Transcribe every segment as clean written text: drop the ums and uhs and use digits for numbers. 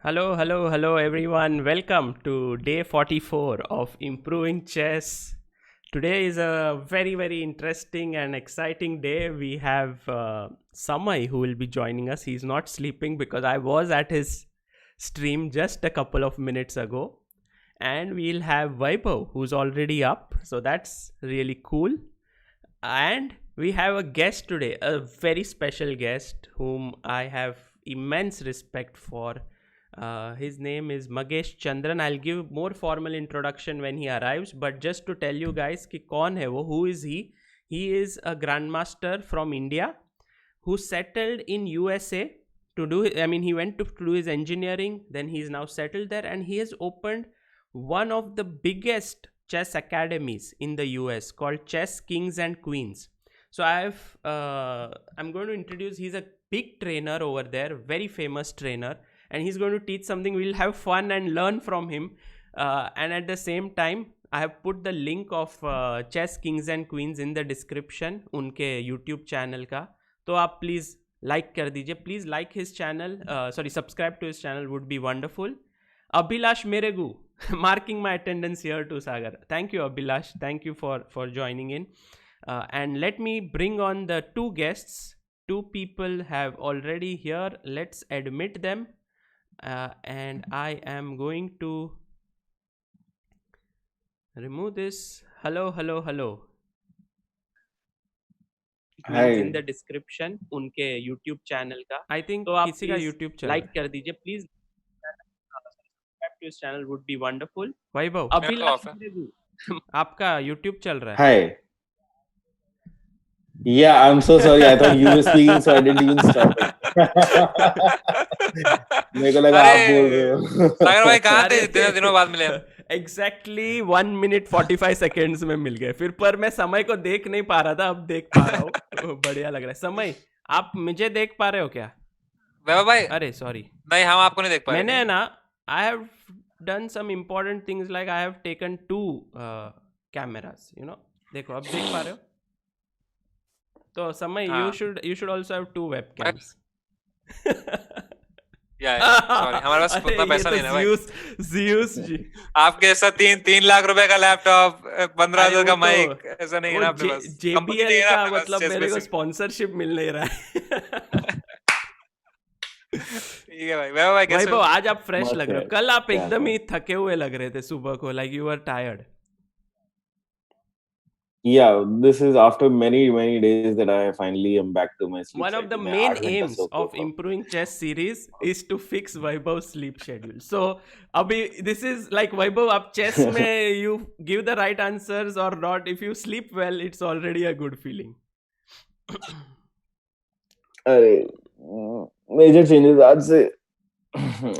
Hello, everyone. Welcome to day 44 of Improving Chess. Today is a very interesting and exciting day. We have Samay who will be joining us. He's not sleeping because I was at his stream just a couple of minutes ago. And we'll have Vaibhav who's already up. So that's really cool. And we have a guest today, a very special guest whom I have immense respect for. His name is Magesh Chandran. I'll give more formal introduction when he arrives, but just to tell you guys कि कौन है वो, who is he? He is a grandmaster from India who settled in USA to do. He went to do his engineering. Then he is now settled there, and he has opened one of the biggest chess academies in the US called Chess Kings and Queens. So I'm going to introduce. He's a big trainer over there, very famous trainer, and he's going to teach something. We'll have fun and learn from him. And at the same time, I have put the link of Chess Kings and Queens in the description उनके YouTube channel का. तो आप please like कर दीजिए. Please like his channel. Subscribe to his channel would be wonderful. Abhilash Meregu, marking my attendance here to Sagar. Thank you, Abhilash. Thank you for joining in. And let me bring on the two guests. Two people have already here. Let's admit them. And I am going to remove this. Hello. Hi. In the description उनके YouTube channel का. I think तो किसी का YouTube चल like कर दीजिए please. Subscribe to his channel would be wonderful. Vaibhav, Abhilash आपका YouTube चल रहा है. Hi. Yeah, I'm so sorry. I thought you were speaking, so I didn't even stop it. मेरे को लगा आप बोल रहे हो. सागर भाई कहाँ थे? इतने दिनों बाद मिले. Exactly 1 minute 45 seconds में मिल गए. फिर पर मैं समय को देख नहीं पा रहा था, अब देख पा रहा हूँ. बढ़िया लग रहा है. समय, आप मुझे देख पा रहे हो क्या? वैभव भाई, अरे सॉरी, नहीं हम आपको नहीं देख पा रहे. मैंने ना I have done some important things, like I have taken 2 cameras, you know. देखो अब देख पा रहे हो. तो समय you should also have 2 webcams. Sorry, हमारे पास उतना पैसा नहीं है भाई. Zeus जी, आपके ऐसा 3 लाख रुपए का लैपटॉप, 15,000 का माइक, ऐसा नहीं है ना आपके पास. JBL का मतलब मेरे को स्पॉन्सरशिप मिल नहीं रहा है. ठीक है भाई. वैभव भाई कैसे हो? आज आप फ्रेश लग रहे हो. कल आप एकदम ही थके हुए लग रहे थे सुबह को, like you were tired. Yeah, this is after many days that I finally am back to my sleep. One of the main aims of Improving Chess series is to fix Vaibhav's sleep schedule. So, abhi this is like Vaibhav, आप chess में you give the right answers or not. If you sleep well, it's already a good feeling. अरे major changes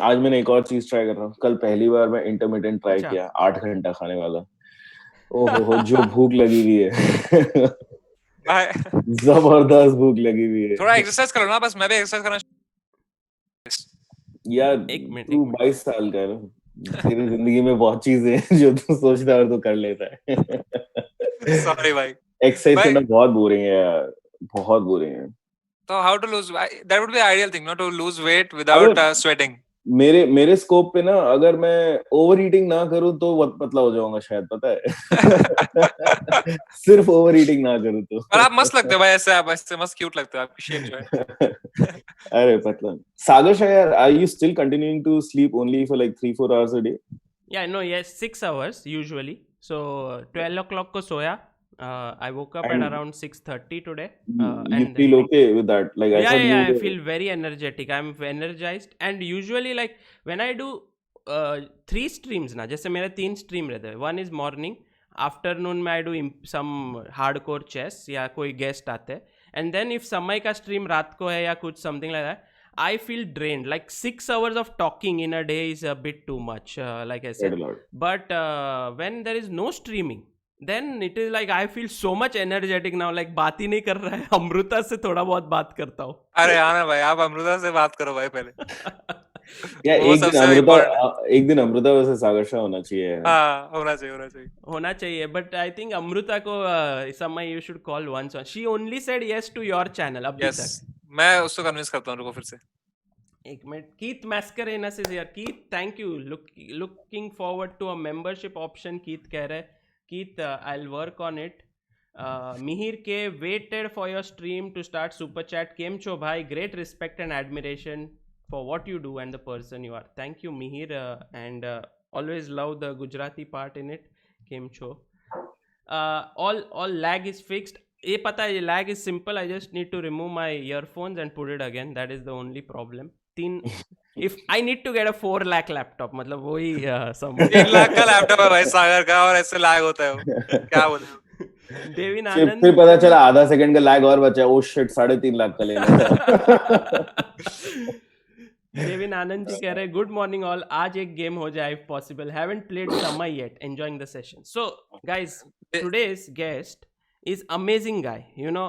आज मैंने एक और चीज try कर रहा हूँ. कल पहली बार मैं इंटरमिटेंट ट्राई किया, 8 घंटा खाने वाला. ओहो, जो भूख लगी हुई है. जबरदस्त भूख लगी हुई है. थोड़ा एक्सरसाइज करो ना. बस मैं भी एक्सरसाइज करना. यार तू 22 साल का है, तेरी जिंदगी में बहुत चीजें हैं जो तू सोचता है और तू कर लेता है. सॉरी भाई, एक्सरसाइज करना बहुत बोरिंग है यार, बहुत बोरिंग है. तो how to lose? That would be ideal thing, not to lose weight without sweating. मेरे स्कोप पे ना, अगर मैं ओवर ईटिंग ना करूं तो पतला हो जाऊंगा शायद, पता है. सिर्फ ओवर ईटिंग ना करूं तो. पर आप मस्त लगते हो भाई, ऐसे आप ऐसे मस्त क्यूट लगते हो, आपकी शेप जो है. अरे पतला. सागर शाह यार, are you still continuing to sleep only for like 3-4 hours a day? Yeah, no, yes, 6 hours usually. So 12 o'clock को सोया. I woke up at around 6:30 today. You feel okay with that? Like I feel very energetic. I'm energized, and usually like when I do 3 streams ना, जैसे मेरे 3 stream रहते हैं. One is morning, afternoon में I do some hardcore chess या कोई guest आते हैं, and then if समय का stream रात को है या कुछ something like that, I feel drained. Like 6 hours of talking in a day is a bit too much, like I said. But when there is no streaming, then it is like I feel so much energetic now. Like बात ही नहीं कर रहा है, अमृता से थोड़ा बहुत बात करता हूँ. अरे आना भाई, आप अमृता से बात करो भाई पहले. या एक दिन अमृता वैसे सागर शाह होना चाहिए. हाँ, होना चाहिए. But I think अमृता को समय you should call once. She only said yes to your channel अभी तक. मैं उसको कन्विंस करता हूँ, रुको फिर से. एक minute. Keith Mascarenas is here. Keith, thank you. Looking forward to a membership option. Keith कह रहे. Keith, I'll work on it. Mihir K, waited for your stream to start super chat. Kem cho bhai, great respect and admiration for what you do and the person you are. Thank you, Mihir, and always love the Gujarati part in it. Kem cho. All lag is fixed. ये पता है, lag is simple. I just need to remove my earphones and put it again. That is the only problem. If I need to get a 4 lakh laptop, मतलब वही 3 लाख का laptop है भाई सागर का, और ऐसे लैग होता है क्या बोले. देविन आनंद, फिर पता चला आधा सेकंड का लैग और बचा. ओ शिट, 3.5 लाख का लेना था. देविन आनंद जी कह रहे गुड मॉर्निंग ऑल, आज एक गेम हो जाए if possible. Haven't played समय yet, enjoying the session. So guys, today's guest is amazing guy. You know,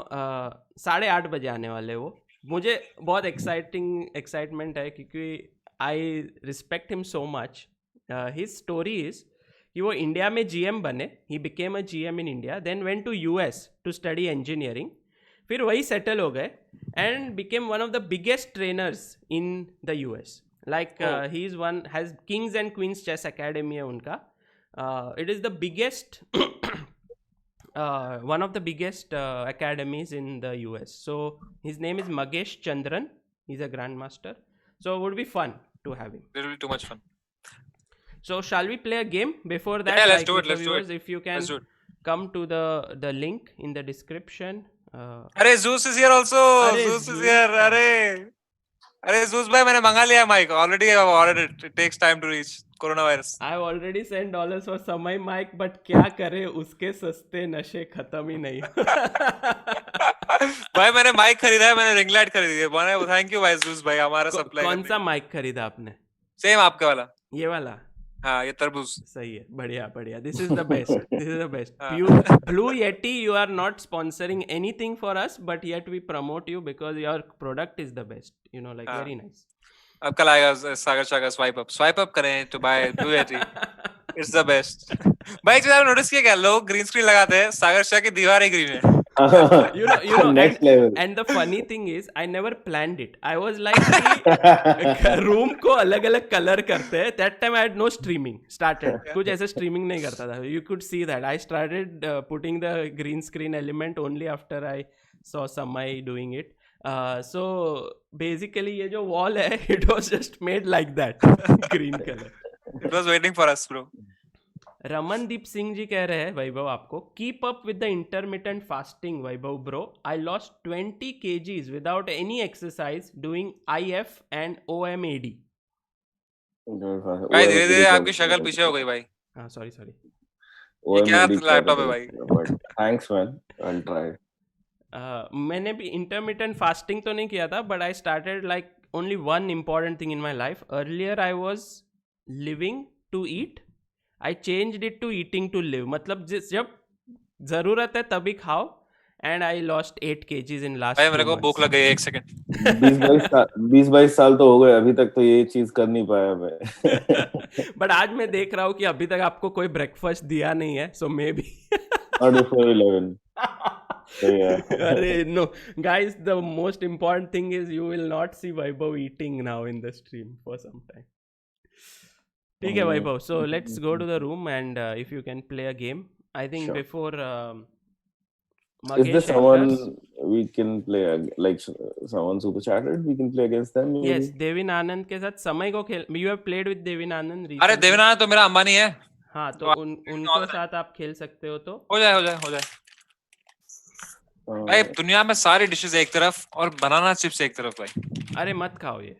8:30 बजे आने वाले वो. मुझे बहुत एक्साइटमेंट है क्योंकि I respect him so much. His story is कि वो इंडिया में जीएम बने. He became a GM in India, then went to US to study engineering. फिर वही सेटल हो गए and became one of the biggest trainers in the US. Like he is one, has Kings and Queens chess academy है उनका. It is the biggest one of the biggest academies in the US. So his name is Magesh Chandran. He's a grandmaster. So it would be fun to have him. It will be too much fun. So shall we play a game before that? Yeah, let's do it. Let's do it. If you can come to the link in the description. अरे Zeus is here also. Zeus is here. अरे Zeus भाई, मैंने मंगा लिया mic. Already I have ordered it. It takes time to reach. Coronavirus. I have already sent dollars for समय mic, but क्या करे, उसके सस्ते नशे खत्म ही नहीं. भाई मैंने माइक खरीदा है, मैंने रिंग लाइट खरीदी है. थैंक यू भाई Zeus भाई, हमारा सप्लाई. कौन सा माइक खरीदा आपने? सेम आपका वाला. ये वाला. हाँ, ये तरबूज. सही है, बढ़िया. This is the best. Pure Blue Yeti, you are not sponsoring anything for us, but yet we promote you because your product is the best. You know, like very nice. अब कल आएगा सागर शाह का स्वाइप अप करें to buy Blue Yeti. It's the best. भाई जो आपने notice किया क्या, लोग ग्रीन स्क्रीन लगाते हैं, सागर शाह की दीवार ही ग्रीन है. you know next level. And the funny thing is I never planned it. I was like room को अलग अलग कलर करते हैं. That time I had no streaming started. कुछ ऐसे streaming नहीं करता था. You could see that I started putting the green screen element only after I saw Samay doing it. So basically ये जो wall है, it was just made like that. Green color. It was waiting for us, bro. Ramandeep Singh ji कह रहे हैं वैभव आपको, keep up with the intermittent fasting Vaibhav bro. I lost 20 kgs without any exercise doing IF and OMAD. भाई धीरे धीरे आपकी शक्ल पीछे हो गई भाई. हाँ सॉरी. ये क्या लैपटॉप है भाई? Thanks man, I try. मैंने भी इंटरमिटेंट फास्टिंग तो नहीं किया था, but I started like only one important thing in my life. Earlier I was living to eat, I changed it to eating to live. मतलब जब जरूरत है तभी खाओ. And I lost 8 kgs in last. मेरे को भूख लग गई. 1 सेकंड. 20-22 साल तो हो गए, अभी तक तो ये चीज कर नहीं पाया मैं. बट आज मैं देख रहा हूँ कि अभी तक आपको कोई ब्रेकफास्ट दिया नहीं है. सो मे बी अरे no guys, the most important thing is you will not see Vaibhav eating now in the stream for some time. ठीक है Vaibhav, so let's go to the room and if you can play a game. I think before Magesh, is there someone we can play like someone super chatted we can play against them maybe? Yes, देविन आनंद के साथ समय को खेल. You have played with देविन Anand recently. अरे देविन आनंद तो मेरा अंबानी है. हाँ, तो उनके साथ आप खेल सकते हो. तो हो जाए. भाई दुनिया में सारी डिशेस एक तरफ और बनाना चिप्स एक तरफ भाई. अरे मत खाओ ये.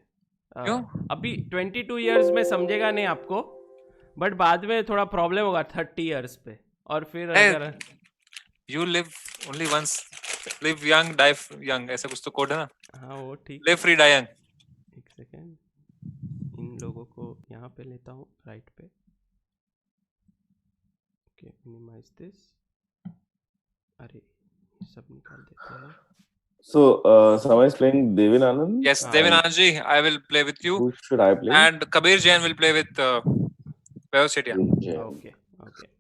क्यों? अभी 22 years में समझेगा नहीं आपको, बट बाद में थोड़ा प्रॉब्लम होगा 30 years पे. और फिर अगर you live only once, live young die young, ऐसा कुछ तो कोड है ना. हाँ वो ठीक. live free die young. एक सेकेंड, इन लोगों को यहाँ पे लेता हूँ राइट पे. Okay, minimize this. अरे सब निकाल देते हैं. So, Samay is playing Devin Anand? Yes, Devin Anand ji, I will play with you. Who should I play? And Kabir Jain will play with Vaibhav Sethia. Okay.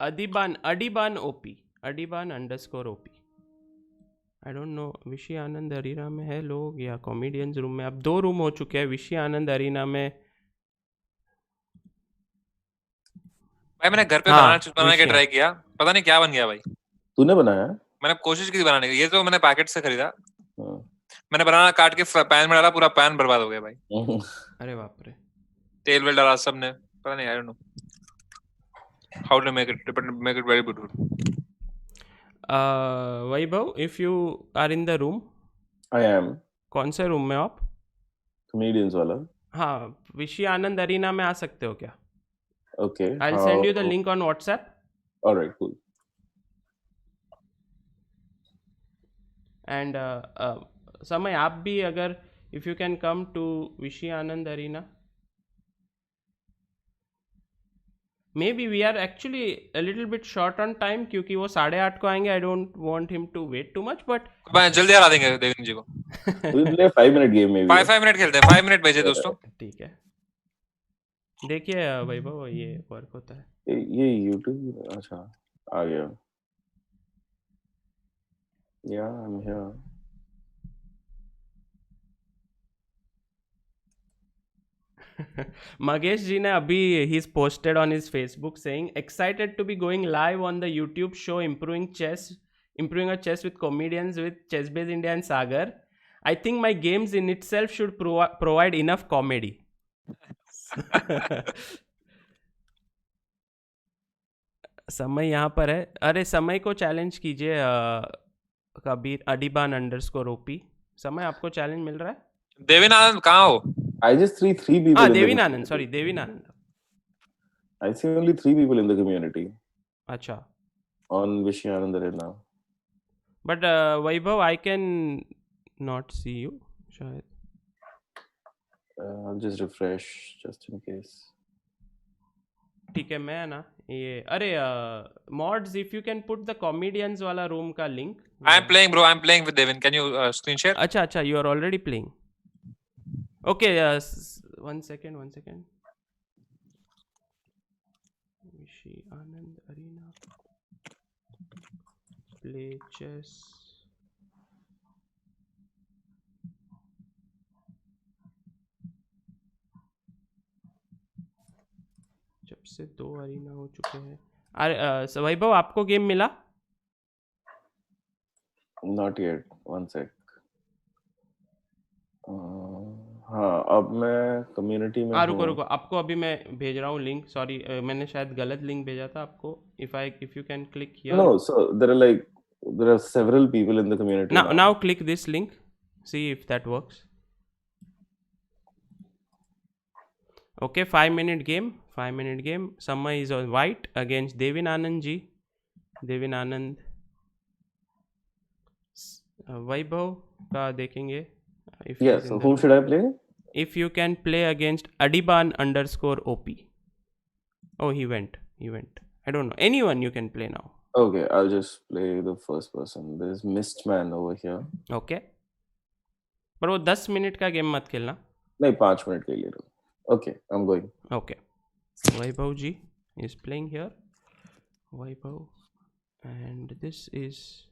Adiban OP. Adiban _OP. I don't no विशी आनंद arena में है लोग या comedians room में. अब 2 room हो चुके हैं विशी आनंद अरीना में. भाई मैंने घर पे हाँ, बनाने के विषय. ट्राई किया, पता नहीं क्या बन गया भाई. तूने बनाया? मैंने कोशिश की थी बनाने की, ये तो मैंने पैकेट से खरीदा. हाँ. मैंने बनाना काट के पैन में डाला, पूरा पैन बर्बाद हो गया भाई. अरे बाप रे. तेल वेल डाला सब ने, पता नहीं, I don't know how to make it very beautiful. Vaibhav, if you are in the room. I am. कौन से रूम में हो आप? Comedians वाला. हाँ, विशी आनंद अरीना में आ सकते हो क्या? Okay. I'll send you the link on WhatsApp. All right, cool. And समय आप भी अगर if you can come to विशी आनंद arena. Maybe we are actually a little bit short on time क्योंकि वो 8:30 को आएंगे. I don't want him to wait too much, but जल्दी हरा देंगे देवेंद्र जी को. We'll play a 5-minute game maybe. 5 minute खेलते हैं, 5 मिनट भेजे दोस्तों. ठीक है. देखिए वैभव, ये वर्क होता है. ये YouTube. अच्छा, आ गया. Yeah, I'm here. Magesh ji ने अभी he's posted on his Facebook saying excited to be going live on the YouTube show improving a chess with comedians with ChessBase India and Sagar. I think my games in itself should provide enough comedy. समय यहाँ पर है. अरे समय को challenge कीजिए. कबीर अडीबान underscore OP. Samay आपको चैलेंज मिल रहा है? देविन आनंद कहाँ हो? I just see 3 people. हाँ, in the Devin community. Anand. Sorry, Devin Anand. I see only 3 people in the community अच्छा. on Vishi Anand Arena. But Vaibhav, I can not see you. शायद. I'll just refresh just in case. ठीक है, मैं ना ये अरे mods, if you can put the comedians वाला room का link. I am playing bro, I am playing with Devin. Can you screen share? अच्छा, you are already playing. Okay, one second. Vishi Anand Arena. Play chess. जब से 2 arena हो चुके हैं. अरे वैभव, आपको गेम मिला? Not yet. One sec. हाँ, अब मैं कम्युनिटी में हूँ. रुको, आपको अभी मैं भेज रहा हूँ लिंक. सॉरी, मैंने शायद गलत लिंक भेजा था आपको. if you can click here. No, so there are several people in the community now click this link. See if that works. Okay, 5-minute game. Samay is on white against Devin Anand ji. Devin Anand. Vaibhav का देखेंगे. Yes, so whom should I play? If you can play against Adiban underscore OP. Oh, he went. I don't know. Anyone you can play now. Okay, I'll just play the first person. There's Mist Man over here. Okay. पर वो 10 minute का game मत खेलना. नहीं, 5 minute के लिए. Okay, I'm going. Okay. Vaibhav ji is playing here. Vaibhav. And this is...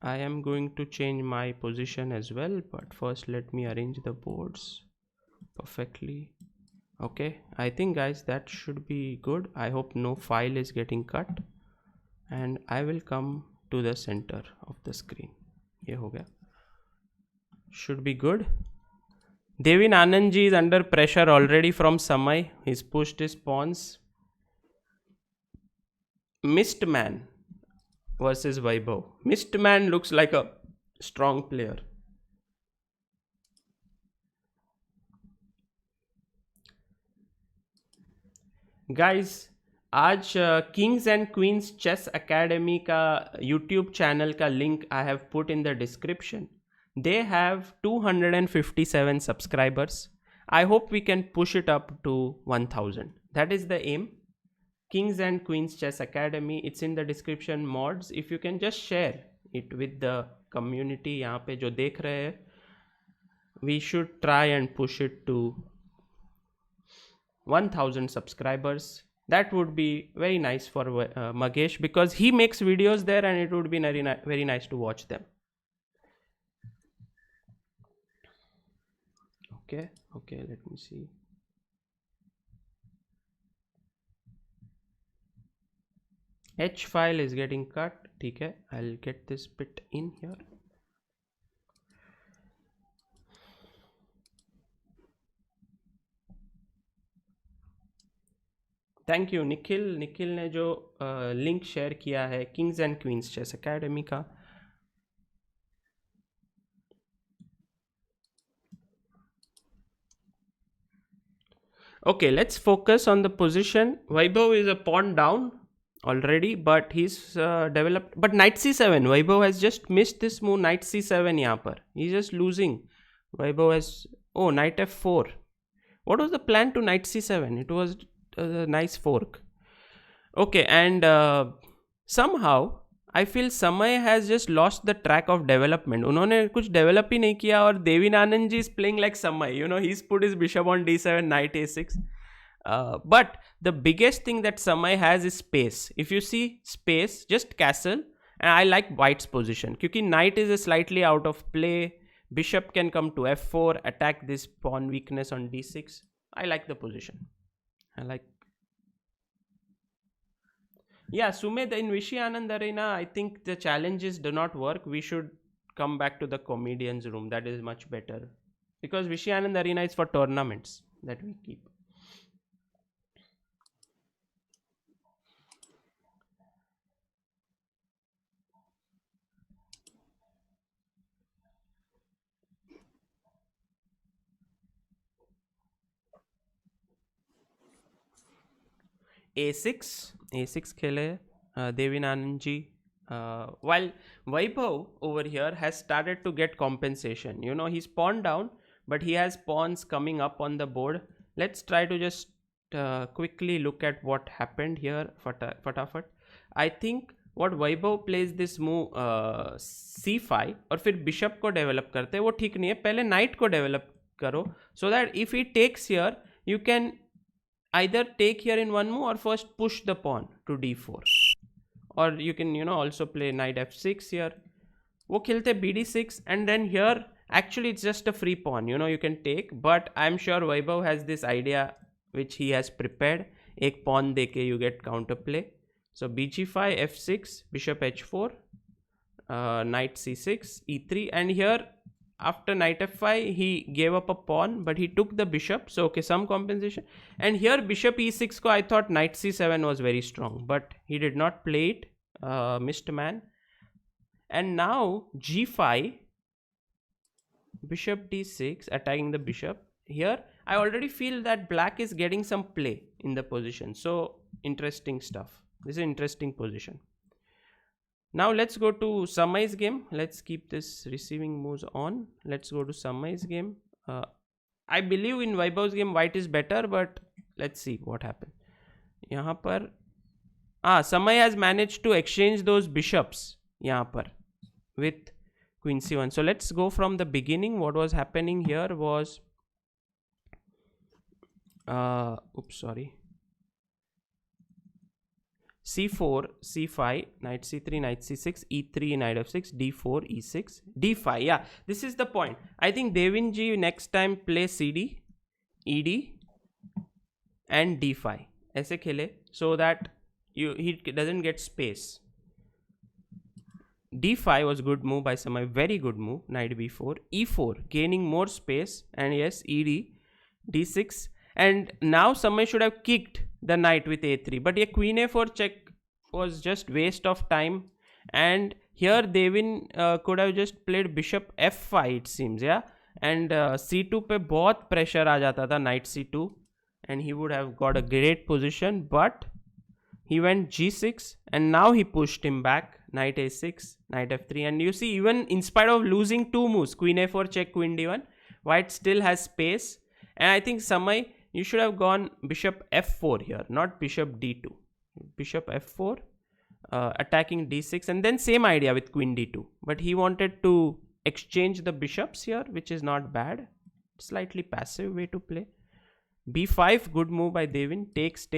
I am going to change my position as well, but first let me arrange the boards perfectly. Okay, I think guys that should be good. I hope no file is getting cut, and I will come to the center of the screen. ये हो गया. Should be good. Devin Anand ji is under pressure already from Samay. He's pushed his pawns. Mist Man versus Vaibhav. Mist Man looks like a strong player. Guys, आज Kings and Queens chess academy का YouTube channel का link I have put in the description. They have 257 subscribers. I hope we can push it up to 1000. That is the aim. Kings and Queens Chess Academy. It's in the description. Mods, if you can just share it with the community यहाँ पे जो देख रहे हैं, we should try and push it to 1000 subscribers. That would be very nice for Magesh, because he makes videos there and it would be very nice to watch them. Okay, let me see. H file is getting cut. Okay, I'll get this bit in here. Thank you Nikhil ने जो link share किया है Kings and Queens chess academy का. Okay, let's focus on the position. Vaibhav is a pawn down already, but he's developed. But knight c7. Vaibhav has just missed this move. Knight c7 यहाँ पर. He's just losing. Vaibhav has knight f4. What was the plan to knight c7? It was a nice fork. Okay, and somehow I feel Samay has just lost the track of development. उन्होंने कुछ develop ही नहीं किया और Devinanand ji is playing like Samay. You know, he's put his bishop on d7, knight a6. But the biggest thing that Samay has is space. If you see space, just castle. And I like white's position. Because knight is slightly out of play. Bishop can come to f4, attack this pawn weakness on d6. I like the position. I like. Yeah, Sumit, in Vishy Anand Arena, I think the challenges do not work. We should come back to the comedian's room. That is much better. Because Vishy Anand Arena is for tournaments that we keep. A6 खेले Devinanand ji. While Vaibhav over here has started to get compensation. You know, he's pawn down, but he has pawns coming up on the board. Let's try to just quickly look at what happened here. Fatafat. I think what Vaibhav plays this move c5 और फिर bishop को develop करते हैं, वो ठीक नहीं है. पहले knight को develop करो, so that if he takes here, you can either take here in one move or first push the pawn to d4, or you can, you know, also play knight f6 here. वो खेलते bd6, and then here actually it's just a free pawn, you know, you can take, but I'm sure Vaibhav has this idea which he has prepared. एक pawn देके you get counterplay. So bg5, f6, bishop h4, knight c6, e3, and here after knight f5 he gave up a pawn, but he took the bishop, so okay, some compensation. And here bishop e6 ko I thought knight c7 was very strong, but he did not play it. Missed man. And now g5, bishop d6, attacking the bishop. Here I already feel that black is getting some play in the position, so interesting stuff. This is an interesting position. Now let's go to Samay's game. Let's keep this receiving moves on. Let's go to Samay's game. I believe in Vaibhav's game white is better, but let's see what happens. यहाँ पर Samay has managed to exchange those bishops यहाँ पर with queen c1. So let's go from the beginning. What was happening here was c4, c5, knight c3, knight c6, e3, knight f6, d4, e6, d5. Yeah, this is the point. I think Devin ji next time play cd, ed, and d5. ऐसे खेले so that he doesn't get space. d5 was good move by Samay, very good move. Knight b4, e4, gaining more space, and yes, ed, d6. And now Samay should have kicked the knight with a3, but a queen a4 check was just waste of time. And here Devin could have just played bishop f5 it seems, yeah, and c2 पे बहुत pressure आ जाता था, knight c2, and he would have got a great position, but he went g6 and now he pushed him back, knight a6, knight f3, and you see, even in spite of losing two moves, queen a4 check, queen d1, white still has space. And I think Samay, you should have gone bishop f4 here, not bishop d2. Bishop f4, attacking d6, and then same idea with queen d2. But he wanted to exchange the bishops here, which is not bad. Slightly passive way to play. b5, good move by Devin, takes.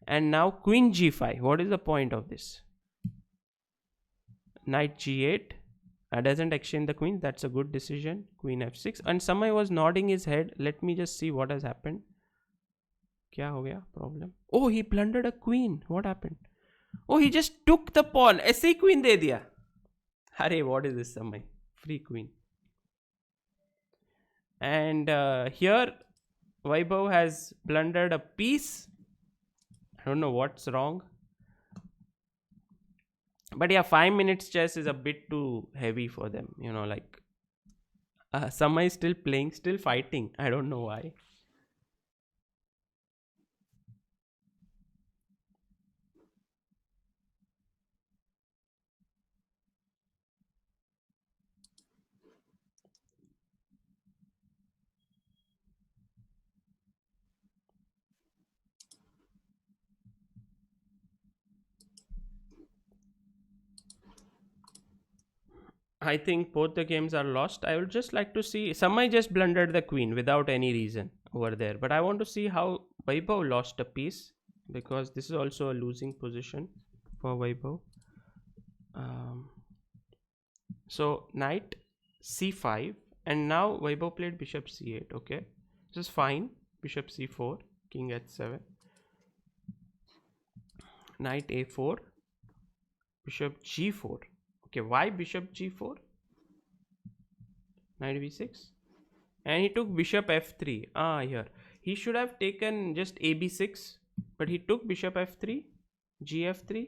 And now queen g5. What is the point of this? Knight g8. Doesn't exchange the queen. That's a good decision. Queen f6. And Samay was nodding his head. Let me just see what has happened. Kya ho gaya? Problem. Oh, he plundered a queen. What happened? Oh, he just took the pawn. ऐसे ही queen दे दिया. Arey, what is this, Samay? Free queen. And here, Vaibhav has plundered a piece. I don't know what's wrong. But yeah, 5 minutes chess is a bit too heavy for them. You know, like Samay is still playing, still fighting. I don't know why. I think both the games are lost. I would just like to see. Samay just blundered the queen without any reason over there. But I want to see how Vaibhav lost a piece, because this is also a losing position for Vaibhav. So knight c5, and now Vaibhav played bishop c8. Okay, this is fine. Bishop c4, king h7, knight a4, bishop g4. Okay, why bishop g4? Knight b6, and he took bishop f3. Here he should have taken just a b6, but he took bishop f3, gf3,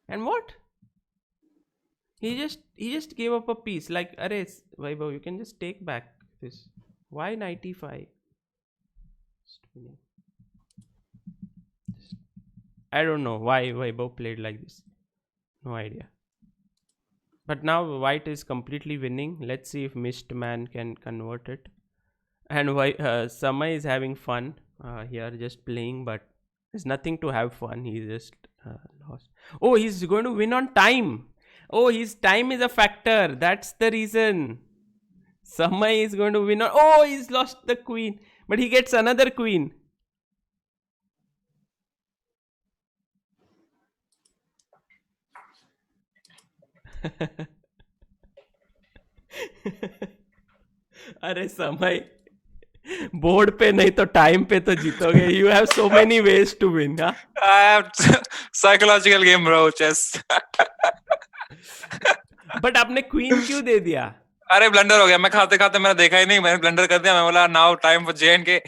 and what? He just gave up a piece. Like, array, Vaibhav, you can just take back this. Why knight e5? I don't know why Vaibhav played like this. No idea. But now white is completely winning. Let's see if Missed Man can convert it. And Samay is having fun here, just playing, but there's nothing to have fun. He just lost. Oh, he's going to win on time. Oh, his time is a factor. That's the reason. Samay is going to win on... Oh, he's lost the queen. But he gets another queen. अरे समय board पे नहीं तो time पे तो जीतोगे. You have so many ways to win. Huh? I have psychological game, bro. Chess. But आपने queen क्यों दे दिया? अरे ब्लंडर हो गया. मैं खाते खाते मैंने देखा ही नहीं. मैंने ब्लंडर कर दिया. मैं बोला now time for J&K.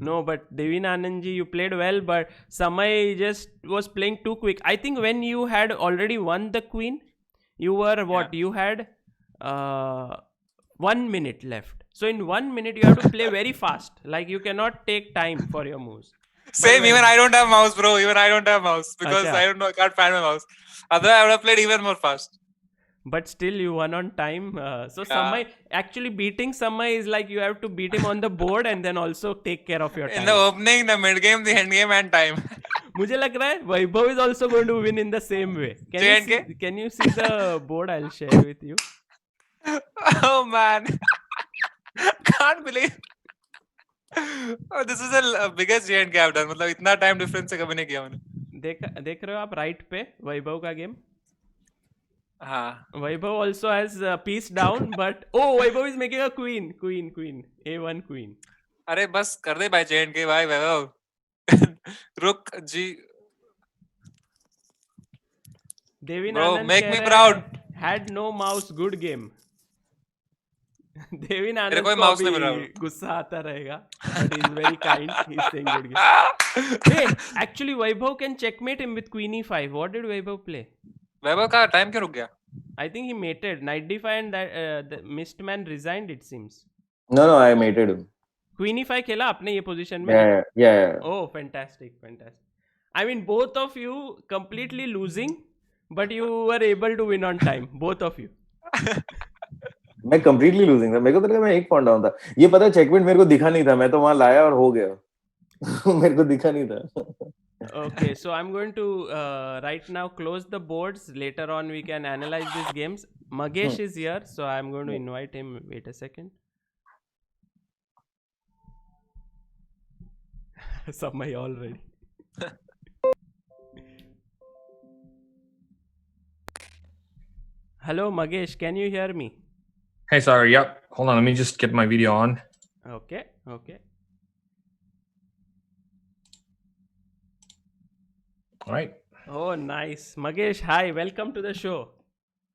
No, but Devina Anandji, you played well, but Samay just was playing too quick. I think when you had already won the queen, you were what? Yeah. You had 1 minute left. So in 1 minute, you have to play very fast. Like, you cannot take time for your moves. Same, even I don't have mouse, bro. Even I don't have mouse because I don't know, I can't find my mouse. Otherwise, I would have played even more fast. But still, you won on time. Samay, actually beating Samay is like you have to beat him on the board and then also take care of your time. In the opening, the mid game, the end game, and time. मुझे लग रहा है Vaibhav is also going to win in the same way. Can you see the board? I'll share with you. Oh man, can't believe. Oh, this is the biggest J&K I've done. मतलब इतना time difference से कभी नहीं किया मैंने. देख रहे हो आप right पे Vaibhav का game? हाँ. Vaibhav also has a piece down, but Vaibhav is making a queen, A1 queen. अरे बस कर दे भाई J&K भाई Vaibhav. रुक जी. Devin Bro, Anand make me proud. Had no mouse, good game. Devin Anand कोई को mouse नहीं अभी गुस्सा आता रहेगा, but he's very kind. He's saying good game. Hey, actually Vaibhav can checkmate him with queen e5. What did Vaibhav play? Vaibhav का time क्यों रुक गया? I think he mated knight d5 and that the missed man resigned, it seems. No, I mated him. Queen e5 खेला आपने ये position में? Yeah. Oh, fantastic. I mean, both of you completely losing, but you were able to win on time. Both of you. मैं completely losing था. मेरे को तो लगा मैं एक पॉइंट डाउन था. ये पता है checkmate मेरे को दिखा नहीं था. मैं तो वहां लाया और हो गया. मेरे को दिखा नहीं था. Okay, so I'm going to right now close the boards. Later on we can analyze these games. Magesh is here, so I'm going to invite him. Wait a second. Samay already. Hello, Magesh. Can you hear me? Hey, Sagar. Yep. Hold on. Let me just get my video on. Okay. All right. Oh, nice. Magesh, hi. Welcome to the show.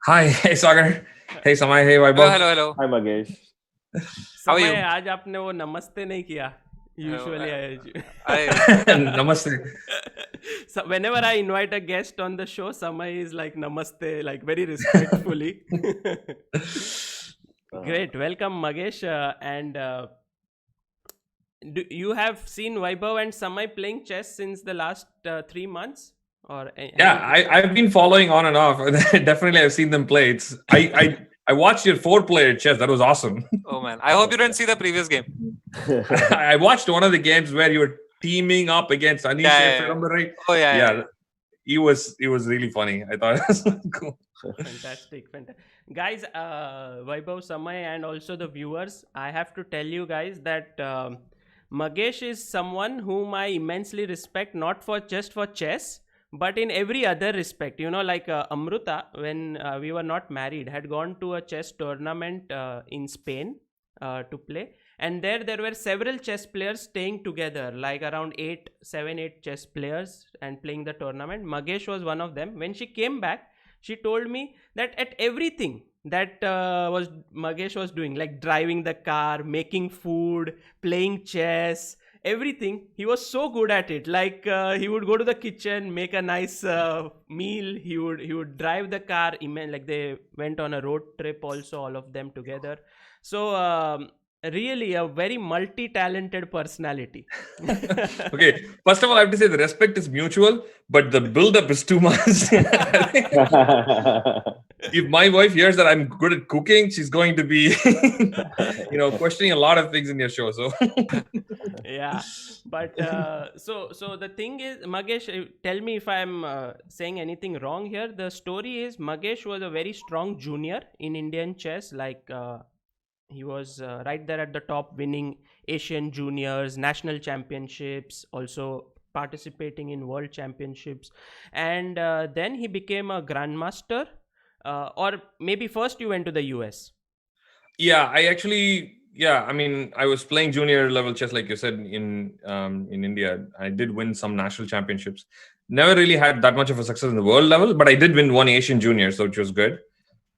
Hi. Hey, Sagar. Hey, Samay. Hey, Vaibhav. Hello. Hi, Magesh. How are you? समय आज आपने वो नमस्ते नहीं किया. Usually Namaste. So whenever I invite a guest on the show, Samay is like namaste, like very respectfully. Great. Welcome, Magesh. And you have seen Vaibhav and Samay playing chess since the last 3 months? Or I've been following on and off. Definitely, I've seen them play. I watched your 4-player chess. That was awesome. Oh man, I hope you didn't see the previous game. I watched one of the games where you were teaming up against Anish. If I remember right. Oh yeah. It was really funny. I thought it was cool. Fantastic. Guys, Vaibhav, Samay, and also the viewers, I have to tell you guys that Magesh is someone whom I immensely respect, not just for chess, but in every other respect. You know, like Amruta, when we were not married, had gone to a chess tournament in Spain to play. And there were several chess players staying together, like around 7-8 chess players and playing the tournament. Magesh was one of them. When she came back, she told me that at everything that Magesh was doing, like driving the car, making food, playing chess, everything, he was so good at it. Like he would go to the kitchen, make a nice meal. He would drive the car. Like they went on a road trip also, all of them together. So really a very multi-talented personality. Okay, first of all, I have to say the respect is mutual, but the build-up is too much. If my wife hears that I'm good at cooking, she's going to be, questioning a lot of things in your show. So yeah, but so the thing is, Magesh, tell me if I'm saying anything wrong here. The story is Magesh was a very strong junior in Indian chess. Like he was right there at the top, winning Asian juniors, national championships, also participating in world championships, and then he became a grandmaster. Or maybe first you went to the US. Yeah, I mean, I was playing junior level chess, like you said, in India. I did win some national championships. Never really had that much of a success in the world level, but I did win one Asian junior, so which was good.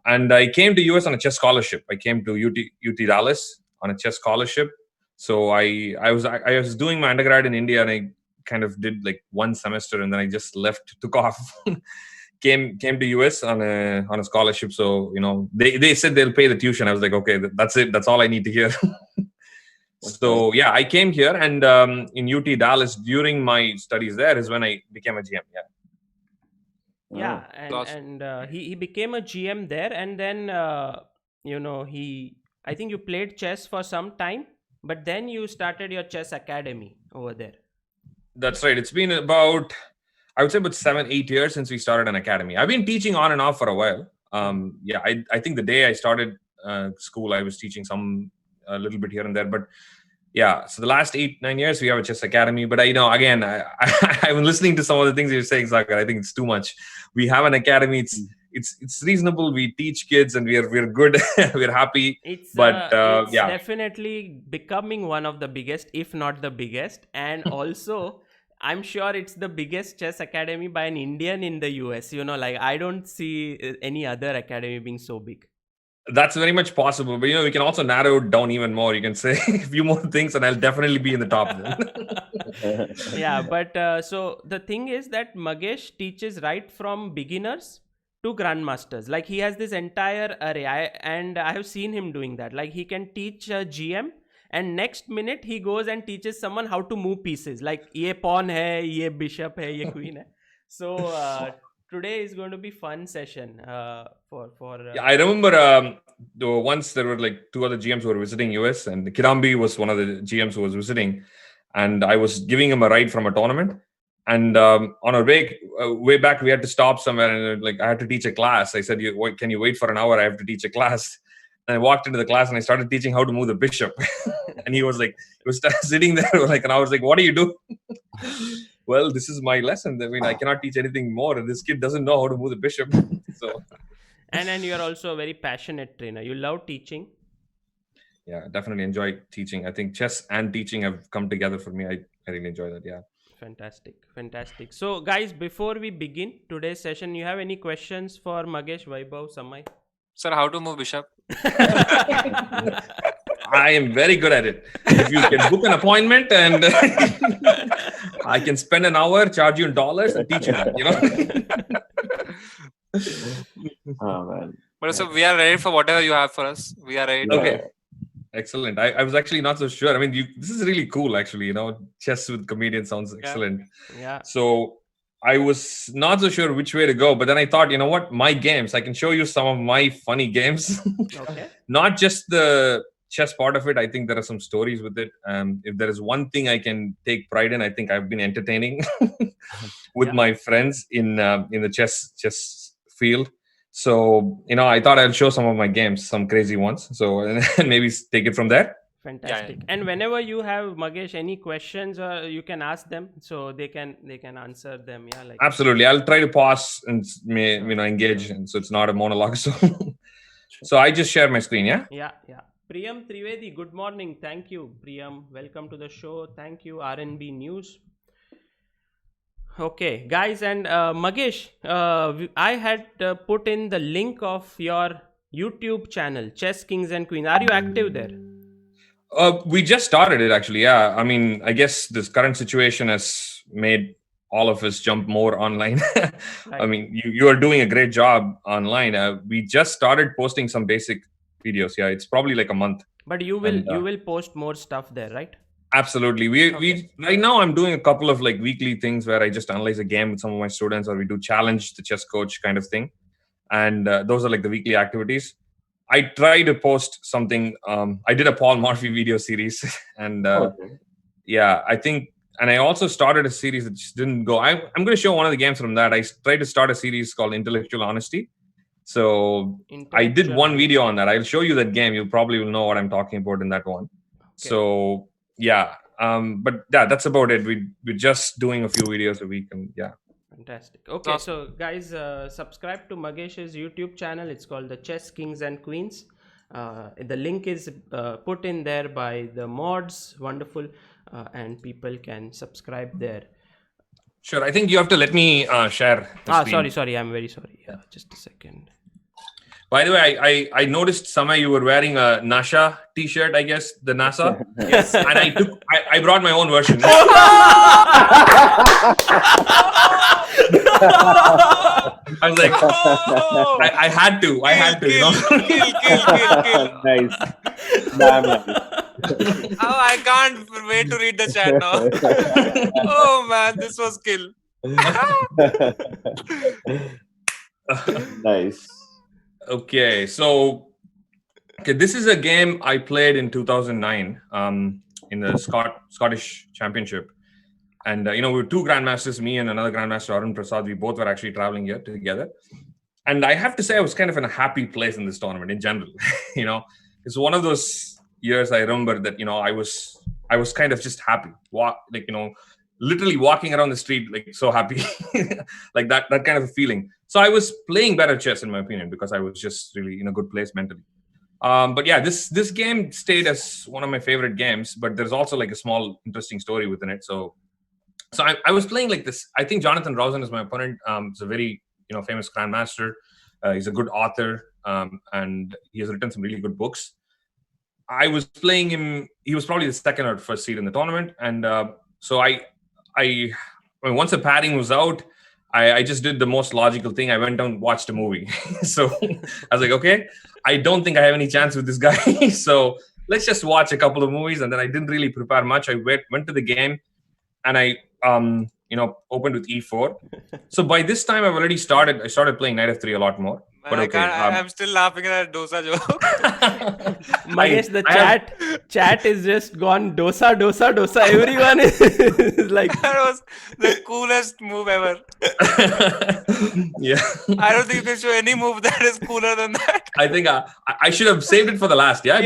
And I came to US on a chess scholarship. I came to UT Dallas on a chess scholarship. So I was doing my undergrad in India, and I kind of did like one semester, and then I just took off. Came to US on a scholarship. So they said they'll pay the tuition. I was like, okay, that's it. That's all I need to hear. So yeah, I came here, and in UT Dallas during my studies there is when I became a GM. Yeah, and he became a GM there, and then I think you played chess for some time, but then you started your chess academy over there. That's right. It's been about 7-8 years since we started an academy. I've been teaching on and off for a while. I think the day I started school, I was teaching a little bit here and there, but yeah, so the last 8-9 years we have a chess academy. But I've been listening to some of the things you're saying, Sagar. I think it's too much. We have an academy. It's reasonable. We teach kids, and we're good. We're happy. It's definitely becoming one of the biggest, if not the biggest, and also I'm sure it's the biggest chess academy by an Indian in the US. I don't see any other academy being so big. That's very much possible, but we can also narrow it down even more. You can say a few more things, and I'll definitely be in the top then. Yeah, but so the thing is that Magesh teaches right from beginners to grandmasters. Like he has this entire array, and I have seen him doing that. Like he can teach a GM, and next minute he goes and teaches someone how to move pieces. Like ye pawn hai, ye bishop hai, ye queen hai. So today is going to be fun session Yeah, I remember once there were like 2 other GMs who were visiting US, and Kirambi was one of the GMs who was visiting, and I was giving him a ride from a tournament. And on our way back, we had to stop somewhere, and like I had to teach a class. I said, "Can you wait for an hour? I have to teach a class." And I walked into the class and I started teaching how to move the bishop. And he was sitting there and I was like, "What are you doing?" well, this is my lesson. I mean, I cannot teach anything more. And this kid doesn't know how to move the bishop. So, and you are also a very passionate trainer. You love teaching. Yeah, definitely enjoy teaching. I think chess and teaching have come together for me. I really enjoy that. Yeah. Fantastic. So, guys, before we begin today's session, you have any questions for Magesh, Vaibhav, Samay? Sir, how to move bishop? I am very good at it. If you can book an appointment and I can spend an hour, charge you in dollars and teach you that, Oh, man. But so we are ready for whatever you have for us. We are ready. Okay. Excellent. I was actually not so sure. I mean, this is really cool, actually. Chess with comedian sounds excellent. Yeah. So I was not so sure which way to go, but then I thought, you know what? My games, I can show you some of my funny games. Okay. Not just the chess part of it. I think there are some stories with it. If there is one thing I can take pride in, I think I've been entertaining with my friends in the chess field. So, I thought I'll show some of my games, some crazy ones. So, and maybe take it from there. Fantastic. Yeah. And whenever you have, Magesh, any questions, you can ask them, so they can answer them. Yeah, like absolutely. I'll try to pause and engage, and so it's not a monologue. So I just share my screen. Yeah. Yeah. Priyam Trivedi, good morning. Thank you, Priyam. Welcome to the show. Thank you, RNB News. Okay, guys, and Magesh, I had put in the link of your YouTube channel, Chess Kings and Queens. Are you active there? We just started it, actually. Yeah, I mean, I guess this current situation has made all of us jump more online. Right. I mean, you are doing a great job online. We just started posting some basic videos. Yeah, it's probably like a month. But you will post more stuff there, right? Absolutely. We right now I'm doing a couple of like weekly things where I just analyze a game with some of my students, or we do challenge the chess coach kind of thing. And those are like the weekly activities. I try to post something. I did a Paul Morphy video series, and I think, and I also started a series that just didn't go. I'm going to show one of the games from that. I tried to start a series called Intellectual Honesty. So I did one video on that. I'll show you that game. You probably will know what I'm talking about in that one. Okay. So yeah, but yeah, that's about it. We're just doing a few videos a week, and yeah. Fantastic. Okay, so guys, subscribe to Magesh's YouTube channel. It's called the Chess Kings and Queens. The link is put in there by the mods. Wonderful, and people can subscribe there. Sure. I think you have to let me share. Sorry. I'm very sorry. Yeah, just a second. By the way, I noticed, Samay, you were wearing a NASA t-shirt, I guess, the NASA. Yes. And I brought my own version. I was like, I had to, Kill. Nice. Damn nice. Oh, I can't wait to read the chat now. Oh man, this was kill. Nice. Okay, so this is a game I played in 2009 in the Scottish Championship. And, we were two grandmasters, me and another grandmaster, Arun Prasad. We both were actually traveling here together. And I have to say, I was kind of in a happy place in this tournament in general. It's one of those years I remember that, I was kind of just happy. Literally walking around the street, like so happy, like that kind of a feeling. So I was playing better chess, in my opinion, because I was just really in a good place mentally. But yeah, this game stayed as one of my favorite games, but there's also like a small interesting story within it. So I was playing like this. I think Jonathan Rowson is my opponent. He's a very famous grandmaster. He's a good author, and he has written some really good books. I was playing him. He was probably the second or first seed in the tournament, and so I once the padding was out, I just did the most logical thing. I went down and watched a movie. So I was like, okay, I don't think I have any chance with this guy. So let's just watch a couple of movies. And then I didn't really prepare much. I went to the game, and I opened with e4. So by this time I've already started. I started playing knight f3 a lot more. But okay, I'm still laughing at that dosa joke. Magesh, the chat is just gone dosa. Everyone is like, that was the coolest move ever. Yeah. I don't think you can show any move that is cooler than that. I think I should have saved it for the last. Yeah.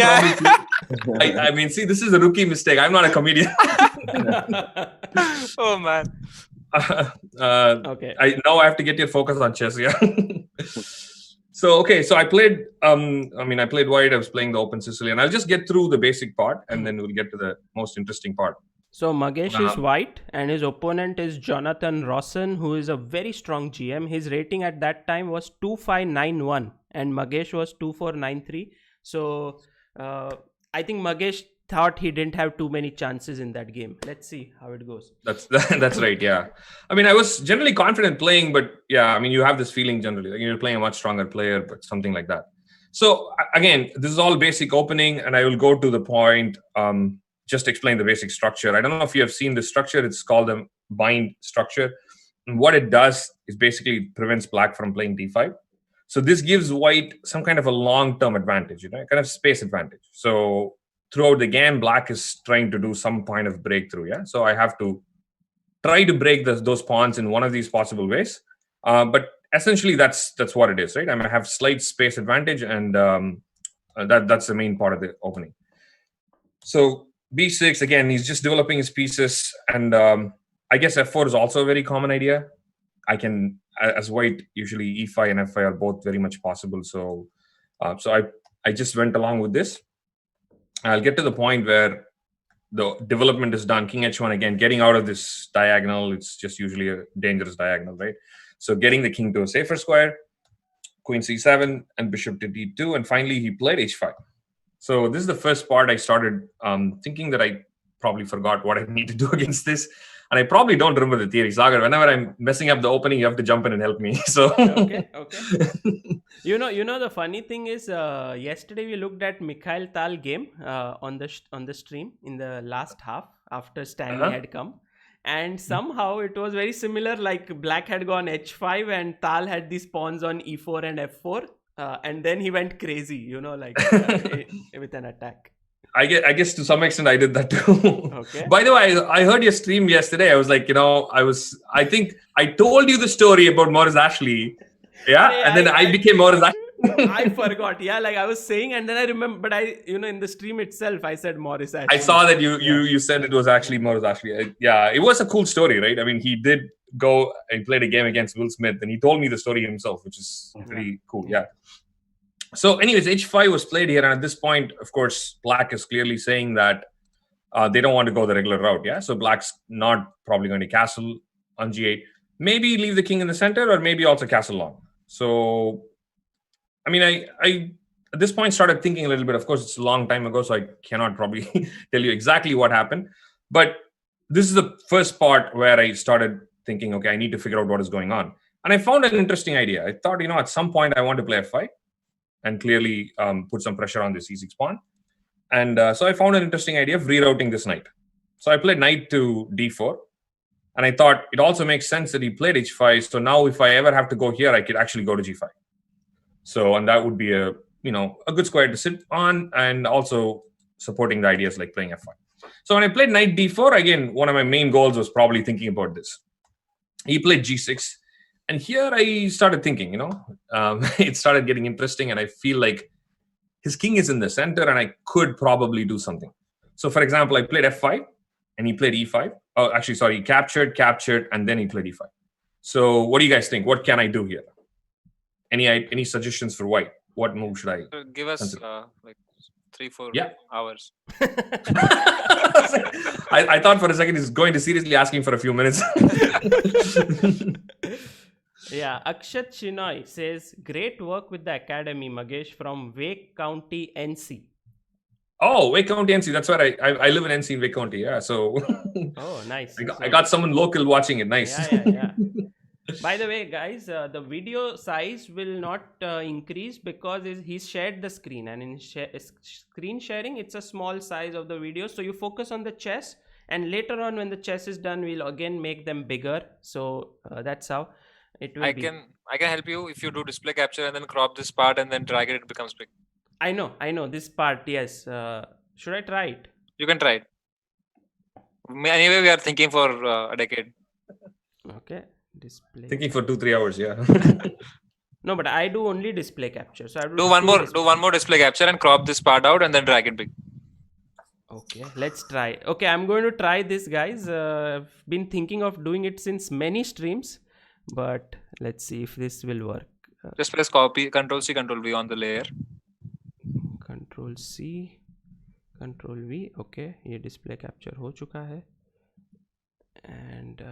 I mean, see, this is a rookie mistake. I'm not a comedian. Oh man. Okay. Now I have to get your focus on chess. Yeah. So I played. I played white. I was playing the open Sicilian. I'll just get through the basic part, and then we'll get to the most interesting part. So Magesh is white, and his opponent is Jonathan Rawson, who is a very strong GM. His rating at that time was 2591, and Magesh was 2493. So I think Magesh thought he didn't have too many chances in that game. Let's see how it goes. That's right. Yeah. I mean, I was generally confident playing, but yeah, I mean, you have this feeling generally like you're playing a much stronger player, but something like that. So again, this is all basic opening, and I will go to the point. Just explain the basic structure. I don't know if you have seen this structure. It's called a bind structure. And what it does is basically prevents black from playing d5. So this gives white some kind of a long-term advantage, kind of space advantage. So throughout the game, black is trying to do some kind of breakthrough. Yeah. So I have to try to break those pawns in one of these possible ways. But essentially, that's what it is, right? I'm going to have slight space advantage, and that's the main part of the opening. So b6, again, he's just developing his pieces, and I guess f4 is also a very common idea. I can, as white, usually e5 and f5 are both very much possible. So I just went along with this. I'll get to the point where the development is done. King h1, again, getting out of this diagonal. It's just usually a dangerous diagonal, right? So getting the king to a safer square, queen c7, and bishop to d2, and finally he played h5. So this is the first part. I started thinking that I probably forgot what I need to do against this. And I probably don't remember the theory. Sagar, whenever I'm messing up the opening, you have to jump in and help me. So okay. You know the funny thing is, yesterday we looked at Mikhail Tal game on the stream in the last half after Stanley had come. And somehow it was very similar, like black had gone h5 and Tal had these pawns on e4 and f4. And then he went crazy, with an attack. I guess to some extent I did that too. Okay. By the way, I heard your stream yesterday. I was like, I think I told you the story about Maurice Ashley. Yeah. And then I became Maurice Ashley. I forgot. Yeah. Like I was saying, and then I remember, but in the stream itself, I said Maurice Ashley. I saw that you said it was actually Maurice Ashley. It was a cool story, right? I mean, he did go and played a game against Will Smith, and he told me the story himself, which is pretty cool. Yeah. So anyways, h5 was played here, and at this point, of course, black is clearly saying that they don't want to go the regular route. Yeah. So black's not probably going to castle on g8. Maybe leave the king in the center, or maybe also castle long. So I mean, I at this point started thinking a little bit. Of course, it's a long time ago, so I cannot probably tell you exactly what happened. But this is the first part where I started thinking, okay, I need to figure out what is going on. And I found an interesting idea. I thought, at some point I want to play f5 and clearly put some pressure on this e6 pawn. And so I found an interesting idea of rerouting this knight. So I played knight to d4. And I thought it also makes sense that he played h5. So now if I ever have to go here, I could actually go to g5. So, and that would be a good square to sit on, and also supporting the ideas like playing f5. So when I played knight d4, again, one of my main goals was probably thinking about this. He played g6. And here I started thinking, it started getting interesting, and I feel like his king is in the center and I could probably do something. So for example, I played f5 and he played e5. Oh, actually, sorry, he captured, and then he played e5. So what do you guys think? What can I do here? Any suggestions for white? What move should I give us like 3-4 hours? I thought for a second he's going to seriously asking for a few minutes. Yeah, Akshat Chinoy says, great work with the academy, Magesh, from Wake County, NC. Oh, Wake County, NC. That's where I live in NC in Wake County. Yeah, so. Oh, nice. I got someone local watching it. Nice. Yeah. By the way, guys, the video size will not increase because he's shared the screen, and in screen sharing, it's a small size of the video. So you focus on the chess, and later on when the chess is done, we'll again make them bigger. So that's how it will be. I can help you if you do display capture and then crop this part and then drag it becomes big. I know this part. Yes. Should I try it? You can try it. Anyway, we are thinking for a decade. Okay. Display. Thinking for 2-3 hours, yeah. No, but I do only display capture. So I do one more display capture and crop this part out and then drag it big. Okay, let's try. Okay, I'm going to try this, guys. I've been thinking of doing it since many streams, but let's see if this will work. Just press copy, Control C, Control V on the layer. Control C, Control V. Okay, ये display capture हो चुका है. And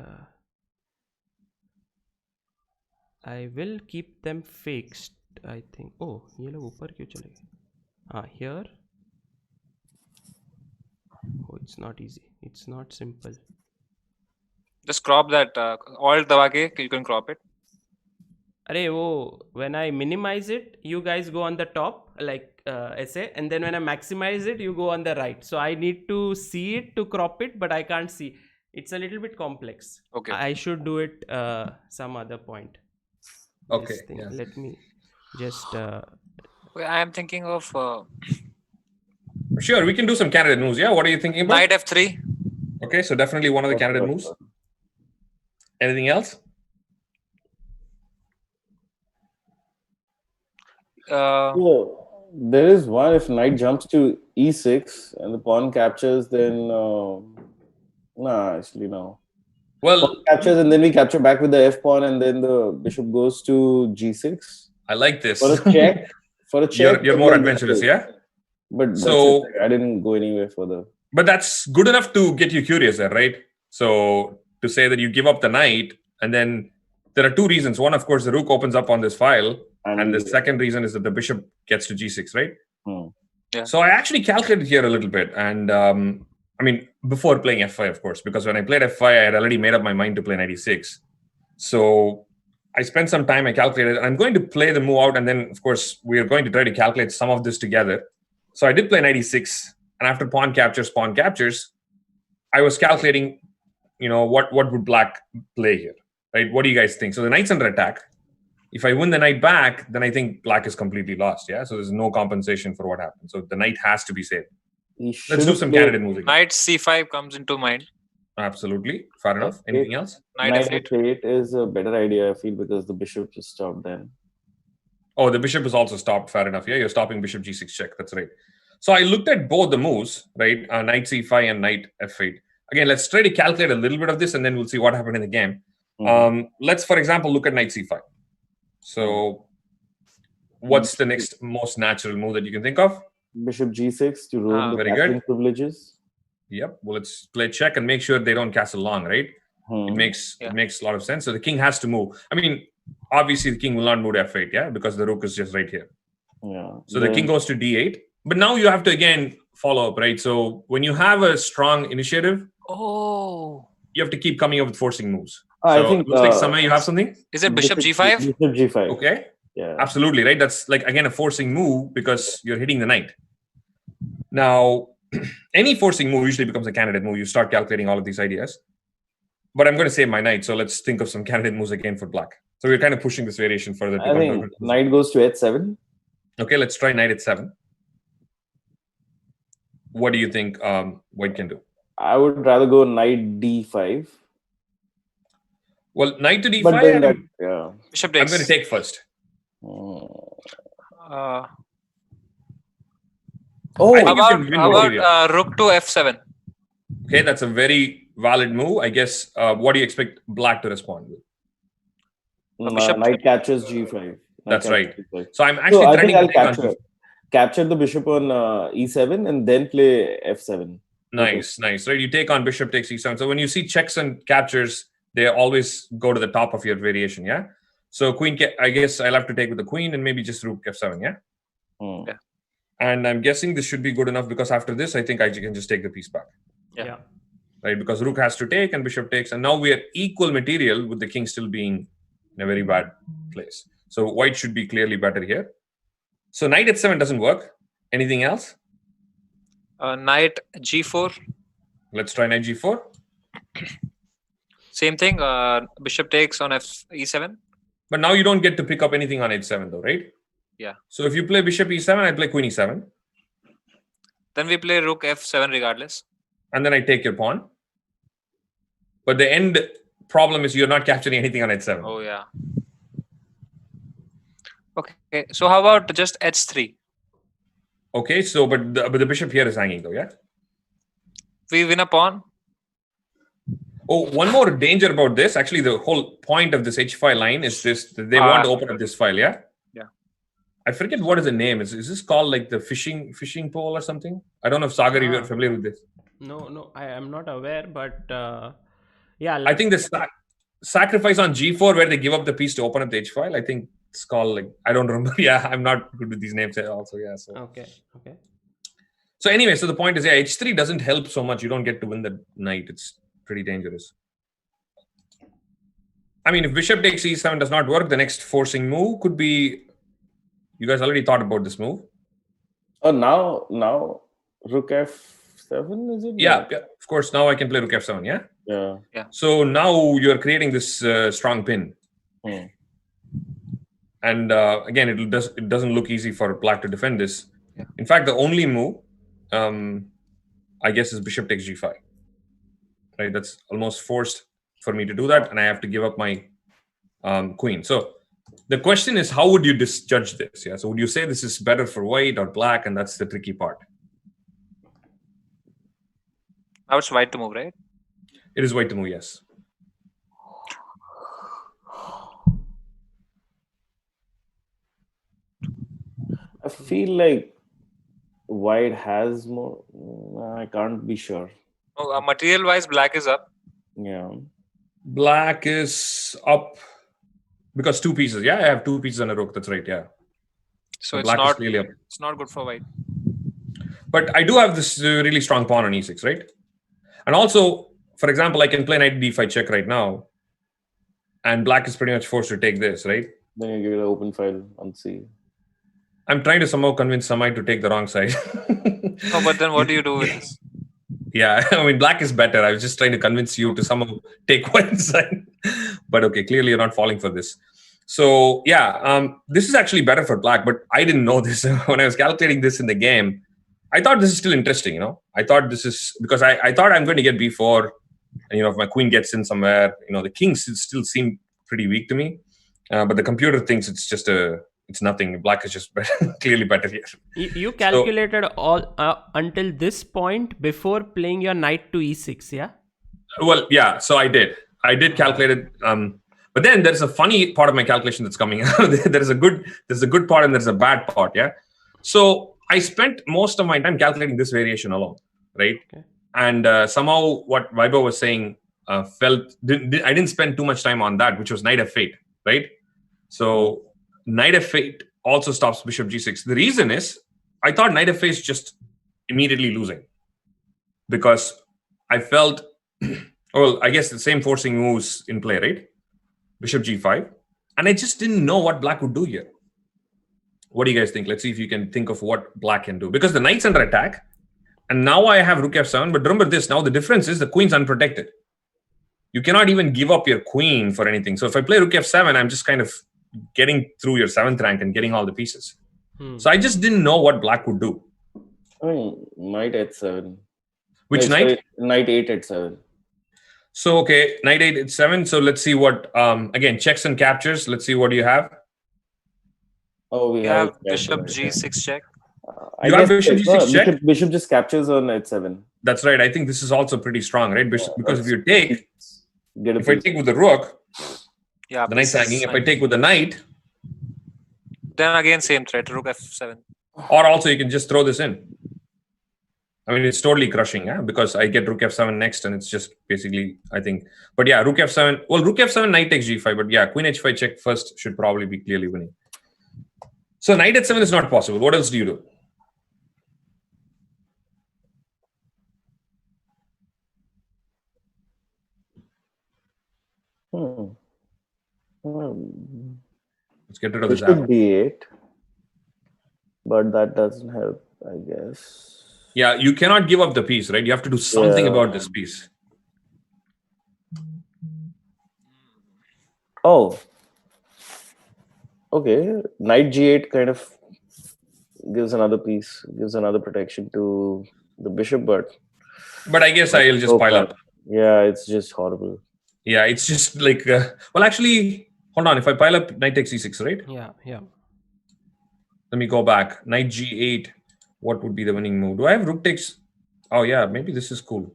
I will keep them fixed, I think. Oh, ये लोग ऊपर क्यों चले गए? हाँ, here. Oh, it's not easy. It's not simple. Just crop that. Alt दबा के you can crop it. अरे वो when I minimize it, you guys go on the top like ऐसे, and then when I maximize it, you go on the right. So I need to see it to crop it, but I can't see. It's a little bit complex. Okay. I should do it some other point. Okay. This thing. Yeah. Let me just. I am thinking of Sure, we can do some candidate moves. Yeah, what are you thinking about? knight f3. Okay, so definitely one of the candidate moves. Anything else? There is one. If knight jumps to e6 and the pawn captures, then actually no. Well, pawn captures and then we capture back with the f pawn, and then the bishop goes to g6 I like this. for a check. For a check, You're more adventurous, yeah? But So- I didn't go anywhere further. But that's good enough to get you curious there, right? So to say that you give up the knight, and then there are two reasons. One, of course, the rook opens up on this file, and the second reason is that the bishop gets to g6, right? Yeah. So I actually calculated here a little bit, and I mean, before playing f5, of course, because when I played f5, I had already made up my mind to play knight e6. So I spent some time, I calculated, and I'm going to play the move out, and then, of course, we are going to try to calculate some of this together. So I did play knight e6, and after pawn captures, I was calculating, what would black play here, right? What do you guys think? So the knight's under attack. If I win the knight back, then I think black is completely lost, yeah? So there's no compensation for what happened. So the knight has to be saved. Let's do some candidate moves again. Knight c5 comes into mind. Absolutely. Fair enough. Anything else? Knight f8. f8 is a better idea, I feel, because the bishop just stopped then. Oh, the bishop is also stopped. Fair enough. Yeah, you're stopping bishop g6 check. That's right. So I looked at both the moves, right? Knight c5 and knight f8. Again, let's try to calculate a little bit of this, and then we'll see what happened in the game. Let's, for example, look at knight c5. So what's the next most natural move that you can think of? Bishop g6 to ruin the very castling good. privileges. Yep. Well, let's play check and make sure they don't castle long, right? It makes a lot of sense. So the king has to move. I mean, obviously the king will not move to f8, yeah, because the rook is just right here. Yeah. So the king goes to d8. But now you have to again follow up, right? So when you have a strong initiative, you have to keep coming up with forcing moves. I So think it looks like Samay, you have something? Is it bishop g5? Bishop g5. Okay. Yeah. Absolutely, right? That's like, again, a forcing move because you're hitting the knight. Now, any forcing move usually becomes a candidate move. You start calculating all of these ideas. But I'm going to save my knight, so let's think of some candidate moves again for black. So we're kind of pushing this variation further. I think knight goes to h7. Okay, let's try knight h7. What do you think white can do? I would rather go knight d5. Well, knight to d5, But then yeah. Bishop I'm takes. going to take first. How I think you about, can win material. rook to f7? Okay, that's a very valid move. I guess, what do you expect black to respond with? Bishop- Knight captures g5. That's right. G5. So I'm actually So I think threatening I'll to take on capture the bishop on e7 and then play f7. Nice. Right, you take on bishop takes e7. So when you see checks and captures, they always go to the top of your variation, yeah? So queen, I guess I'll have to take with the queen and maybe just rook f7, yeah? Yeah. And I'm guessing this should be good enough because after this, I think I can just take the piece back. Yeah. Right, because rook has to take and bishop takes. And now we are equal material with the king still being in a very bad place. So white should be clearly better here. So knight h7 doesn't work. Anything else? Knight g4. Let's try knight g4. Same thing. Bishop takes on e7. But now you don't get to pick up anything on h7 though, right? Yeah. So if you play bishop e7, I play queen e7. Then we play rook f7 regardless. And then I take your pawn. But the end problem is you're not capturing anything on h7. Oh, yeah. Okay. So how about just h3? Okay, so but the bishop here is hanging though, yeah? We win a pawn. Oh, one more danger about this. Actually, the whole point of this h5 line is this: they want to open up this file. Yeah. Yeah. I forget what is the name. Is this called like the fishing pole or something? I don't know if Sagar, you are familiar with this. No, I am not aware, but yeah. I think the sacrifice on g4 where they give up the piece to open up the h file. I think it's called like, I don't remember. Yeah, I'm not good with these names also. Yeah. So. Okay. So anyway, so the point is, yeah, h3 doesn't help so much. You don't get to win the knight. It's pretty dangerous. I mean, if bishop takes e7 does not work, the next forcing move could be. You guys already thought about this move. Oh, now rook f7 is it? Yeah, of course. Now I can play rook f7. Yeah. Yeah. So now you're creating this strong pin, and again, it doesn't look easy for black to defend this. Yeah. In fact, the only move, I guess, is bishop takes g5. Right, that's almost forced for me to do that, and I have to give up my queen. So the question is, how would you judge this? Yeah, so would you say this is better for white or black? And that's the tricky part. Now it's white to move, right? It is white to move, yes. I feel like white has more. I can't be sure. Oh, material-wise, black is up. Yeah. Black is up because two pieces. Yeah, I have two pieces on a rook. That's right. Yeah. So black is clearly up. It's not good for white. But I do have this really strong pawn on e6, right? And also, for example, I can play knight d5 check right now, and black is pretty much forced to take this, right? Then you give it an open file on C. I'm trying to somehow convince Samay to take the wrong side. No, but then what do you do with this? Yeah, I mean, black is better. I was just trying to convince you to somehow take one side. But okay, clearly you're not falling for this. So yeah, this is actually better for black, but I didn't know this. When I was calculating this in the game, I thought this is still interesting, you know. I thought this is, because I thought I'm going to get b4, and, you know, if my queen gets in somewhere, you know, the king still seem pretty weak to me. But the computer thinks it's just it's nothing. Black is just better, clearly better here. You calculated all until this point before playing your knight to e6, yeah? Well, yeah. So I did calculate it. But then there's a funny part of my calculation that's coming out. There's a good part and there's a bad part. Yeah. So I spent most of my time calculating this variation alone, right? Okay. And somehow what Vaibhav was saying I didn't spend too much time on that, which was knight f8, right? So knight f8 also stops bishop g6. The reason is I thought knight f8 is just immediately losing, because I felt, well, I guess the same forcing moves in play, right? Bishop g5. And I just didn't know what black would do here. What do you guys think? Let's see if you can think of what black can do. Because the knight's under attack. And now I have rook f7. But remember this, now the difference is the queen's unprotected. You cannot even give up your queen for anything. So if I play rook f7, I'm just kind of getting through your 7th rank and getting all the pieces. So I just didn't know what black would do. I mean, knight h7. Which knight? Sorry, knight 8 h7. So, okay, knight 8 h7. So let's see what, again, checks and captures. Let's see, what do you have? Oh, we have bishop g6 check. You have bishop g6 check? Bishop just captures on h7. That's right. I think this is also pretty strong, right? Because if you take, if I take with the rook, yeah, the knight's hanging. If I take with the knight, then again same threat, rook f7. Or also you can just throw this in. I mean, it's totally crushing, yeah, because I get rook f7 next, and it's just basically, I think. But yeah, rook f7. Well, rook f7, knight takes g5. But yeah, queen h5 check first should probably be clearly winning. So knight h7 is not possible. What else do you do? Let's get rid of this. Bishop d8, but that doesn't help, I guess. Yeah, you cannot give up the piece, right? You have to do something about this piece. Oh, okay. Knight g8 kind of gives another piece, gives another protection to the bishop, but I guess I'll just pile up. Yeah, it's just horrible. Yeah, it's just like, well, actually, hold on. If I pile up, knight takes e6, right? Yeah. Let me go back. Knight g8. What would be the winning move? Do I have rook takes? Oh yeah, maybe this is cool.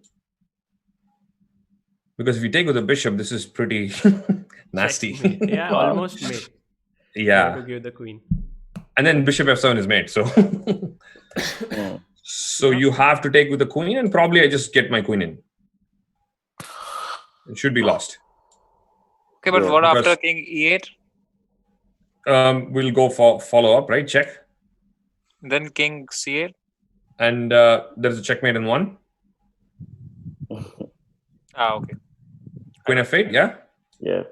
Because if you take with the bishop, this is pretty nasty. Checkmate. Yeah, almost mate. Yeah. To give the queen. And then bishop f7 is mate. So so you have to take with the queen, and probably I just get my queen in. It should be lost. Okay, but what after king e8? We'll go for follow up, right? Check. Then king c8. And there's a checkmate in one. Okay. Queen f8, yeah? Yeah.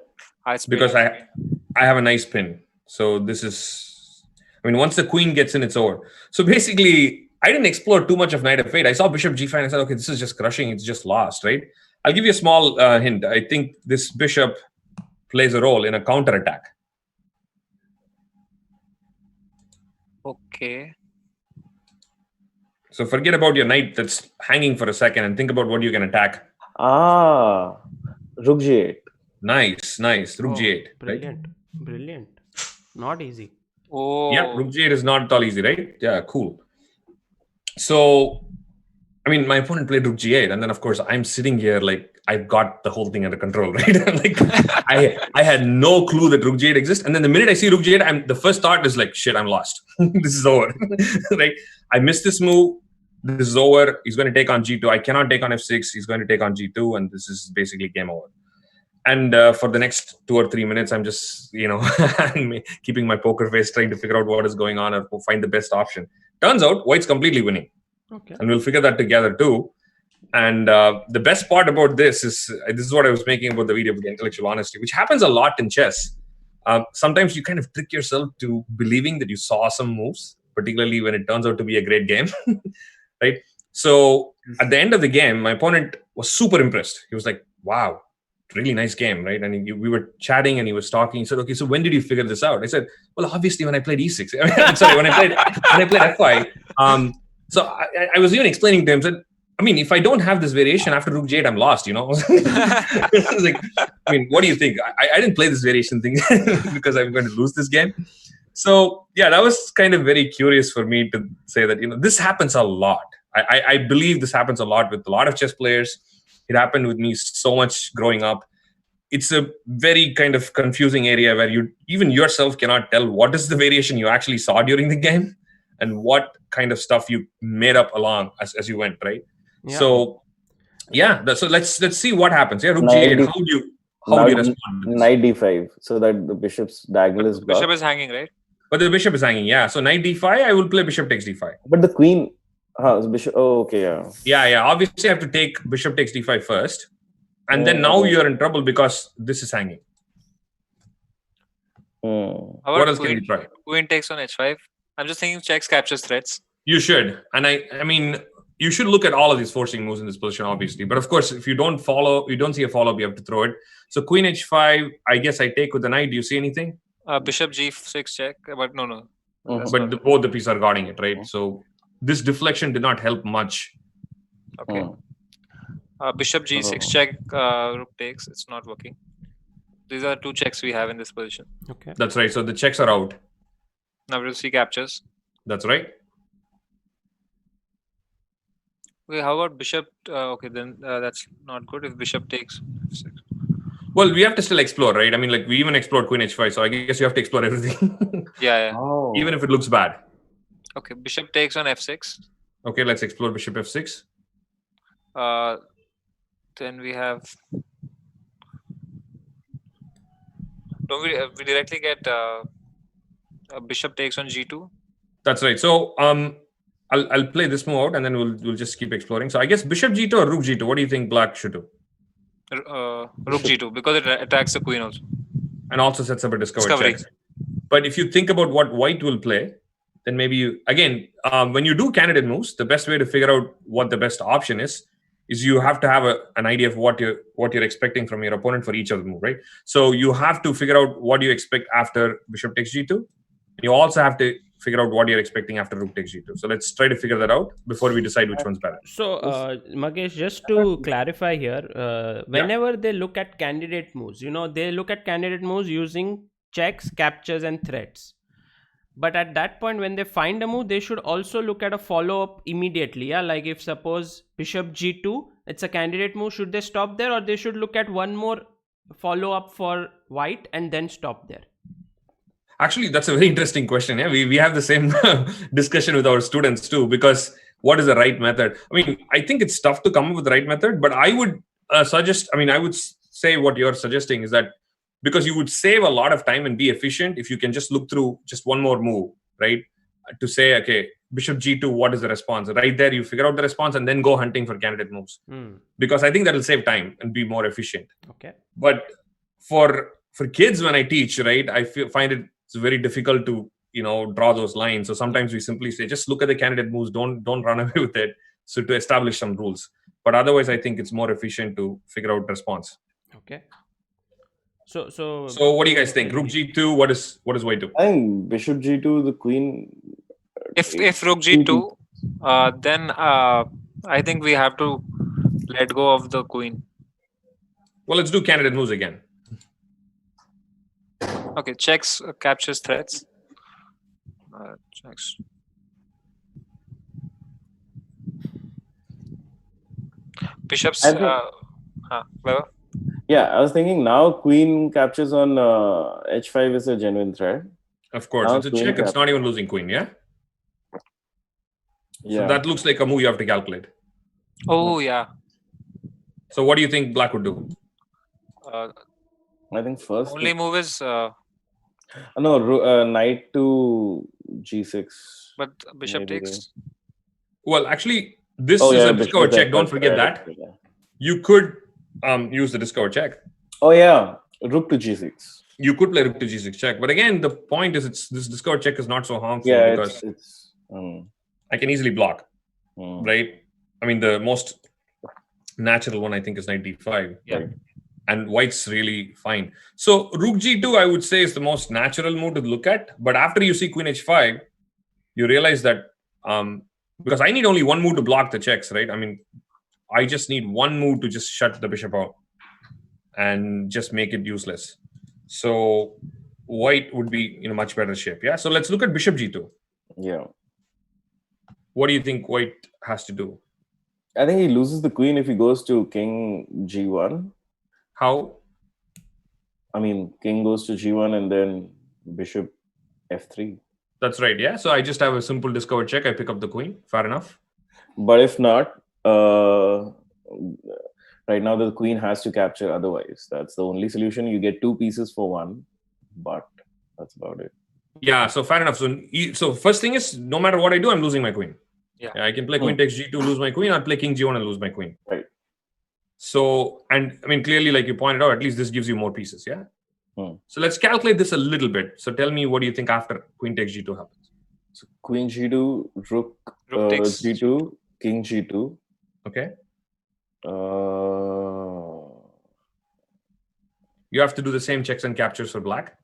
Because I have a nice pin. So this is, I mean, once the queen gets in, it's over. So basically, I didn't explore too much of knight f8. I saw bishop g5 and I said, okay, this is just crushing. It's just lost, right? I'll give you a small hint. I think this bishop plays a role in a counterattack. Okay. So forget about your knight that's hanging for a second and think about what you can attack. Rook g8. Nice. Rook g8. Brilliant. Right? Brilliant. Not easy. Oh. Yeah, rook g8 is not at all easy, right? Yeah, cool. So, I mean, my opponent played rook g8, and then of course I'm sitting here like I've got the whole thing under control, right? Like I had no clue that rook g8 exists, and then the minute I see rook g8, the first thought is like, shit, I'm lost. This is over. Right? I missed this move. This is over. He's going to take on g2. I cannot take on f6. He's going to take on g2, and this is basically game over. And for the next 2 or 3 minutes, I'm just, keeping my poker face, trying to figure out what is going on or find the best option. Turns out, white's completely winning. Okay. And we'll figure that together too. And the best part about this is what I was making about the video with the intellectual honesty, which happens a lot in chess. Sometimes you kind of trick yourself to believing that you saw some moves, particularly when it turns out to be a great game. Right? So at the end of the game, my opponent was super impressed. He was like, wow, really nice game, right? And we were chatting and he was talking. He said, okay, so when did you figure this out? I said, well, obviously when I played e6. Sorry, when I played f5. So I was even explaining to him, said, I mean, if I don't have this variation after rook g8, I'm lost, I was like, I mean, what do you think? I didn't play this variation thing because I'm going to lose this game. So yeah, that was kind of very curious for me to say that, this happens a lot. I believe this happens a lot with a lot of chess players. It happened with me so much growing up. It's a very kind of confusing area where you even yourself cannot tell what is the variation you actually saw during the game and what kind of stuff you made up along as you went, right? Yeah. So yeah, so let's see what happens. Yeah, rook g8. How do you respond to this? Knight d5, so that the bishop's diagonal is blocked. Bishop is hanging, right? But the bishop is hanging, yeah. So knight d5, I will play bishop takes d5. But the queen, bishop. Oh, okay, yeah. Yeah. Obviously, I have to take bishop takes d5 first, and then now you're in trouble because this is hanging. What else can you try? Queen takes on h5. I'm just thinking checks captures threats. You should, and I mean, you should look at all of these forcing moves in this position, obviously. But of course, if you don't see a follow-up, you have to throw it. So queen h5, I guess I take with the knight. Do you see anything? Bishop g6 check, but no. But both the pieces are guarding it, right? So this deflection did not help much. Okay. Bishop g6 check, rook takes. It's not working. These are two checks we have in this position. Okay. That's right. So the checks are out. Now we'll see captures. That's right. Okay, how about bishop? Okay, then that's not good if bishop takes f6. Well, we have to still explore, right? I mean, like we even explored queen h5, so I guess you have to explore everything. Yeah. Oh. Even if it looks bad. Okay, bishop takes on f6. Okay, let's explore bishop f6. Then we have. Don't we directly get bishop takes on g2? That's right. So I'll play this move out, and then we'll just keep exploring. So I guess bishop g2 or rook g2. What do you think black should do? Rook g2 because it attacks the queen also, and also sets up a discovery check. But if you think about what white will play, then maybe when you do candidate moves, the best way to figure out what the best option is you have to have an idea of what you're expecting from your opponent for each of the move, right? So you have to figure out what you expect after bishop takes g2. You also have to figure out what you're expecting after rook takes g2. So let's try to figure that out before we decide which one's better. So Magesh, just to clarify here, whenever they look at candidate moves, they look at candidate moves using checks, captures and threats. But at that point, when they find a move, they should also look at a follow-up immediately. Yeah, like if suppose bishop g2, it's a candidate move, should they stop there, or they should look at one more follow-up for white and then stop there? Actually, that's a very interesting question. Yeah, we have the same discussion with our students too, because what is the right method? I mean, I think it's tough to come up with the right method, but I would suggest, I would say what you're suggesting is that because you would save a lot of time and be efficient if you can just look through just one more move, right? To say, okay, bishop g2, what is the response? Right there, you figure out the response and then go hunting for candidate moves. Because I think that will save time and be more efficient. Okay. But for kids, when I teach, right, I find it's very difficult to, draw those lines. So sometimes we simply say, just look at the candidate moves, don't run away with it. So to establish some rules. But otherwise, I think it's more efficient to figure out response. Okay. So what do you guys think? Rook g2, what is white do? I think bishop g2, the queen. If rook g2, then I think we have to let go of the queen. Well, let's do candidate moves again. Okay, checks captures threats. Checks. Bishops. Well, yeah, I was thinking now queen captures on h5 is a genuine threat. Of course, now it's a check. It's not even losing queen, yeah? Yeah. So that looks like a move you have to calculate. Oh, yeah. So what do you think black would do? I think first... Only move is... knight to g6. But bishop takes... Well, actually, this is a discover check. Don't forget that. Yeah. You could use the discover check. Oh, yeah. Rook to g6. You could play rook to g6 check. But again, the point is this discover check is not so harmful because I can easily block, right? I mean, the most natural one, I think, is knight d5. Yeah. Right? And white's really fine. So rook g2, I would say, is the most natural move to look at. But after you see queen h5, you realize that because I need only one move to block the checks, right? I mean, I just need one move to just shut the bishop out and just make it useless. So white would be in a much better shape. Yeah. So let's look at bishop g2. Yeah. What do you think white has to do? I think he loses the queen if he goes to king g1. How? I mean, king goes to g1 and then bishop f3. That's right. Yeah. So I just have a simple discover check. I pick up the queen. Fair enough. But if not, right now the queen has to capture otherwise. That's the only solution. You get two pieces for one, but that's about it. Yeah. So fair enough. So first thing is, no matter what I do, I'm losing my queen. Yeah. I can play queen takes g2, lose my queen. I'll play king g1 and lose my queen. Right. So, and I mean, clearly, like you pointed out, at least this gives you more pieces. Yeah. So let's calculate this a little bit. So tell me, what do you think after queen takes g2 happens? So queen g2, rook takes g2, king g2. Okay. You have to do the same checks and captures for black.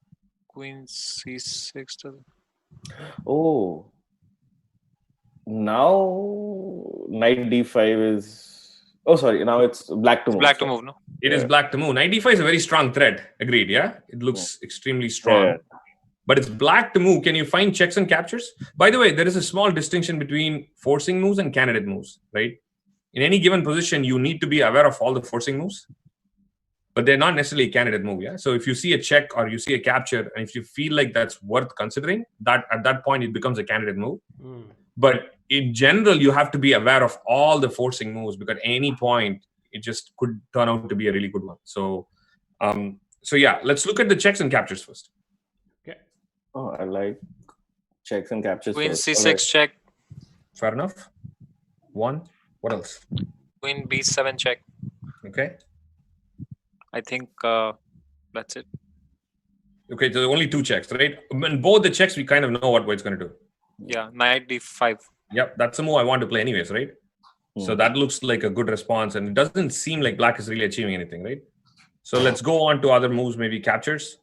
Queen c6. Oh. Now knight d5 is... Oh, sorry. Now it's black to move. Black to move, no? It is black to move. Knight d5 is a very strong threat. Agreed, yeah? It looks extremely strong. Yeah. But it's black to move. Can you find checks and captures? By the way, there is a small distinction between forcing moves and candidate moves, right? In any given position, you need to be aware of all the forcing moves. But they're not necessarily a candidate move, yeah? So if you see a check or you see a capture, and if you feel like that's worth considering, that at that point, it becomes a candidate move. But in general, you have to be aware of all the forcing moves because at any point, it just could turn out to be a really good one. So, yeah, let's look at the checks and captures first. Okay. Oh, I like checks and captures. Queen first. c6 Okay. check. Fair enough. One. What else? Queen b7 check. Okay. I think that's it. Okay, so only two checks, right? And both the checks, we kind of know what white's going to do. Yeah, knight d5. Yep, that's the move I want to play anyways, right? So that looks like a good response, and it doesn't seem like black is really achieving anything, right? So let's go on to other moves, maybe captures.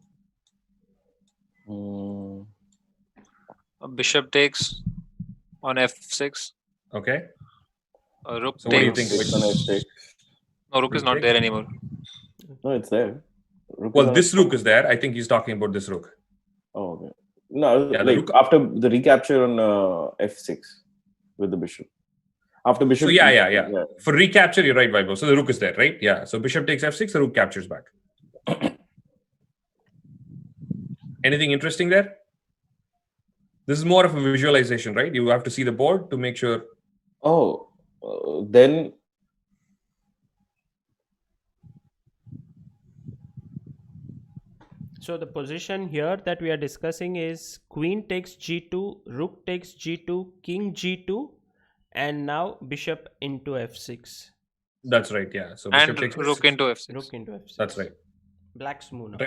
Bishop takes on f6. Okay. Rook So what do you takes. think? On f6. No, rook is not takes? there anymore. No, it's there. Rook is Well, on this f6. rook is there. I think he's talking about this rook. Oh, okay. No, Yeah, like after the recapture on f6 with the bishop. After bishop. So yeah. For recapture, you're right, Vaibhav. So the rook is there, right? Yeah. So bishop takes f6, the rook captures back. Anything interesting there? This is more of a visualization, right? You have to see the board to make sure. Oh, then. So the position here that we are discussing is queen takes g2, rook takes g2, king g2, and now bishop into f6. That's right, yeah. So bishop And takes rook into f6. Rook into f6. That's right. Black's move now.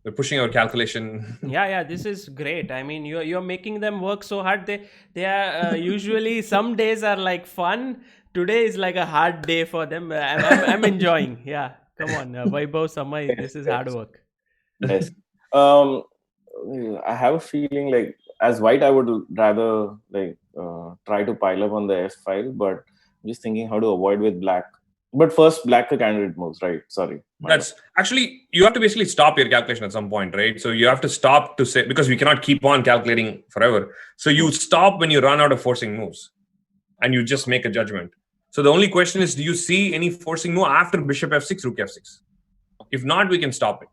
We're pushing our calculation. Yeah, this is great. I mean, you're making them work so hard. They are usually some days are like fun. Today is like a hard day for them. I'm enjoying. Yeah, come on, Vaibhav, Samay, this is hard work. Yes. I have a feeling like as white, I would rather like try to pile up on the f file, but I'm just thinking how to avoid with black. But first, black the candidate moves, right? Sorry. That's actually, you have to basically stop your calculation at some point, right? So you have to stop to say, because we cannot keep on calculating forever. So you stop when you run out of forcing moves and you just make a judgment. So the only question is, do you see any forcing move after bishop f6, rook f6? If not, we can stop it.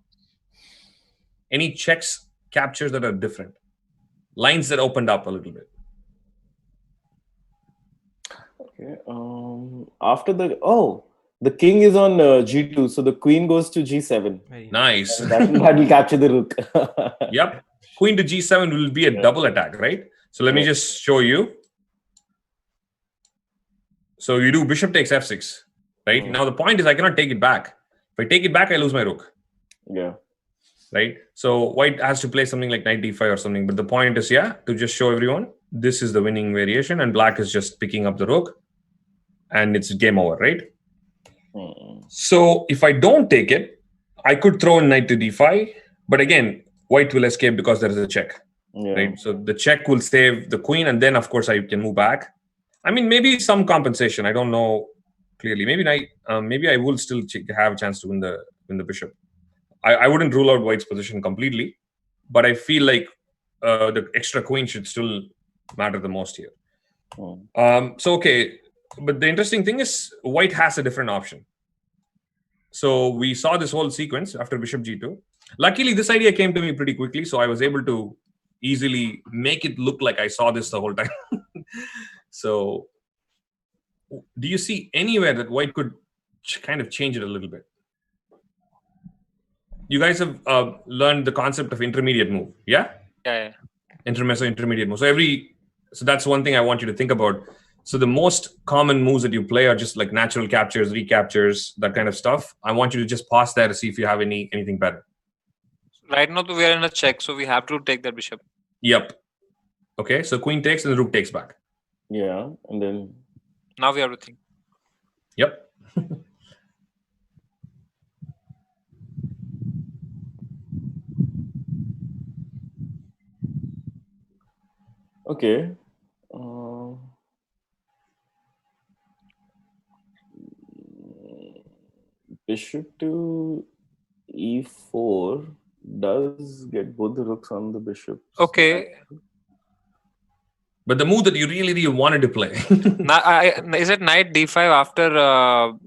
Any checks, captures that are different, lines that opened up a little bit. Okay. After the king is on g2, so the queen goes to g7. Very nice. That will capture the rook. Yep. Queen to g7 will be a double attack, right? So let me just show you. So you do bishop takes f6, right? Now the point is I cannot take it back. If I take it back, I lose my rook. Yeah. Right? So white has to play something like knight d5 or something. But the point is, to just show everyone, this is the winning variation and black is just picking up the rook and it's game over, right? So if I don't take it, I could throw in knight to d5. But again, white will escape because there is a check, right? So the check will save the queen and then, of course, I can move back. I mean, maybe some compensation. I don't know clearly. Maybe I will still have a chance to win the bishop. I wouldn't rule out white's position completely, but I feel like the extra queen should still matter the most here. But the interesting thing is white has a different option. So we saw this whole sequence after bishop g2. Luckily, this idea came to me pretty quickly, so I was able to easily make it look like I saw this the whole time. So do you see anywhere that white could kind of change it a little bit? You guys have learned the concept of intermediate move, yeah? Yeah. Intermezzo, intermediate move. So that's one thing I want you to think about. So the most common moves that you play are just like natural captures, recaptures, that kind of stuff. I want you to just pause there to see if you have anything better. Right now we are in a check, so we have to take that bishop. Yep. Okay, so queen takes and the rook takes back. Yeah, and then... Now we have to think. Yep. Okay. Bishop to e4 does get both the rooks on the bishop. Okay. But the move that you really wanted to play. Is it knight d5 after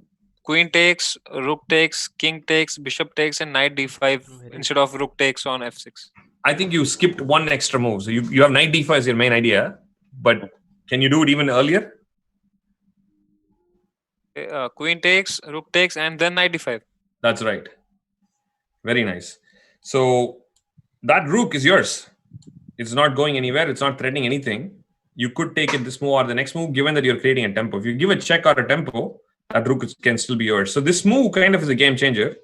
queen takes, rook takes, king takes, bishop takes, and knight d5 instead of rook takes on f6? I think you skipped one extra move. So you have knight d5 as your main idea, but can you do it even earlier? Queen takes, rook takes, and then knight d5. That's right. Very nice. So that rook is yours. It's not going anywhere. It's not threatening anything. You could take it this move or the next move, given that you're creating a tempo. If you give a check or a tempo, that rook can still be yours. So this move kind of is a game changer.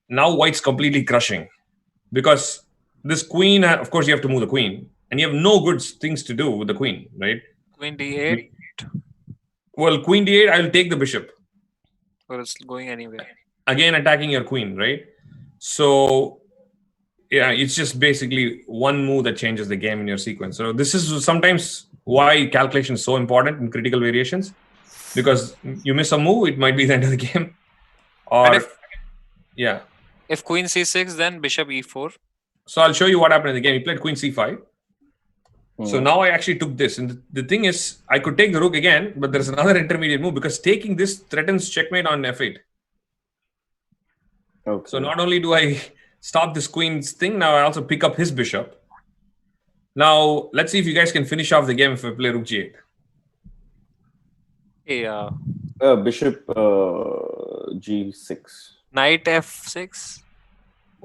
Now white's completely crushing. Because this queen, of course, you have to move the queen. And you have no good things to do with the queen, right? Queen d8. Well, queen d8, I will take the bishop. Or it's going anywhere. Again, attacking your queen, right? So, yeah, it's just basically one move that changes the game in your sequence. So this is sometimes why calculation is so important in critical variations. Because you miss a move, it might be the end of the game. Or, if queen c6, then bishop e4. So I'll show you what happened in the game. He played queen c5. So now I actually took this. And the thing is, I could take the rook again, but there's another intermediate move because taking this threatens checkmate on f8. Okay. So not only do I stop this queen's thing, now I also pick up his bishop. Now, let's see if you guys can finish off the game if I play rook g8. Yeah. Bishop g6. Knight f6.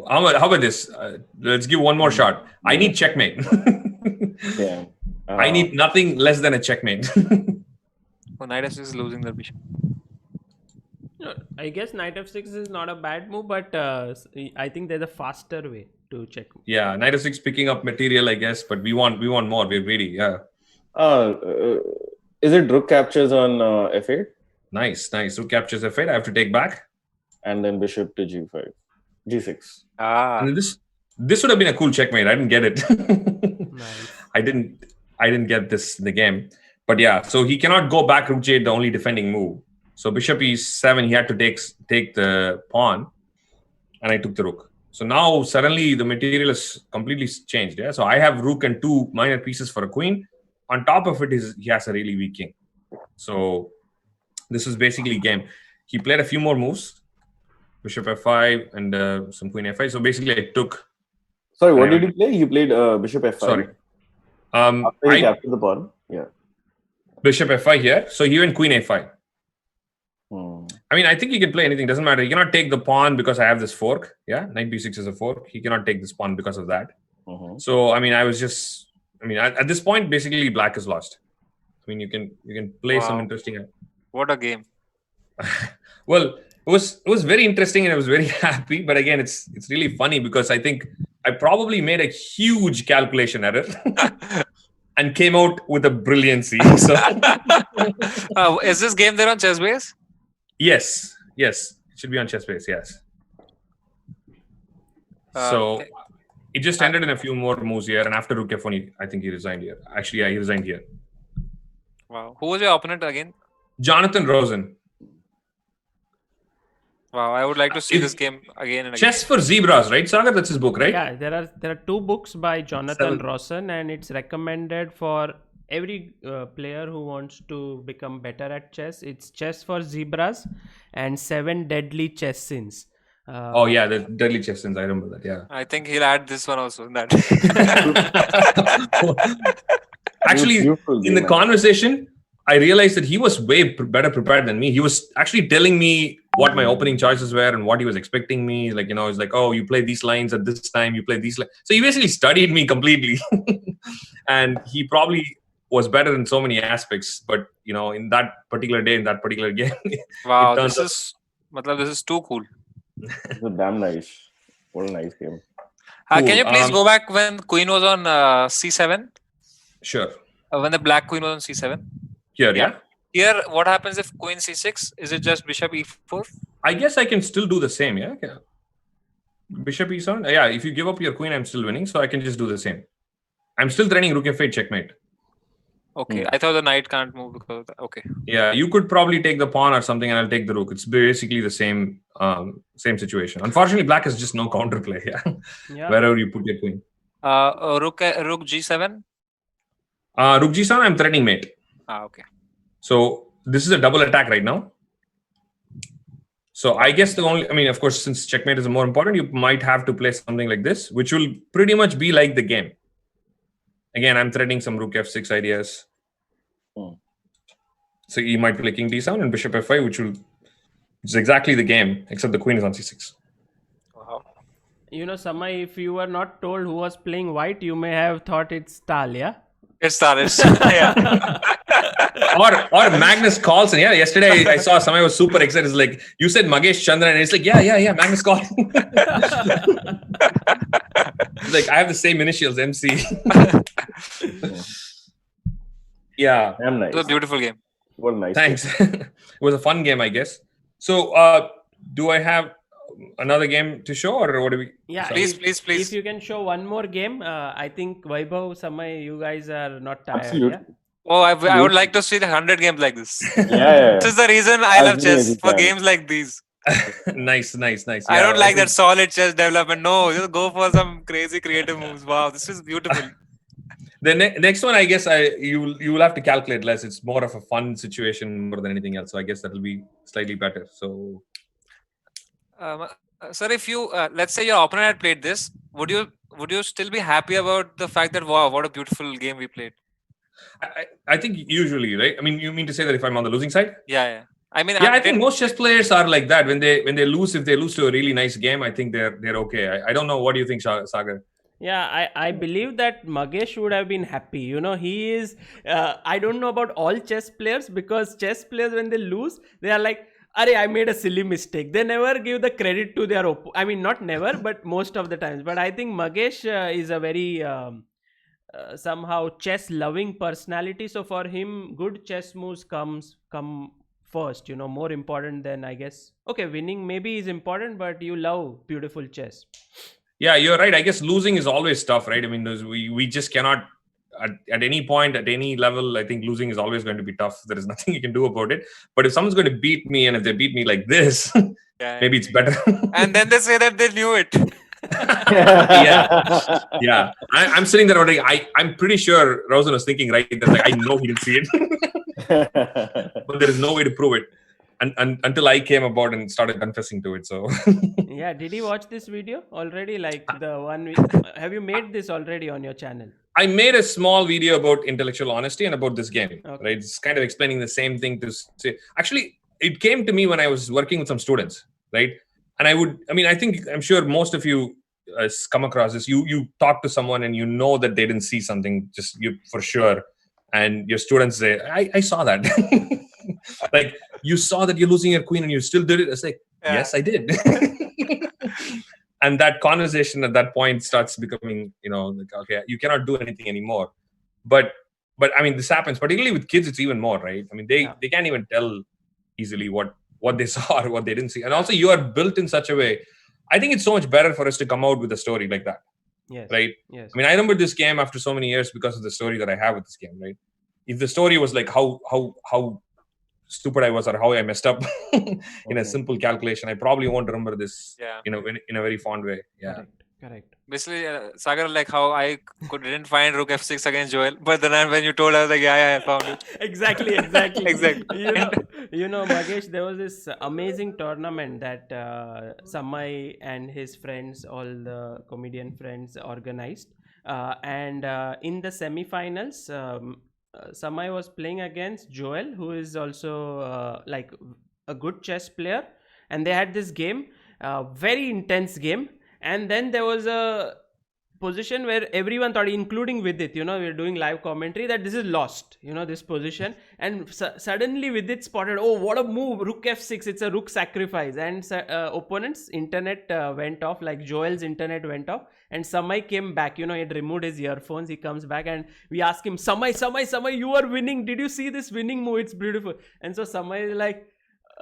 How about this? Let's give one more shot. I need checkmate. Yeah. I need nothing less than a checkmate. Oh, knight f6 is losing the bishop. I guess knight f6 is not a bad move, but I think there's a faster way to check. Yeah, knight f6 picking up material, I guess, but we want more. We're greedy. Yeah. Is it rook captures on f8? Nice. Rook captures f8. I have to take back. And then bishop to g5. G6. And this would have been a cool checkmate. I didn't get it. Nice. I didn't get this in the game. But yeah, so he cannot go back rook g8, the only defending move. So bishop e7, he had to take the pawn, and I took the rook. So now suddenly the material is completely changed. Yeah. So I have rook and 2 minor pieces for a queen. On top of it he has a really weak king. So this is basically game. He played a few more moves, bishop f5 and some queen f5. So basically I took. Sorry, what did you play? You played bishop f5. Sorry. After you captured the pawn. Yeah. Bishop f5 here. So he went queen a5. I mean, I think he can play anything. Doesn't matter. He cannot take the pawn because I have this fork. Yeah, knight b6 is a fork. He cannot take this pawn because of that. So, I mean, at this point, basically, black is lost. I mean, you can play some interesting. What a game! Well, it was very interesting and I was very happy. But again, it's really funny because I think I probably made a huge calculation error and came out with a brilliancy. So, is this game there on ChessBase? Yes. It should be on ChessBase. Yes. So it just ended in a few more moves here, and after rook f1, I think he resigned here. Actually, yeah, he resigned here. Wow. Who was your opponent again? Jonathan Rosen. Wow, I would like to see this game again and again. Chess for Zebras, right, Sagar? That's his book, right? Yeah, there are 2 books by Jonathan Rosen, and it's recommended for every player who wants to become better at chess. It's Chess for Zebras and 7 Deadly Chess Sins. The Deadly Chess Sins. I remember that. Yeah. I think he'll add this one also in that. Actually, in the conversation, I realized that he was way better prepared than me. He was actually telling me what my opening choices were and what he was expecting me. Like, it's like, oh, you play these lines at this time, you play these lines. So he basically studied me completely. And he probably was better in so many aspects. But, in that particular day, in that particular game. Wow, this is too cool. This is damn nice. What a nice game. Cool. Can you please go back when queen was on c7? Sure. When the black queen was on c7? Here, yeah. Here, what happens if queen c6? Is it just bishop e4? I guess I can still do the same, yeah? Bishop e7? Yeah, if you give up your queen, I'm still winning, so I can just do the same. I'm still threatening rook f8 checkmate. Okay, I thought the knight can't move because of that. Okay. Yeah, you could probably take the pawn or something and I'll take the rook. It's basically the same situation. Unfortunately, black has just no counterplay, yeah. Wherever you put your queen. Rook g7? Rook g7, I'm threatening mate. Okay. So this is a double attack right now. So I guess of course, since checkmate is more important, you might have to play something like this, which will pretty much be like the game. Again, I'm threatening some rook f6 ideas. So he might play king d7 and bishop f5, which is exactly the game, except the queen is on c6. Wow. Samay, if you were not told who was playing white, you may have thought it's Tal, yeah? It's Tal, yeah. Or Magnus Carlsen. Yeah, yesterday I saw Samay was super excited. It's like, you said Magesh Chandran, and it's like, yeah, Magnus Carlsen. Like, I have the same initials, MC. Yeah. Nice. It was a beautiful game. What a nice Thanks. It was a fun game, I guess. So, do I have another game to show, or what do we? Yeah, please. If you can show one more game, I think Vaibhav, Samay, you guys are not tired. Absolutely. Yeah? Oh, I would like to see 100 games like this. Yeah. This is the reason I love chess, for games like these. Nice. I don't like that solid chess development. No, just go for some crazy creative moves. Wow, this is beautiful. The next one, I guess, you will have to calculate less. It's more of a fun situation more than anything else. So I guess that will be slightly better. So, sir, if you let's say your opponent had played this, would you still be happy about the fact that wow, what a beautiful game we played? I think usually, right? I mean, you mean to say that if I'm on the losing side? Yeah. I mean, I think most chess players are like that. When they lose, if they lose to a really nice game, I think they're okay. I don't know. What do you think, Sagar? Yeah, I believe that Magesh would have been happy. He is. I don't know about all chess players, because chess players, when they lose, they are like, "Arey, I made a silly mistake." They never give the credit to their I mean, not never, but most of the times. But I think Magesh is a very somehow chess loving personality. So for him, good chess moves come first. More important than, I guess. Okay, winning maybe is important, but you love beautiful chess. Yeah, you're right. I guess losing is always tough, right? I mean, we just cannot at any point, at any level. I think losing is always going to be tough. There is nothing you can do about it. But if someone's going to beat me, and if they beat me like this, maybe it's better. And then they say that they knew it. Yeah. I'm sitting there already. I'm pretty sure Rosen was thinking, right? That like, I know he didn't see it, but there is no way to prove it. Until I came about and started confessing to it. So yeah, did you watch this video already? Like the one have you made this already on your channel? I made a small video about intellectual honesty and about this game. Okay. Right? It's kind of explaining the same thing to say. Actually, it came to me when I was working with some students, right? And I'm sure most of you come across this. You talk to someone and you know that they didn't see something, just you for sure. And your students say, I saw that. Like, you saw that you're losing your queen and you still did it. It's like, yes, I did. And that conversation at that point starts becoming, like, okay, you cannot do anything anymore. But I mean, this happens, particularly with kids, it's even more, right? I mean, they can't even tell easily what they saw or what they didn't see. And also, you are built in such a way. I think it's so much better for us to come out with a story like that. Yes. Right? Yes. I mean, I remember this game after so many years because of the story that I have with this game, right? If the story was like how stupid I was or how I messed up in a simple calculation, I probably won't remember this in a very fond way. Yeah. Correct. Basically, Sagar, like how I didn't find Rook F6 against Joel, but then when you told, I was like, yeah, I found it. Exactly. Exactly. Magesh, there was this amazing tournament that Samay and his friends, all the comedian friends, organized. And in the semi-finals, Samay was playing against Joel, who is also like a good chess player. And they had this game, very intense game. And then there was a position where everyone thought, including Vidit, we were doing live commentary, that this is lost, this position. And suddenly Vidit spotted, oh, what a move, Rook F6, it's a rook sacrifice. And opponent's internet went off, like Joel's internet went off. And Samay came back, he had removed his earphones. He comes back and we ask him, Samay, you are winning. Did you see this winning move? It's beautiful. And so Samay is like,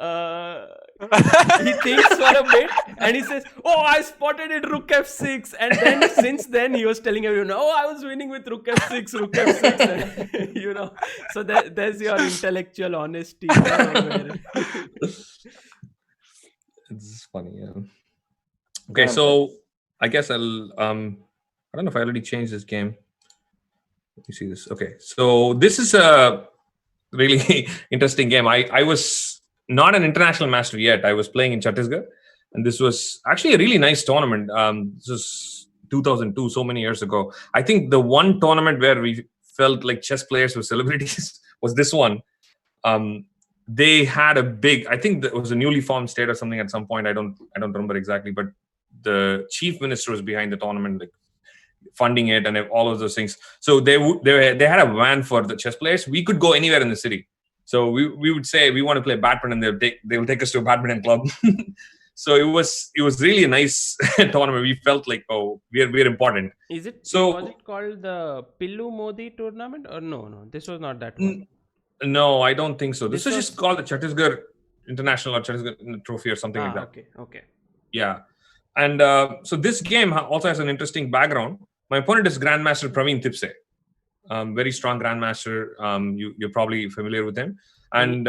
he thinks for a bit and he says, oh, I spotted it, Rook F6. And then since then he was telling everyone, oh, I was winning with Rook F6. And, so there's your intellectual honesty. It's funny, yeah. Okay, so I guess I'll I don't know if I already changed this game. Let me see this. Okay, so this is a really interesting game. I was not an international master yet. I was playing in Chhattisgarh, and this was actually a really nice tournament. This was 2002, so many years ago. I think the one tournament where we felt like chess players were celebrities was this one. They had a big, I think it was a newly formed state or something at some point. I don't remember exactly, but the chief minister was behind the tournament, like funding it and all of those things. So they had a van for the chess players. We could go anywhere in the city. So we would say we want to play badminton, they will take us to a badminton club. So it was really a nice tournament. We felt like, oh, we're important. Was it called the Pillu Modi tournament or no? This was not that one. No, I don't think so. This was just called the Chhattisgarh International or Chhattisgarh Trophy or something like that. Okay. Yeah, and so this game also has an interesting background. My opponent is Grandmaster Praveen Tipse. Very strong grandmaster. You're probably familiar with him. And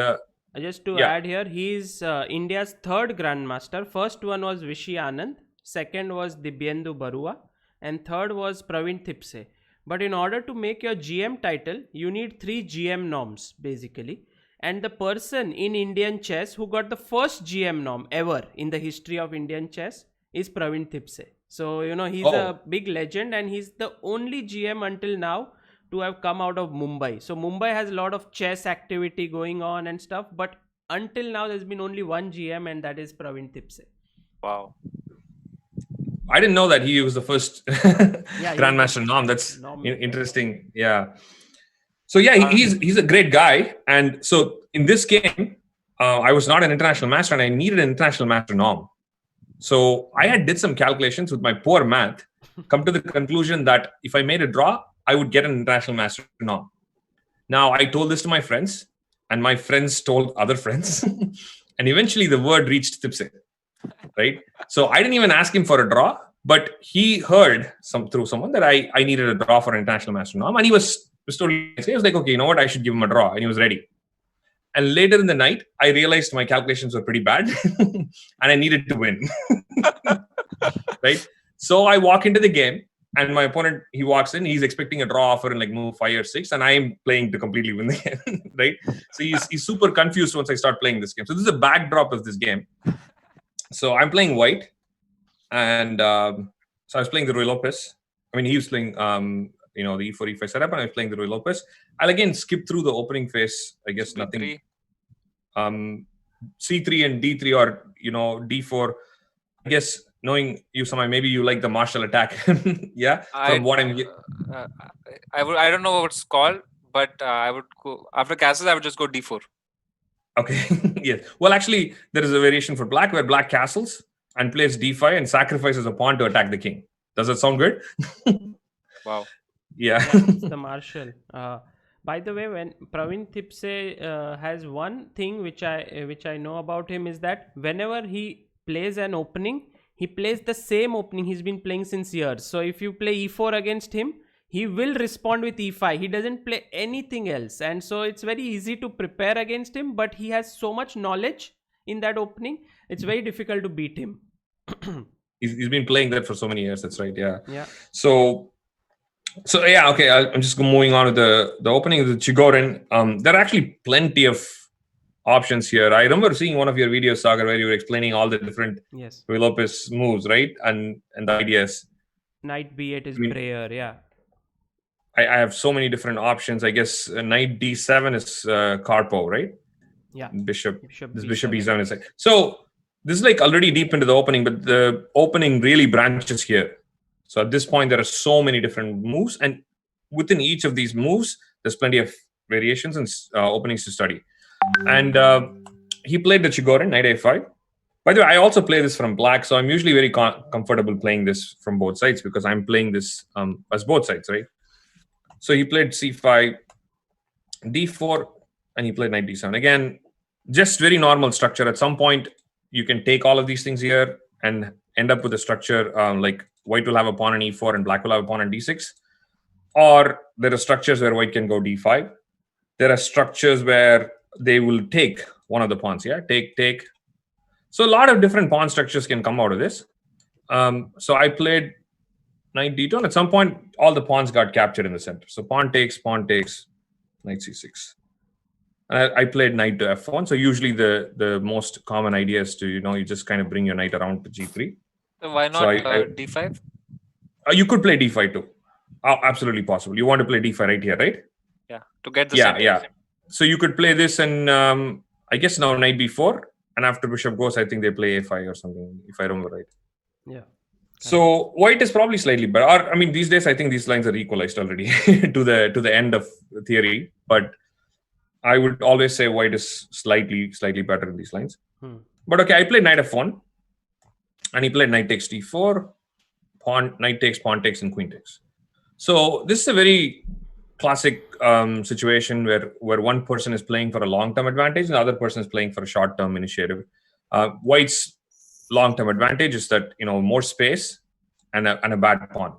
Just to add here, he is India's third grandmaster. First one was Vishy Anand, second was Dibyendu Barua, and third was Praveen Thipse. But in order to make your GM title, you need 3 GM norms basically. And the person in Indian chess who got the first GM norm ever in the history of Indian chess is Praveen Thipse. So, he's a big legend, and he's the only GM until now to have come out of Mumbai. So Mumbai has a lot of chess activity going on and stuff, but until now there's been only one GM, and that is Praveen Thipse. Wow. I didn't know that he was the first Grandmaster Nom. That's interesting. Yeah. So yeah, he's a great guy. And so in this game, I was not an international master, and I needed an international master Nom. So I did some calculations with my poor math, come to the conclusion that if I made a draw, I would get an international master Nom. Now I told this to my friends, and my friends told other friends, and eventually the word reached Thipse. Right? So I didn't even ask him for a draw, but he heard through someone that I needed a draw for an international master Nom, and he was totally, he was like, okay, you know what? I should give him a draw, and he was ready. And later in the night, I realized my calculations were pretty bad, and I needed to win. Right? So I walk into the game, and my opponent, he walks in, he's expecting a draw offer in like move 5 or 6, and I'm playing to completely win the game. Right? So he's super confused once I start playing this game. So this is a backdrop of this game. So I'm playing white, and so I was playing the Ruy Lopez. I mean, he was playing, the E4, E5 setup, and I was playing the Ruy Lopez. I'll again skip through the opening phase. I guess nothing. C3 and D3 or, D4. I guess knowing you, Samay, maybe you like the martial attack. Yeah? From what I'm... I don't know what it's called, but I would go... After castles, I would just go D4. Okay. Yes. Well, actually, there is a variation for black where black castles and plays D5 and sacrifices a pawn to attack the king. Does that sound good? Wow. Yeah. It's the martial. By the way, when Praveen Thipse has one thing which I know about him is that whenever he plays an opening, he plays the same opening he's been playing since years. So if you play E4 against him, he will respond with E5. He doesn't play anything else. And so it's very easy to prepare against him, but he has so much knowledge in that opening, it's very difficult to beat him. He's been playing that for so many years. That's right. Yeah. Yeah. So yeah, okay. I'm just moving on to the opening of the Chigorin. There are actually plenty of options here. I remember seeing one of your videos, Sagar, where you were explaining all the different Ruy Lopez moves, right? And the ideas. Knight B8 is prayer, yeah. I have so many different options. I guess Knight D7 is Carpo, right? Yeah. Bishop E7 is like. So this is like already deep into the opening, but the opening really branches here. So at this point, there are so many different moves, and within each of these moves, there's plenty of variations and openings to study. And he played the Chigorin, Knight A5. By the way, I also play this from black, so I'm usually very comfortable playing this from both sides because I'm playing this as both sides, right? So he played C5, D4, and he played Knight D7. Again, just very normal structure. At some point, you can take all of these things here and end up with a structure like white will have a pawn on E4 and black will have a pawn on D6. Or there are structures where white can go D5. There are structures where they will take one of the pawns. Yeah, take. So a lot of different pawn structures can come out of this. So I played Knight D2, and at some point, all the pawns got captured in the center. So pawn takes, Knight C6. And I played Knight to F1. So usually the most common idea is to, you just kind of bring your knight around to G3. So why not D5? You could play D5 too. Absolutely possible. You want to play D5 right here, right? Yeah, to get the center. Yeah. So you could play this, and I guess now Knight B4, and after Bishop goes, I think they play A5 or something, if I remember right. Yeah. So white is probably slightly better. Or, I mean, these days I think these lines are equalized already to the end of the theory. But I would always say white is slightly better in these lines. But okay, I played Knight F1, and he played Knight takes D4, Knight takes, pawn takes, and queen takes. So this is a very classic situation where one person is playing for a long-term advantage and the other person is playing for a short-term initiative. White's long-term advantage is that more space and a bad pawn,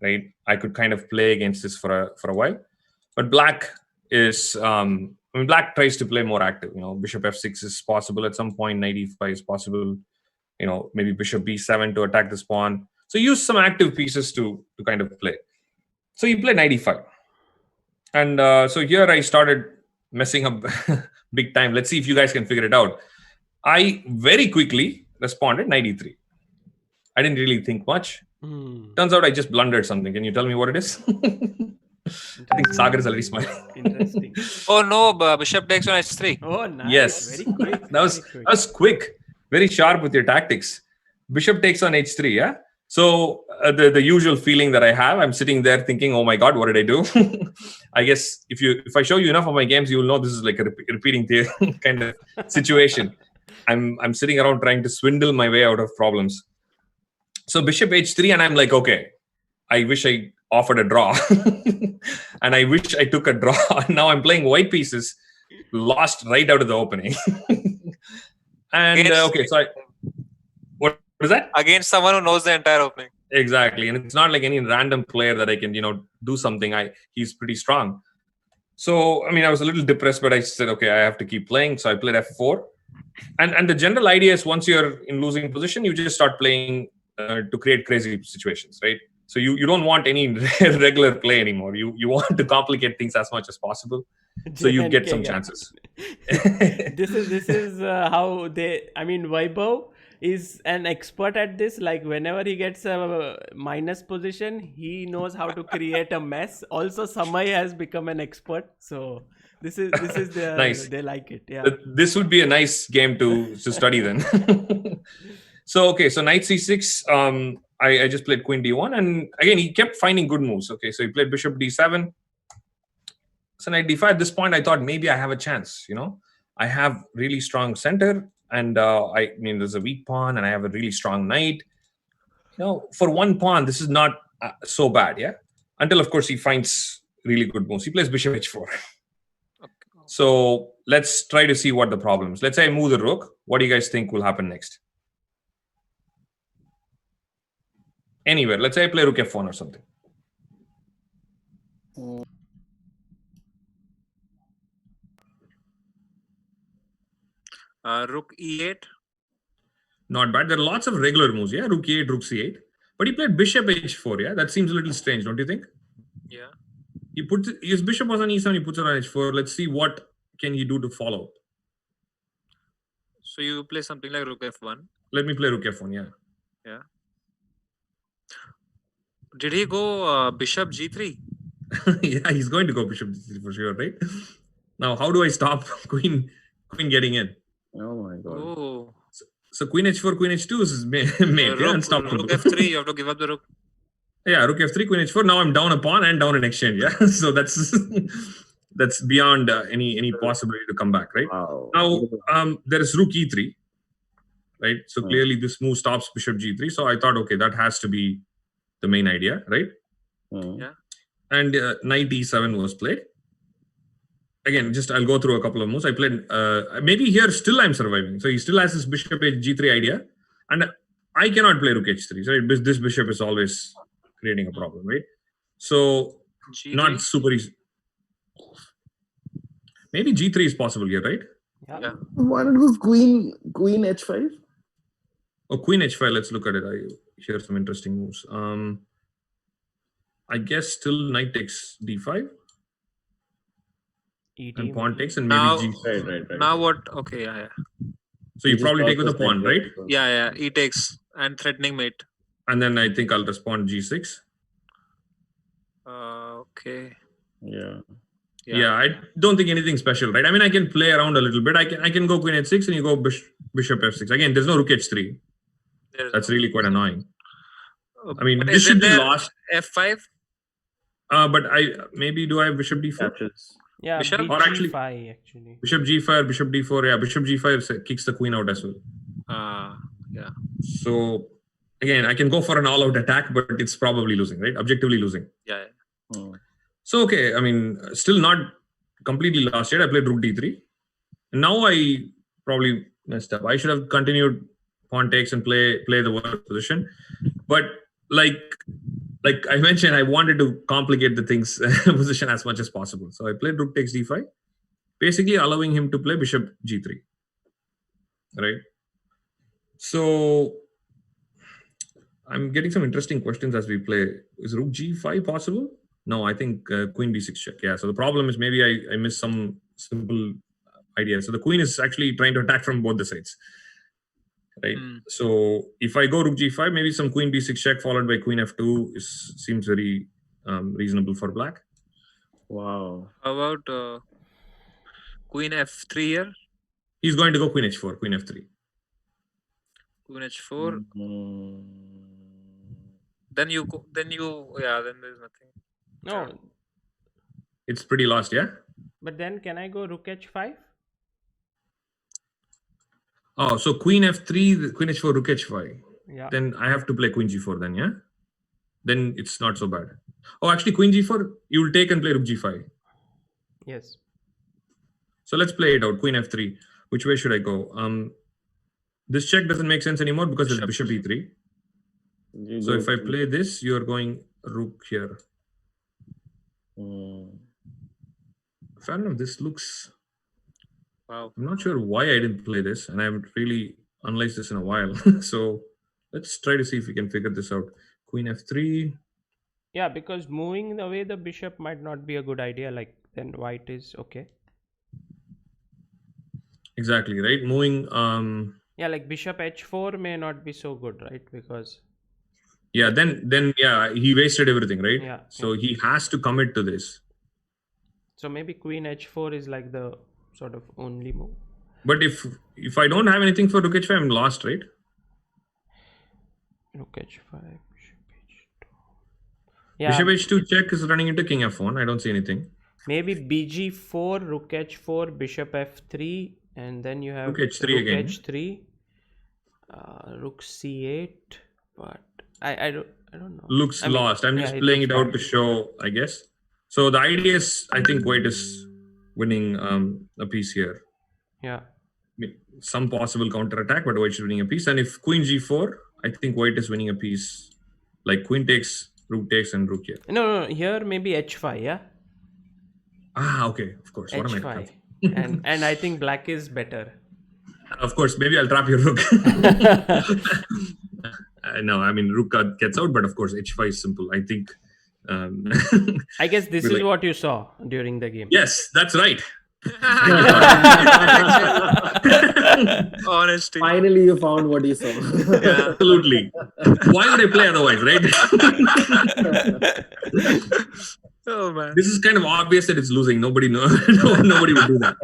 right? I could kind of play against this for a while, but black is I mean, black tries to play more active. Bishop f6 is possible at some point. Knight e5 is possible. Maybe bishop b7 to attack this pawn. So use some active pieces to kind of play. So you play knight e5. And so here I started messing up big time. Let's see if you guys can figure it out. I very quickly responded knight e3. I didn't really think much. Turns out I just blundered something. Can you tell me what it is? I think Sagar is already smiling. Interesting. Oh no, bishop takes on h3. Oh, nice. Yes. Very quick. That was quick. Very sharp with your tactics. Bishop takes on h3, yeah? So the usual feeling that I have, I'm sitting there thinking, oh my God, what did I do? I guess if I show you enough of my games, you will know this is like a repeating kind of situation. I'm sitting around trying to swindle my way out of problems. So bishop h3, and I'm like, okay, I wish I offered a draw. And I wish I took a draw. Now I'm playing white pieces, lost right out of the opening. And okay, so what is that? Against someone who knows the entire opening. Exactly. And it's not like any random player that I can, do something. He's pretty strong. So, I mean, I was a little depressed, but I said, okay, I have to keep playing. So I played f4. And the general idea is once you're in losing position, you just start playing to create crazy situations, right? So you don't want any regular play anymore. You want to complicate things as much as possible. So you get some chances. This is how Vaibhav is an expert at this. Like whenever he gets a minus position, he knows how to create a mess. Also, Samay has become an expert. So this is the nice. They like it. Yeah. This would be a nice game to study then. So knight c6. I just played queen d1, and again he kept finding good moves. Okay, so he played bishop d7. So knight d5. At this point, I thought maybe I have a chance. I have really strong center, and there's a weak pawn, and I have a really strong knight. For one pawn, this is not so bad, yeah. Until of course he finds really good moves. He plays bishop h4. Okay. So let's try to see what the problem is. Let's say I move the rook. What do you guys think will happen next? Anywhere. Let's say I play rook f1 or something. Rook e8. Not bad. There are lots of regular moves, yeah? Rook e8, rook c8. But he played bishop h4, yeah? That seems a little strange, don't you think? Yeah. His bishop was on e7, he puts it on h4. Let's see what can he do to follow. So you play something like rook f1. Let me play rook f1, yeah. Yeah. Did he go bishop g3? Yeah, he's going to go bishop g3 for sure, right? Now, how do I stop queen getting in? Oh my God. Oh. So queen h4, queen h2 is made, yeah, unstoppable. Rook f3, you have to give up the rook. Yeah, rook f3, queen h4. Now I'm down a pawn and down an exchange, yeah? So that's beyond any possibility to come back, right? Wow. Now, there is rook e3, right? So clearly this move stops bishop g3. So I thought, okay, that has to be the main idea, right? Yeah. And knight e7 was played. Again, I'll go through a couple of moves. I played, maybe here still I'm surviving. So he still has this bishop g3 idea. And I cannot play rook h3. So this bishop is always creating a problem, right? So G3. Not super easy. Maybe g3 is possible here, right? Yeah. Why not go queen h5? Oh, queen h5. Let's look at it. I hear some interesting moves. I guess still knight takes d5. And pawn takes, and maybe Right. Now what? Okay, yeah. So you probably take with the pawn, right? Yeah. E takes and threatening mate. And then I think I'll respond g6. Okay. Yeah. Yeah, I don't think anything special, right? I mean, I can play around a little bit. I can go queen h6 and you go bishop f6. Again, there's no rook h3. That's really quite annoying. I mean, this should be lost. F5. But maybe do I have bishop d4? Captures. Yeah, Bishop? bishop Or actually- g5 actually. Bishop g5, bishop d4. Yeah, bishop g5 kicks the queen out as well. Yeah. So again, I can go for an all-out attack, but it's probably losing, right? Objectively losing. Yeah. So okay, I mean, still not completely lost yet. I played rook d3. Now I probably messed up. I should have continued pawn takes and play the worst position. But like I mentioned, I wanted to complicate the things position as much as possible. So I played rook takes d5. basically allowing him to play bishop g3. Right? So I'm getting some interesting questions as we play. Is rook g5 possible? No, I think queen b6 check. Yeah, so the problem is maybe I missed some simple idea. So the queen is actually trying to attack from both the sides. Right? So if I go rook g5, maybe some queen b6 check followed by queen f2 seems very reasonable for black. Wow. How about queen f3 here? He's going to go queen h4, queen f3. Queen h4. Then there's nothing. No. It's pretty lost, yeah? But then can I go rook h5? Oh, so queen f3, queen h4, rook h5. Yeah. Then I have to play queen g4 then, yeah? Then it's not so bad. Oh, actually queen g4, you will take and play rook g5. Yes. So let's play it out. Queen f3. Which way should I go? This check doesn't make sense anymore because it's bishop e3. So if I play this, you're going rook here. Fair enough. This looks... Wow. I'm not sure why I didn't play this, and I haven't really analyzed this in a while. So let's try to see if we can figure this out. Queen f3. Yeah, because moving away the bishop might not be a good idea. Like, then white is okay. Exactly, right? Moving... Yeah, like bishop h4 may not be so good, right? Because... Yeah, then yeah, he wasted everything, right? Yeah. So he has to commit to this. So maybe queen h4 is like the sort of only move. But if I don't have anything for rook h5, I'm lost, right? Rook h5, bishop h2. Yeah. Bishop h2 check is running into king f1. I don't see anything. Maybe bg4, rook h4, bishop f3, and then you have rook h3 again. h3, rook c8. But I don't know. Looks lost. I'm just playing it out to show, I guess. So the idea is, I think white is winning a piece here. Yeah. Some possible counter attack, but white is winning a piece. And if queen g4, I think white is winning a piece. Like queen takes, rook takes, and rook here. No. Here maybe h5, yeah? Ah, okay. Of course. What h5. am I and I think black is better. Of course. Maybe I'll trap your rook. No, I mean, rook gets out, but of course, h5 is simple. I think... I guess this is what you saw during the game. Yes, that's right. Honesty. Finally, you found what you saw. Yeah. Absolutely. Why would I play otherwise, right? Oh man. This is kind of obvious that it's losing. Nobody nobody would do that.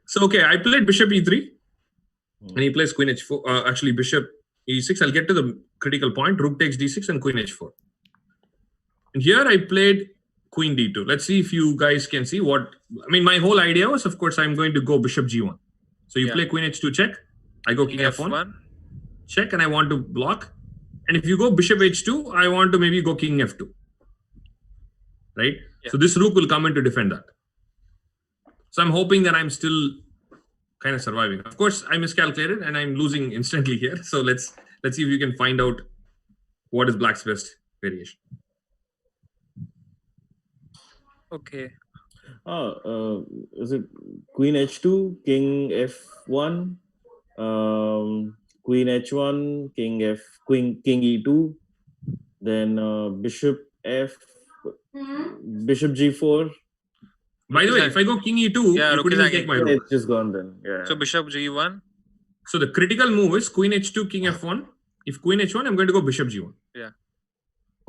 So okay, I played bishop e3, and he plays queen h4. Actually, bishop e6. I'll get to the critical point. Rook takes d6 and queen h4. And here I played queen d2. Let's see if you guys can see what... I mean, my whole idea was, of course, I'm going to go bishop g1. So you play queen h2 check. I go king f1. Check, and I want to block. And if you go bishop h2, I want to maybe go king f2. Right? Yeah. So this rook will come in to defend that. So I'm hoping that I'm still kind of surviving. Of course, I miscalculated and I'm losing instantly here. So let's see if you can find out what is black's best variation. Okay. Is it queen h2, king f1, queen h1, king e2, then bishop g4. By the way, if I go king e2, you couldn't even take my rook. It's just gone then. Yeah. So bishop g1. So the critical move is queen h2, king f1. If queen h1, I'm going to go bishop g1. Yeah.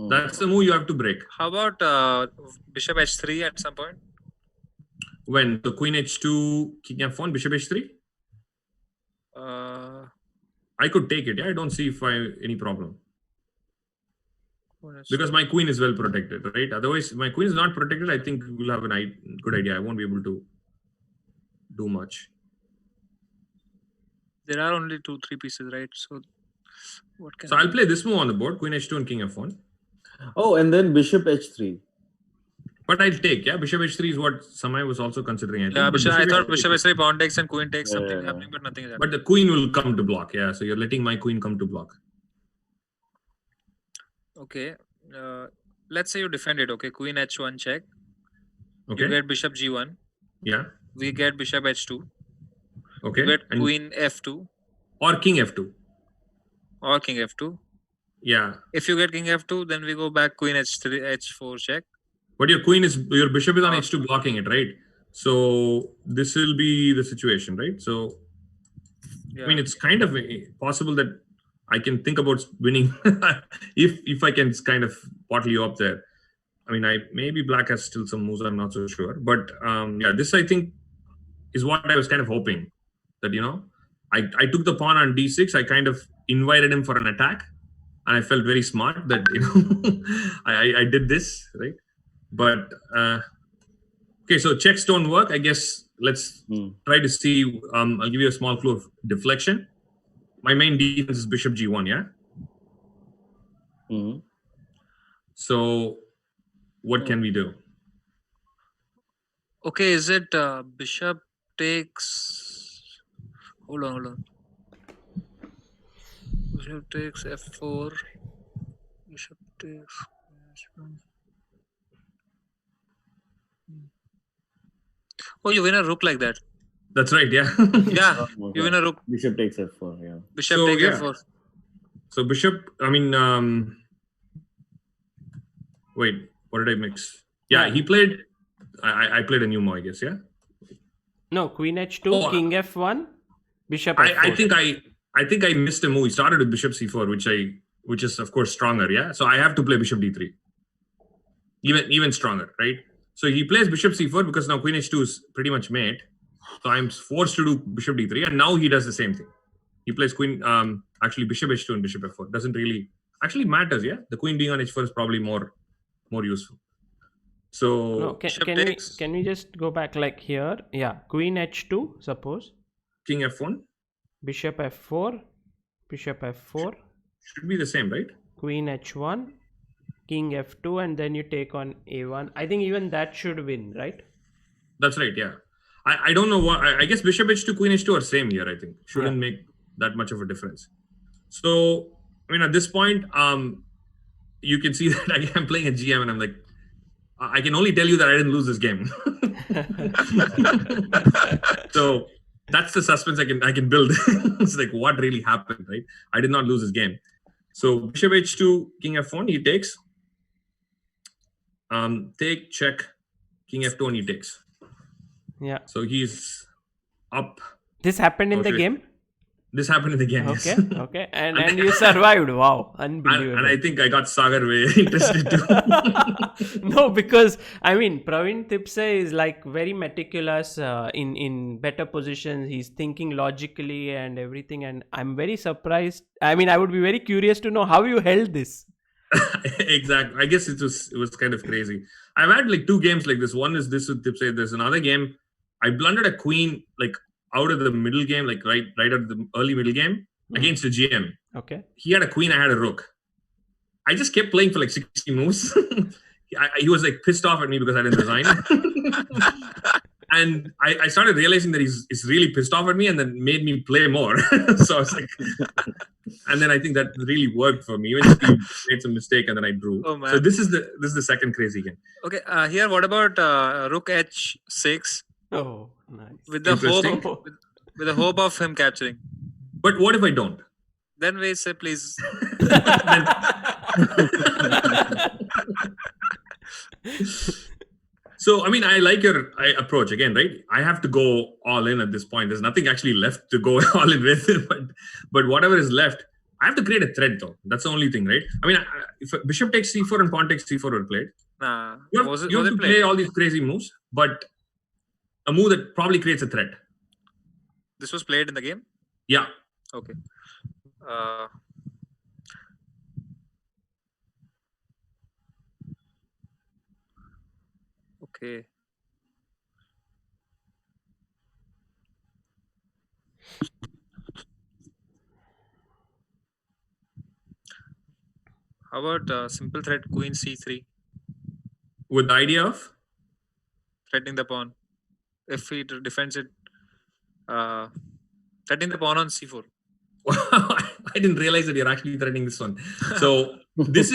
That's the move you have to break. How about bishop h3 at some point? When? The queen h2, king f1, bishop h3? I could take it. Yeah, I don't see any problem. Because my queen is well protected, right? Otherwise, my queen is not protected. I think we'll have a good idea. I won't be able to do much. There are only 2-3 pieces, right? So what can I'll play this move on the board, queen h2 and king f1. Oh, and then bishop h3. But I'll take, yeah. Bishop h3 is what Samay was also considering. I thought bishop h3, pawn takes and queen takes, something happening, but nothing is happening. But the queen will come to block, yeah. So you're letting my queen come to block. Okay. Let's say you defend it, okay? Queen h1 check. Okay. You get bishop g1. Yeah. We get bishop h2. Okay. We get And queen f2 or king f2. or king f2. Yeah. If you get king f2, then we go back queen h3, h4 check. But your bishop is on h2 blocking it, right? So this will be the situation, right? So Yeah. I mean, it's kind of possible that I can think about winning if I can kind of bottle you up there. I mean, maybe black has still some moves. I'm not so sure, but yeah, this I think is what I was kind of hoping that I took the pawn on d6. I kind of invited him for an attack, and I felt very smart that I did this, right? But okay, so checks don't work. I guess let's try to see. I'll give you a small clue of deflection. My main defense is bishop g1, yeah? Mm-hmm. So what can we do? Okay, is it bishop takes... Hold on. Bishop takes f4. Bishop takes... Oh, you win a rook like that. That's right, yeah. Yeah, you win a rook. Bishop takes f4, yeah. Bishop So, takes yeah. f4. So bishop, I mean, wait, what did I mix? Yeah, he played, I played a new move, I guess, yeah? No, queen h2, king f1, bishop f4. I think I missed a move. He started with bishop c4, which is of course stronger, yeah? So I have to play bishop d3. Even stronger, right? So he plays bishop c4 because now queen h2 is pretty much mate. So I'm forced to do bishop d3, and now he does the same thing. He plays actually bishop h2 and bishop f4. Doesn't really actually matters, yeah? The queen being on h4 is probably more useful. So no, can we just go back like here? Yeah, queen h2, suppose. King f1. Bishop f4, bishop f4. Should be the same, right? Queen h1, king f2, and then you take on a1. I think even that should win, right? That's right, yeah. I don't know what... I guess bishop h2, queen h2 are same here, I think. Shouldn't make that much of a difference. So, I mean, at this point, you can see that I'm playing a GM and I'm like, I can only tell you that I didn't lose this game. So that's the suspense I can build. It's like, what really happened, right? I did not lose this game. So bishop h2, king f1, he takes. Take, check, king f2, and he takes. Yeah. So he's up. This happened in the game? This happened in the game, okay, yes. Okay. And you survived. Wow. Unbelievable. And I think I got Sagar very interested too. No, because I mean, Praveen Tipse is like very meticulous in better positions. He's thinking logically and everything. And I'm very surprised. I mean, I would be very curious to know how you held this. Exactly. I guess it was kind of crazy. I've had like 2 games like this. One is this with Tipse. There's another game. I blundered a queen like out of the middle game, like right out of the early middle game against a GM. Okay. He had a queen, I had a rook. I just kept playing for like 60 moves. He was like pissed off at me because I didn't resign. And I started realizing that he's really pissed off at me, and then made me play more. So I was like, and then I think that really worked for me. Even if he made some mistake and then I drew. Oh, man. So this is the second crazy game. Okay, here what about rook h6? Oh, nice. With the hope of him capturing. But what if I don't? Then we say, please. So, I mean, I like your approach again, right? I have to go all in at this point. There's nothing actually left to go all in with. But whatever is left, I have to create a thread, though. That's the only thing, right? I mean, if bishop takes c4 and pawn takes c4 were played, Nah. you have to play all these crazy moves, but a move that probably creates a threat. This was played in the game? Yeah. Okay. Okay. How about simple threat queen c3? With the idea of? Threatening the pawn. If he defends it, threatening the pawn on c4. I didn't realize that you're actually threatening this one. So this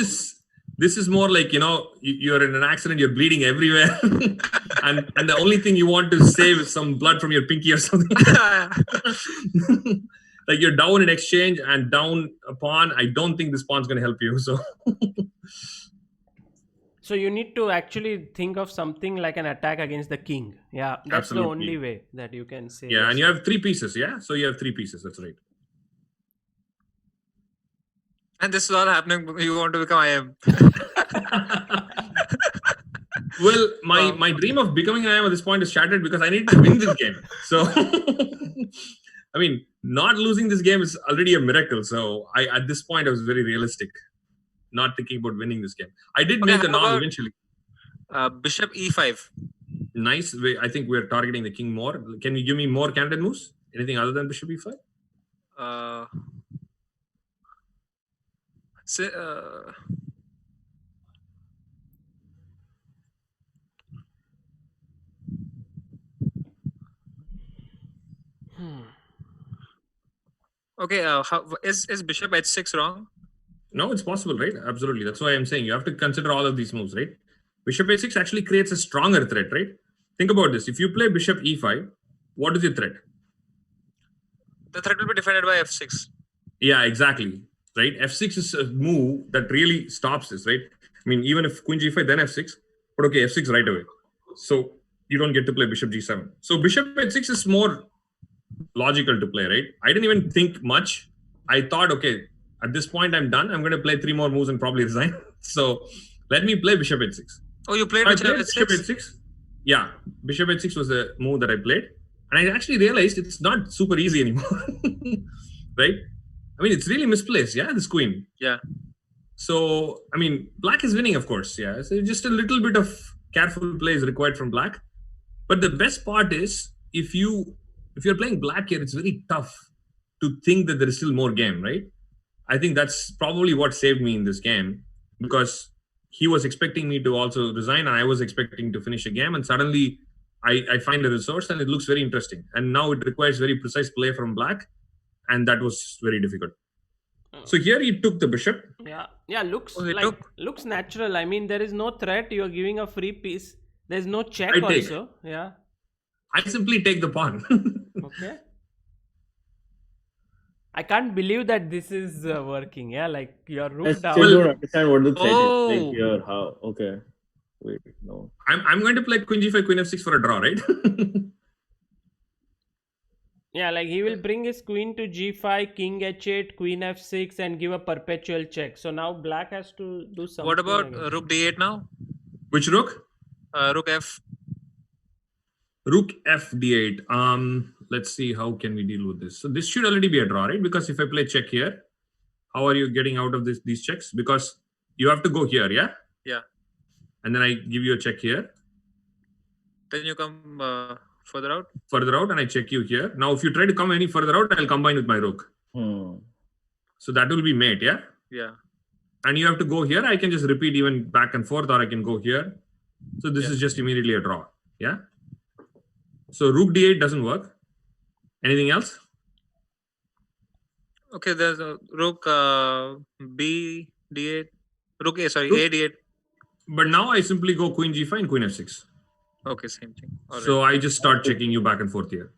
This is more like, you're in an accident, you're bleeding everywhere. and the only thing you want to save is some blood from your pinky or something. Like you're down in exchange and down a pawn. I don't think this pawn's going to help you. So you need to actually think of something like an attack against the king. Yeah, that's Absolutely. the only way that you can say. Yeah, and you have 3 pieces. Yeah, so you have 3 pieces. That's right. And this is all happening. You want to become IM. Well, my dream of becoming an IM at this point is shattered because I need to win this game. So, I mean, not losing this game is already a miracle. So, at this point, I was very realistic, not thinking about winning this game. I did make the knock eventually. Bishop E5. Nice. I think we're targeting the king more. Can you give me more candidate moves? Anything other than Bishop E5? Okay, is Bishop H6 wrong? No, it's possible, right? Absolutely. That's why I'm saying you have to consider all of these moves, right? Bishop A6 actually creates a stronger threat, right? Think about this. If you play Bishop E5, what is your threat? The threat will be defended by F6. Yeah, exactly. Right? F6 is a move that really stops this, right? I mean, even if Queen G5, then F6, but okay, F6 right away. So you don't get to play Bishop G7. So Bishop H6 is more logical to play, right? I didn't even think much. I thought, okay, at this point I'm done. I'm going to play 3 more moves and probably resign. So let me play Bishop H6. Oh, you played Bishop H6? Yeah, Bishop H6 was the move that I played. And I actually realized it's not super easy anymore. Right? I mean, it's really misplaced, yeah, this queen. Yeah. So, I mean, black is winning, of course, yeah. So just a little bit of careful play is required from black. But the best part is, if you're playing black here, it's very tough to think that there is still more game, right? I think that's probably what saved me in this game, because he was expecting me to also resign and I was expecting to finish a game, and suddenly I find a resource and it looks very interesting. And now it requires very precise play from black, and that was very difficult. So here he took the bishop. Yeah, looks natural. I mean, there is no threat. You're giving a free piece. There's no check also. Yeah. I simply take the pawn. Okay. I can't believe that this is working. Yeah, like your rook down. I don't understand what the threat is. Like here, how? Okay. Wait, no. I'm going to play Queen G5, Queen F6 for a draw, right? Yeah, like he will bring his queen to G5, King H8, Queen F6 and give a perpetual check. So now black has to do something. What about Rook D8 now? Which rook? Rook F. Rook F D8. Let's see, how can we deal with this? So this should already be a draw, right? Because if I play check here, how are you getting out of these checks? Because you have to go here, yeah? Yeah. And then I give you a check here. Then you come further out? Further out, and I check you here. Now, if you try to come any further out, I'll combine with my rook. So that will be mate, yeah? Yeah. And you have to go here. I can just repeat even back and forth, or I can go here. So this is just immediately a draw, yeah? So Rook D8 doesn't work. Anything else? Okay, there's a Rook B D8. A D8. But now I simply go Queen G5 and Queen F6. Okay, same thing. So I just start checking you back and forth here.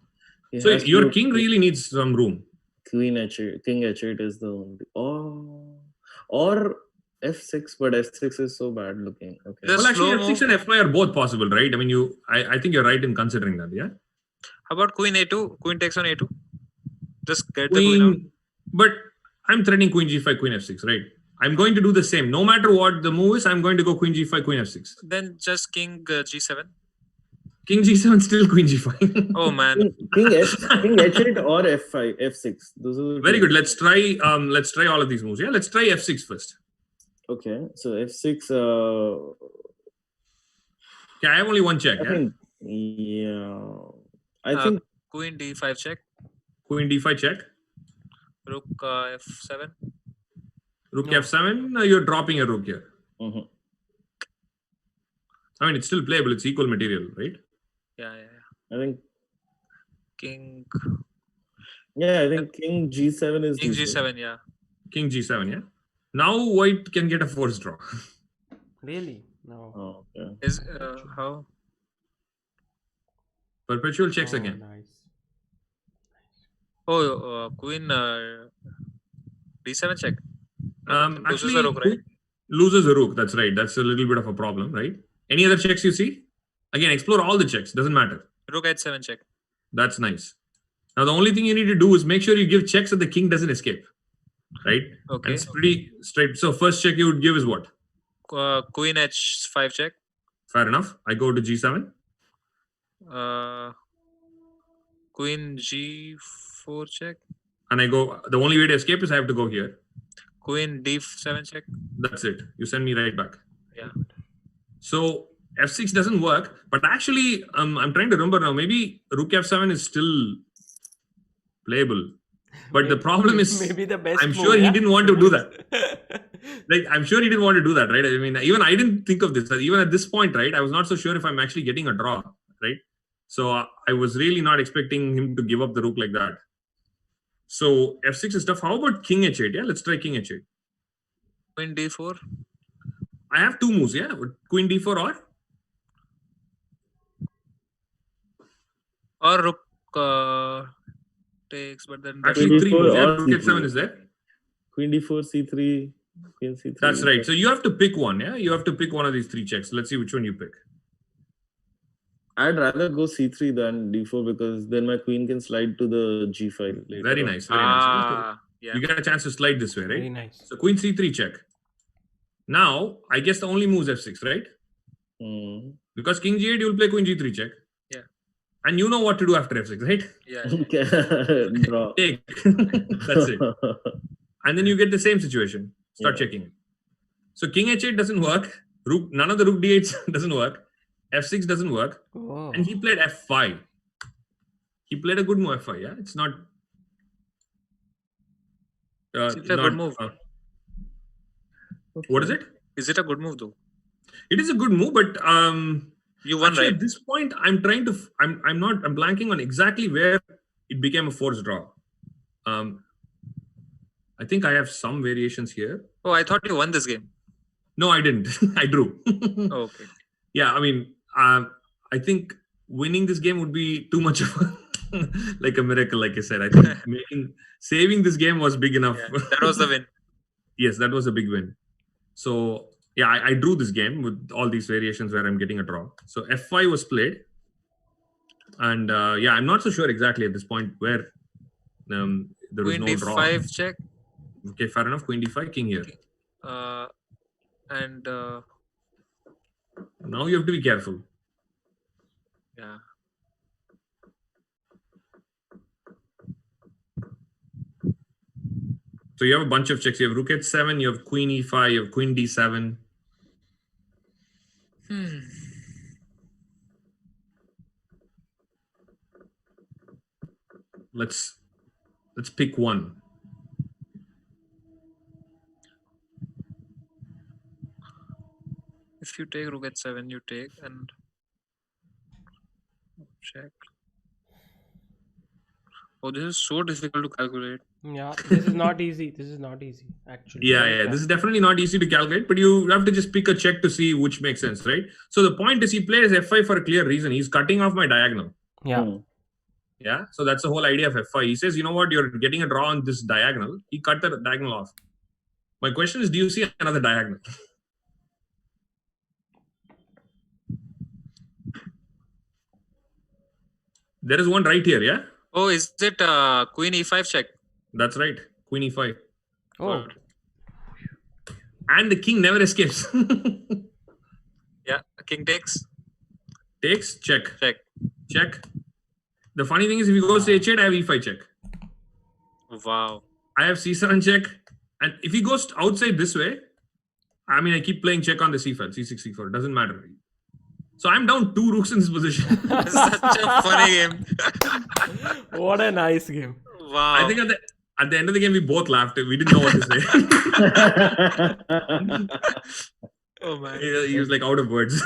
So your king really needs some room. Queen H8, King H8 is the only. Or F6, but F6 is so bad looking. Okay. Well, actually, F6 and F5 are both possible, right? I mean, I think you're right in considering that, yeah? How about Queen A2? Queen takes on A2? Just get the queen out. But I'm threatening Queen G5, Queen F6, right? I'm going to do the same. No matter what the move is, I'm going to go Queen G5, Queen F6. Then just King G7. King G7, still Queen G5. Oh man. King H8 or F5, F6. Those are very good. Let's try all of these moves. Yeah, let's try F6 first. Okay, so F6. Okay, I have only one check. I think Queen D5 check. Queen D5 check. Rook F7. Rook F7. You're dropping a rook here. I mean, it's still playable. It's equal material, right? Yeah. I think King. Yeah, I think King G7 is. King G7, yeah. King G7, yeah. Now white can get a forced draw. Really? No. Oh, okay. Is how? Perpetual checks Oh, again. nice. Oh, Queen D7 check. Loses Actually, the rook, right? loses a rook. That's right. That's a little bit of a problem, right? Any other checks you see? Again, explore all the checks. Doesn't matter. Rook H7 check. That's nice. Now, the only thing you need to do is make sure you give checks so the king doesn't escape, right? Okay. And it's pretty straight. So, first check you would give is what? Queen H5 check. Fair enough. I go to G7. Queen G4 check. And I go, the only way to escape is I have to go here. Queen D7 check. That's it. You send me right back. Yeah. So F6 doesn't work, but actually, I'm trying to remember now. Maybe Rook F7 is still playable, but the problem is, maybe the best. I'm sure he didn't want to do that. Like, I'm sure he didn't want to do that, right? I mean, even I didn't think of this. Even at this point, right? I was not so sure if I'm actually getting a draw, right? So I was really not expecting him to give up the rook like that. So F6 is tough. How about King H8? Yeah, let's try King H8. Queen D4. I have two moves, yeah. Queen D4 or rook takes, but then actually three moves. Yeah, or Rook F7 is there. Queen D4, C3, Queen C3. That's right. So you have to pick one, yeah? You have to pick one of these three checks. Let's see which one you pick. I'd rather go C3 than D4 because then my queen can slide to the G file later. Very nice. Very nice. Yeah. You get a chance to slide this way, right? Very nice. So Queen C3 check. Now, I guess the only move is F6, right? Because King G8, you'll play Queen G3 check. Yeah. And you know what to do after F6, right? Yeah. Draw. Take. That's it. And then you get the same situation. Start Yeah. checking. So King H8 doesn't work. None of the Rook D8s doesn't work. F6 doesn't work. Oh. And he played F5. He played a good move F5, yeah? It's not... It's a good move. What is it? Is it a good move though? It is a good move, but You won, actually, right? at this point, I'm blanking on exactly where it became a forced draw. I think I have some variations here. Oh, I thought you won this game. No, I didn't. I drew. Oh, okay. Yeah, I mean, I think winning this game would be too much of like a miracle, like I said. I think saving this game was big enough. Yeah, that was the win. Yes, that was a big win. So, yeah, I drew this game with all these variations where I'm getting a draw. So, F5 was played. And, yeah, I'm not so sure exactly at this point where there was Queen no draw. D5 check. Okay, fair enough. Queen D5, King here. And Now you have to be careful. yeah. So you have a bunch of checks. You have Rook H7, you have Queen E5, you have Queen D7. Let's pick one. If you take Rook H7, you take and check. Oh, this is so difficult to calculate. Yeah, this is not easy. This is not easy, actually. Yeah. This is definitely not easy to calculate, but you have to just pick a check to see which makes sense, right? So the point is he plays F5 for a clear reason. He's cutting off my diagonal. Yeah. Yeah. So that's the whole idea of F5. He says, you know what, you're getting a draw on this diagonal. He cut the diagonal off. My question is, do you see another diagonal? There is one right here, yeah? Oh, is it Queen E5 check? That's right. Queen E5. Oh. And the king never escapes. Yeah, King takes. Takes, check. Check. Check. The funny thing is, if he goes to H8, I have E5 check. Wow. I have C7 check. And if he goes outside this way, I mean, I keep playing check on the C file, C6, C4. It doesn't matter. So I'm down 2 rooks in this position. This is such a funny game. What a nice game. Wow. I think at the end of the game, we both laughed. We didn't know what to say. Oh man. He was like out of words.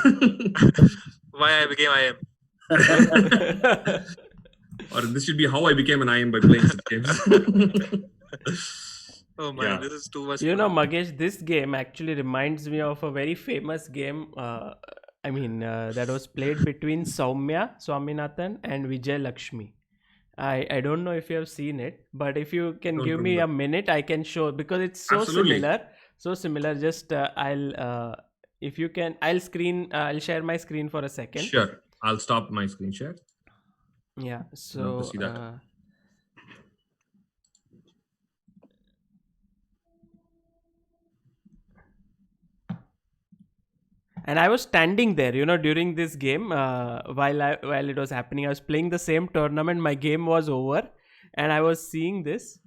Why I became IM. Or this should be how I became an IM by playing such games. Oh man, this is too much You fun. know, Magesh, this game actually reminds me of a very famous game. That was played between Soumya Swaminathan and Vijay Lakshmi. I don't know if you have seen it, but if you can give me a minute, I can show, because it's so similar. So similar. Just if you can, I'll share my screen for a second. Sure, I'll stop my screen share. Yeah. I'd love to see that. And I was standing there, during this game, while it was happening. I was playing the same tournament. My game was over, and I was seeing this.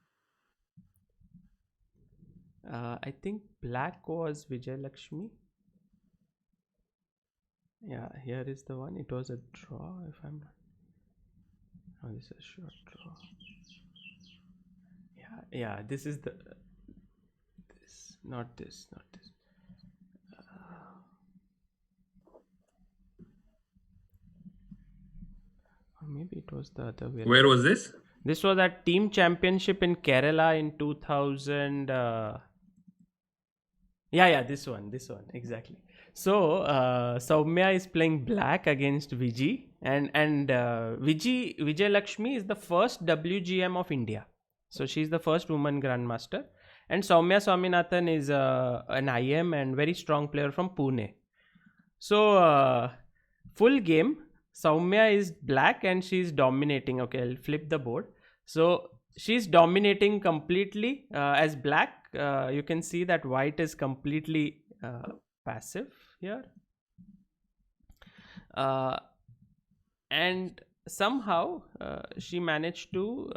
I think black was Vijay Lakshmi. Yeah, here is the one. It was a draw, if I'm not. Oh, this is a short draw. Yeah. This is the. Not this. Maybe it was the other way. Where was this? This was at team championship in Kerala in 2000. This one exactly. So Soumya is playing black against Vijay, and Vijay Lakshmi is the first WGM of India. So she's the first woman grandmaster, and Soumya Swaminathan is an IM and very strong player from Pune. So full game, Soumya is black and she's dominating. Okay, I'll flip the board. So she's dominating completely as black. You can see that white is completely passive here. And somehow she managed to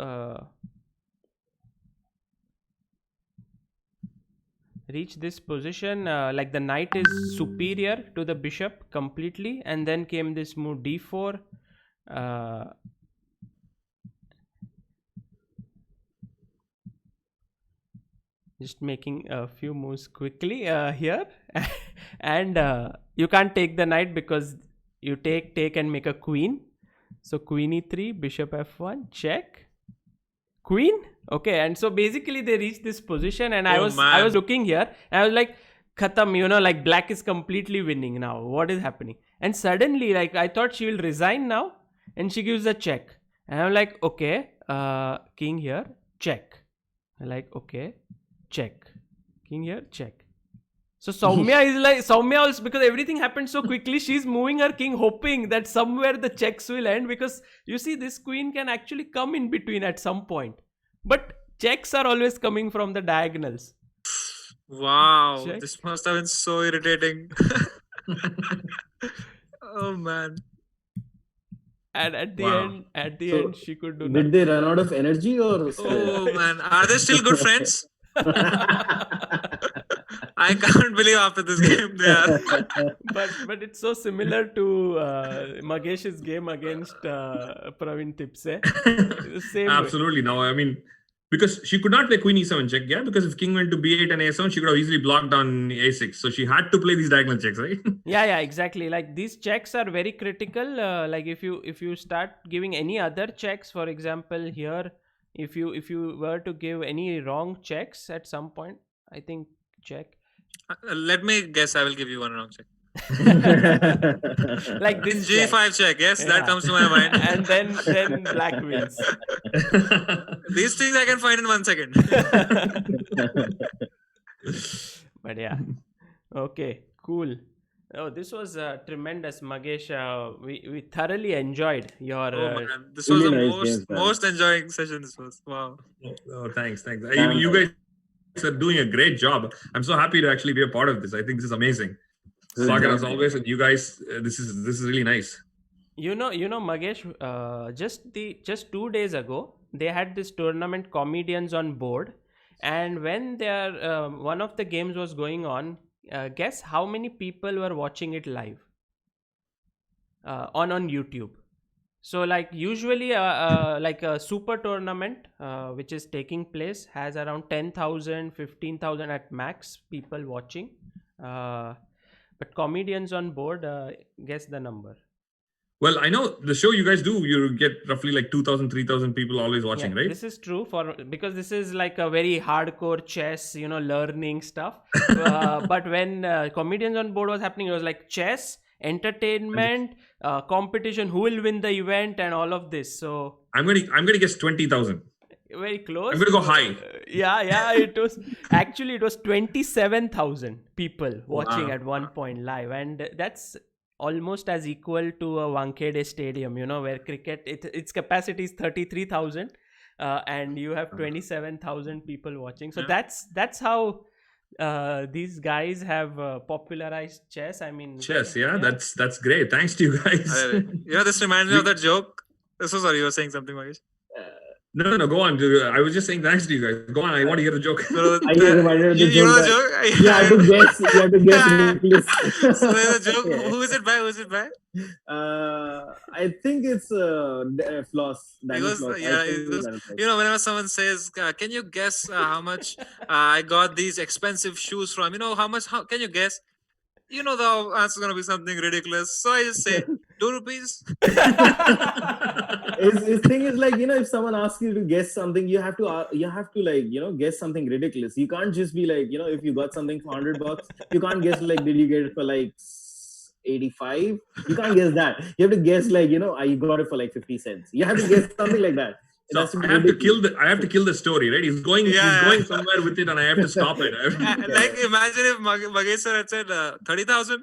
reach this position. Like the knight is superior to the bishop completely, and then came this move d4. Just making a few moves quickly here. And you can't take the knight because you take and make a queen. So queen e3, bishop f1, check, queen. Okay, and so basically they reached this position, and I was looking here, and I was like, khatam, like black is completely winning now. What is happening? And suddenly, like, I thought she will resign now, and she gives a check, and I'm like, okay, king here, check. I'm like, okay, check, king here, check. So Soumya also, because everything happened so quickly, she's moving her king, hoping that somewhere the checks will end, because you see this queen can actually come in between at some point, but checks are always coming from the diagonals. Wow, check. This must have been so irritating. Oh man. And at the end, she could do nothing. Did they run out of energy or? Oh man, are they still good friends? I can't believe after this game they are. but it's so similar to Magesh's game against Praveen Tipse. Same Absolutely. way. Now, I mean, because she could not play queen e7 check, yeah? Because if king went to b8 and a7, she could have easily blocked on a6. So she had to play these diagonal checks, right? Yeah, exactly. Like these checks are very critical. Like if you start giving any other checks, for example, here, if you were to give any wrong checks at some point, I think check. Let me guess, I will give you one wrong check. Like this G5 check, yes, that comes to my mind. And then black wins. These things I can find in 1 second. But yeah, okay, cool. Oh, this was tremendous, Magesh. We thoroughly enjoyed your. This was the most enjoying session. This was wow. Oh, thanks. You guys are doing a great job. I'm so happy to actually be a part of this. I think this is amazing. Sagar, as always, and you guys, this is really nice. You know, Magesh. Just 2 days ago, they had this tournament Comedians on Board, and when one of the games was going on, guess how many people were watching it live on YouTube. So like usually like a super tournament which is taking place has around 10,000, 15,000 at max people watching. But Comedians on Board, guess the number. Well, I know the show you guys do, you get roughly like 2,000, 3,000 people always watching, right? This is true because this is like a very hardcore chess, learning stuff. But when Comedians on Board was happening, it was like chess, entertainment, competition, who will win the event, and all of this. So I'm gonna guess 20,000. Very close. I'm gonna go high. It was 27,000 people watching at one point live, and that's almost as equal to a Wankhede Stadium, where cricket, its capacity is 33,000, and you have 27,000 people watching. So that's how these guys have popularized chess. I mean, chess, that's great. Thanks to you guys. This reminds me of that joke. So sorry, you were saying something, Magesh. No, go on. I was just saying thanks to you guys. Go on, I want to hear the joke. I get reminded of the joke. You know the joke? You have to guess Nicholas. So there's a joke. Who is it by? I think it's Floss. Because, whenever someone says, can you guess how much I got these expensive shoes from? How can you guess? The answer is going to be something ridiculous. So I just say, 2 rupees. His thing is like, if someone asks you to guess something, you have to guess something ridiculous. You can't just be like, if you got something for $100, you can't guess like, did you get it for like 85? You can't guess that. You have to guess like, I got it for like 50 cents. You have to guess something like that. So I have to kill the story, right? He's going somewhere with it, and I have to stop it. Like, imagine if Magesh sir had said 30,000.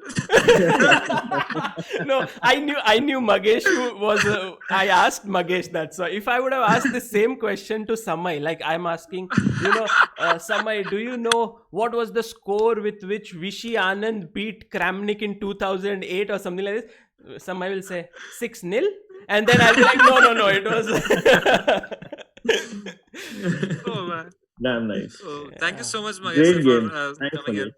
No, I knew Magesh was. I asked Magesh that. So if I would have asked the same question to Samay, like I'm asking, Samay, do you know what was the score with which Vishy Anand beat Kramnik in 2008 or something like this? Samay will say 6-0. And then I'll be like, no, it was. Oh, man. Damn nice. Oh, thank you so much, Magesh, for coming here.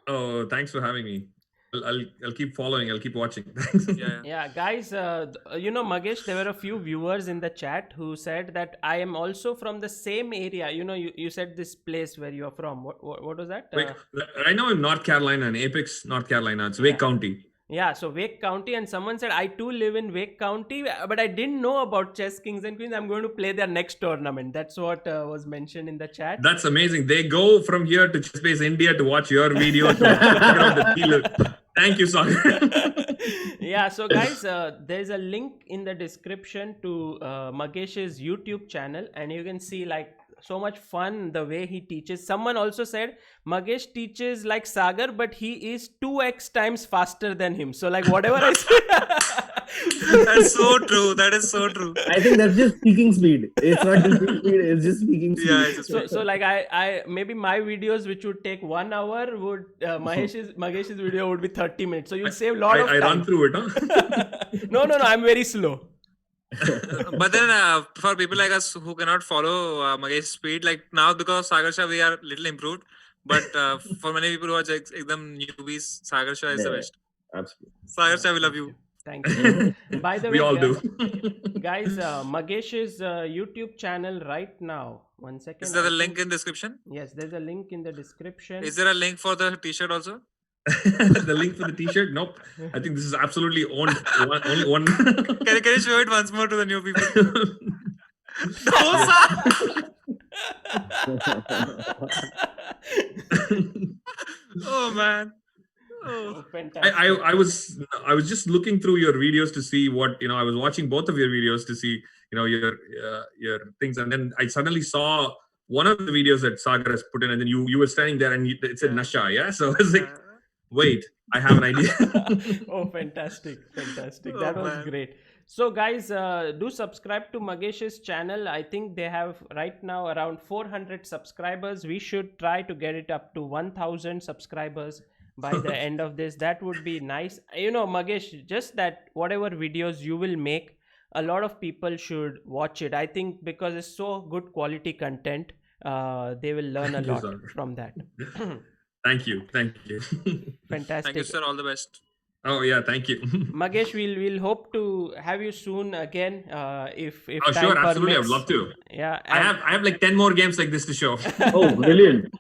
Oh, thanks for having me. I'll keep following. I'll keep watching. Thanks. Yeah, guys, Magesh, there were a few viewers in the chat who said that I am also from the same area. You said this place where you're from. What was that? Right now I'm North Carolina, in Apex, North Carolina. It's Wake County. Yeah, so Wake County, and someone said, I too live in Wake County, but I didn't know about Chess Kings and Queens. I'm going to play their next tournament. That's what was mentioned in the chat. That's amazing. They go from here to ChessBase India to watch your video. Thank you, Sagar. Yeah, so guys, there's a link in the description to Magesh's YouTube channel, and you can see like so much fun the way he teaches. Someone also said Magesh teaches like Sagar, but he is 2x times faster than him. So like whatever I say. That's so true. That is so true. I think that's just speaking speed. It's not teaching speed. It's just speaking speed. Yeah, it's just so like I maybe my videos which would take 1 hour would Magesh's video would be 30 minutes. So you'll save a lot of time. I run through it, huh? No, I'm very slow. But then for people like us who cannot follow Magesh's speed, like now because of Sagar Shah we are little improved, but for many people who are ekdam newbies, Sagar Shah is the best. Absolutely. Sagar Shah, we love you. Thank you. By the way, we all do. Guys, Magesh's YouTube channel right now. 1 second. Is there a link in description? Yes, there's a link in the description. Is there a link for the t-shirt also? The link for the t-shirt? Nope. I think this is absolutely only one. Can you show it once more to the new people? Oh man. Oh, fantastic. I was just looking through your videos to see what I was watching both of your videos to see your things, and then I suddenly saw one of the videos that Sagar has put in, and then you were standing there and it said Nasha, so I was like, wait, I have an idea. Oh, fantastic. That was great. So guys, do subscribe to Magesh's channel. I think they have right now around 400 subscribers. We should try to get it up to 1,000 subscribers by the end of this. That would be nice. Magesh, just that whatever videos you will make, a lot of people should watch it. I think because it's so good quality content, they will learn a lot from that. Thank you. Fantastic. Thank you, sir. All the best. Oh yeah, thank you. Magesh, we'll hope to have you soon again. If time sure, absolutely, permits. I'd love to. Yeah, I have like 10 more games like this to show. Oh, brilliant.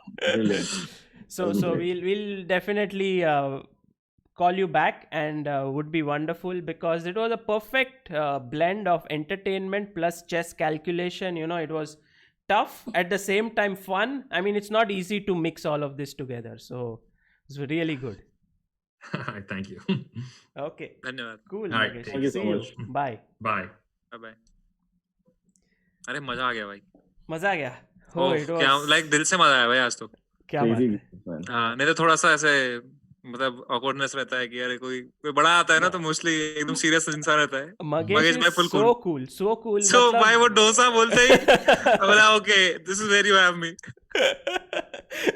So we'll definitely call you back and would be wonderful because it was a perfect blend of entertainment plus chess calculation. You know, it was tough at the same time fun. I mean, it's not easy to mix all of this together. So it's really good. Thank you. Okay. धन्यवाद. Cool. All right, Magesh. thank you so See much. Bye. Bye. Bye bye. अरे मजा आ गया भाई. मजा आ गया. Oh, oh, it क्या was लाइक दिल से मजा आया भाई आज तो. क्या बात Crazy, है. man. हाँ, नहीं तो थोड़ा सा ऐसे मतलब awkwardness रहता है कि यार कोई बड़ा आता है ना तो मोस्टली एकदम सीरियस इंसान रहता है. Magesh भाई is full so cool. cool. So cool. So मतलब- भाई वो डोसा बोलते ही बोला okay, this is where you have me.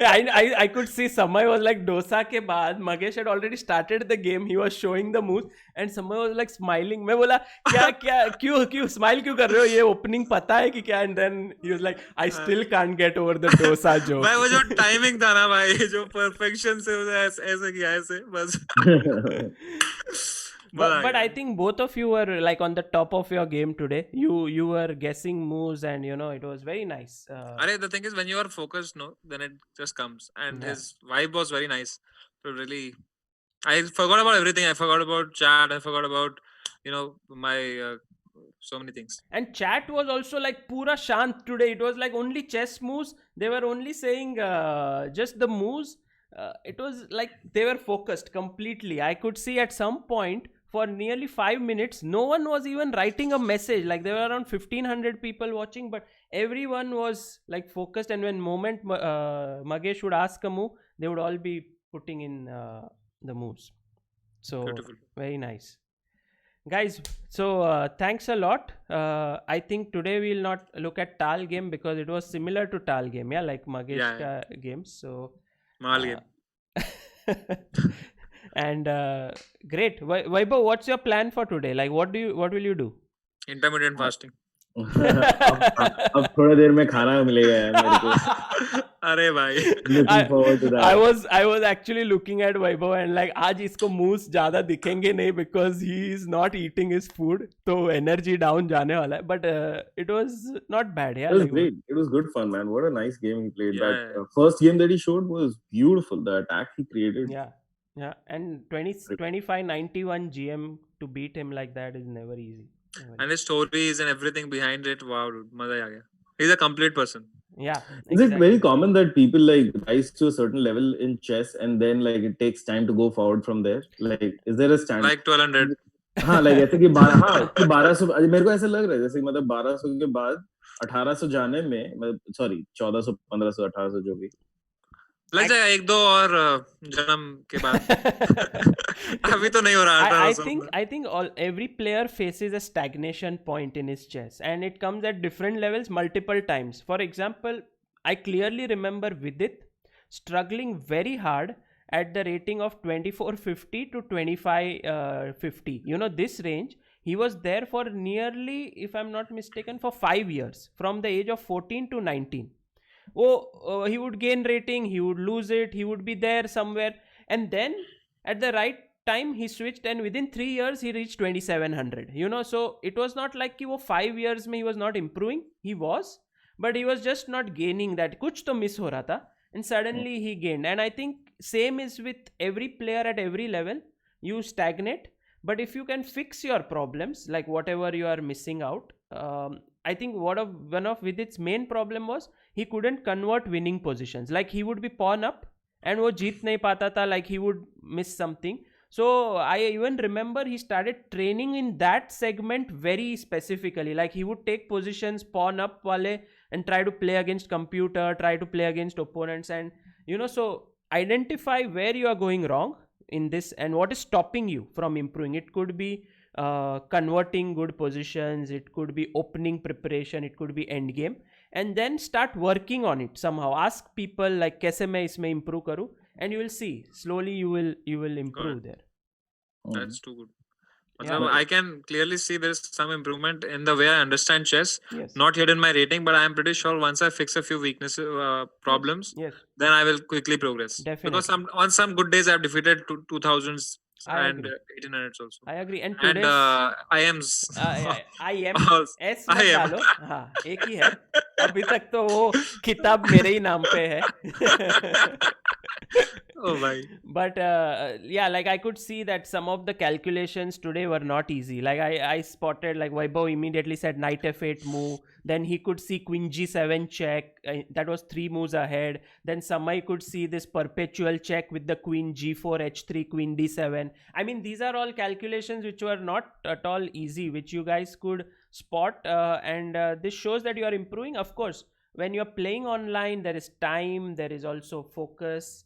I could see Samay was like dosa के बाद Magesh had already started the game. He was showing the moves and Samay was like smiling. मैं बोला क्या क्यों smile क्यों कर रहे हो? ये opening पता है कि क्या? And then he was like, I still can't get over the dosa joke. भाई वो जो टाइमिंग था ना भाई, जो परफेक्शन से ऐसे किया ऐसे बस. But I think both of you were like on the top of your game today. You were guessing moves and you know it was very nice. Arey, the thing is when you are focused, no, then it just comes. And Yeah. his vibe was very nice. So really, I forgot about everything. I forgot about chat. I forgot about, my so many things. And chat was also like pura shant today. It was like only chess moves. They were only saying just the moves. It was like they were focused completely. I could see at some point for nearly 5 minutes, no one was even writing a message. Like there were around 1,500 people watching, but everyone was like focused. And when Magesh would ask a move, they would all be putting in the moves. So Beautiful. very nice. Guys, so thanks a lot. I think today we'll not look at Tal game because it was similar to Tal game, yeah, like Magesh Yeah. games. So Mahal game. and great. Vaibhav, what's your plan for today? Like, what will you do? Intermittent fasting. अब थोड़ा देर में खाना मिलेगा यार मेरे को. अरे भाई. Looking forward to that. I was actually looking at Vaibhav and like आज इसको moves ज़्यादा दिखेंगे नहीं because he is not eating his food, तो energy down जाने वाला है. But it was not bad, yeah. It was like, great. It was good fun, man. What a nice game he played. Yeah. That first game that he showed was beautiful. The attack he created. Yeah. And 25-91 GM to beat him like that is never easy. And his stories and everything behind it, wow, dude, मजा ही आ गया. He's a complete person. Yeah. Is it very common that people like rise to a certain level in chess and then like it takes time to go forward from there? Like, is there a standard? Like 1200. हाँ, like ऐसे कि 1200 मेरे को ऐसा लग रहा है जैसे मतलब 1200 के बाद 1800 जाने में मतलब सॉरी 1400 1500 1800 जो भी लग जाएगा एक दो और जन्म के बाद. अभी तो नहीं हो रहा. I think every player faces a stagnation point in his chess and it comes at different levels multiple times. For example, I clearly remember Vidit struggling very hard at the rating of 2450 to 2550. You know, this range, he was there for nearly, if I'm not mistaken, for 5 years, from the age of 14 to 19. He would gain rating, he would lose it, he would be there somewhere, and then at the right time he switched and within 3 years he reached 2700. You know, so it was not like कि वो 5 years में he was not improving. He was, but he was just not gaining that. कुछ तो miss हो रहा था and suddenly he gained. And I think same is with every player at every level. You stagnate, but if you can fix your problems, like whatever you are missing out, I think one of Vidit's main problem was he couldn't convert winning positions. Like he would be pawn up and वो जीत नहीं पाता था, like he would miss something. So I even remember he started training in that segment very specifically. Like he would take positions pawn up wale and try to play against computer, try to play against opponents, and you know, so identify where you are going wrong in this and what is stopping you from improving. It could be converting good positions, it could be opening preparation, it could be end game, and then start working on it somehow. Ask people like कैसे मैं इसमें improve करूँ, and you will see slowly you will improve there. That's too good. I can clearly see there's some improvement in the way I understand chess. Yes. Not yet in my rating, but I am pretty sure once I fix a few weaknesses, problems, Yes. then I will quickly progress. Definitely. Because on some good days I've defeated 2000s I and agree. 1800s also. I agree. And And today's IMs. I am Also, S मत I am. डालो, हाँ एक ही है. अभी तक तो वो किताब मेरे ही नाम पे है. Oh my. But yeah, like I could see that some of the calculations today were not easy. Like I spotted, like Vaibhav immediately said knight f8 move, then he could see queen g7 check, that was 3 moves ahead. Then Samay could see this perpetual check with the queen g4 h3 queen d7. I mean, these are all calculations which were not at all easy, which you guys could spot, and this shows that you are improving. Of course, when you're playing online, there is time, there is also focus,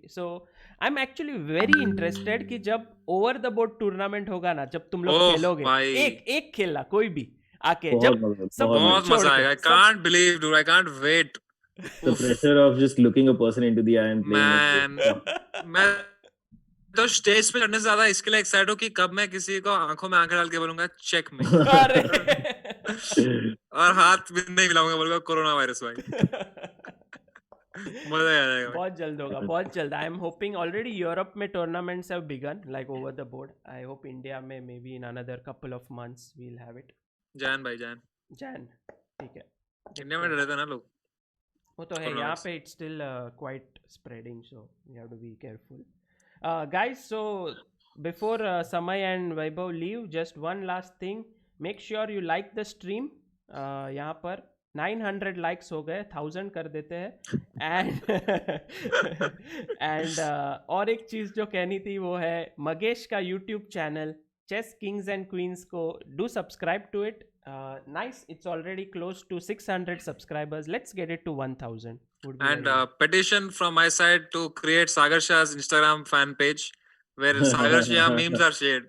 so I'm actually very interested कि जब over the board tournament होगा ना, जब तुम लोग Oh खेलोगे, भाई. एक खेलना कोई भी आके, बहुत जब मजा, सब बहुत बहुत कुछ छोड़ मजा आएगा. I के, can't believe, dude. I can't wait. The pressure of just looking a person into the eye and playing Man, मैं तो स्टेज पे चढ़ने से ज्यादा इसके लिए एक्साइट हूँ कि कब मैं किसी को आंखों में आंखें डाल के बोलूंगा चेक में, अरे और हाथ भी नहीं मिलाऊंगा, बोलूंगा कोरोना वायरस भाई. मजा आ जाएगा. बहुत जल्द होगा, बहुत जल्द. I am hoping already Europe में tournaments have begun like over the board. I hope India में may be in another couple of months we will have it. जान भाई जान. ठीक है. इंडिया में डरे थे ना लोग. वो तो है, यहाँ पे it's still quite spreading, so we have to be careful. Guys, so before Samay and Vaibhav leave, just one last thing. Make sure you like the stream. यहाँ पर 900 likes हो गए, 1000 कर देते हैं. And और एक चीज़ जो कहनी थी वो है मगेश का YouTube channel Chess Kings and Queens को do subscribe to it. Nice, it's already close to 600 subscribers. Let's get it to 1000. And petition from my side to create Sagar Shah's Instagram fan page where Sagar Shah memes are shared.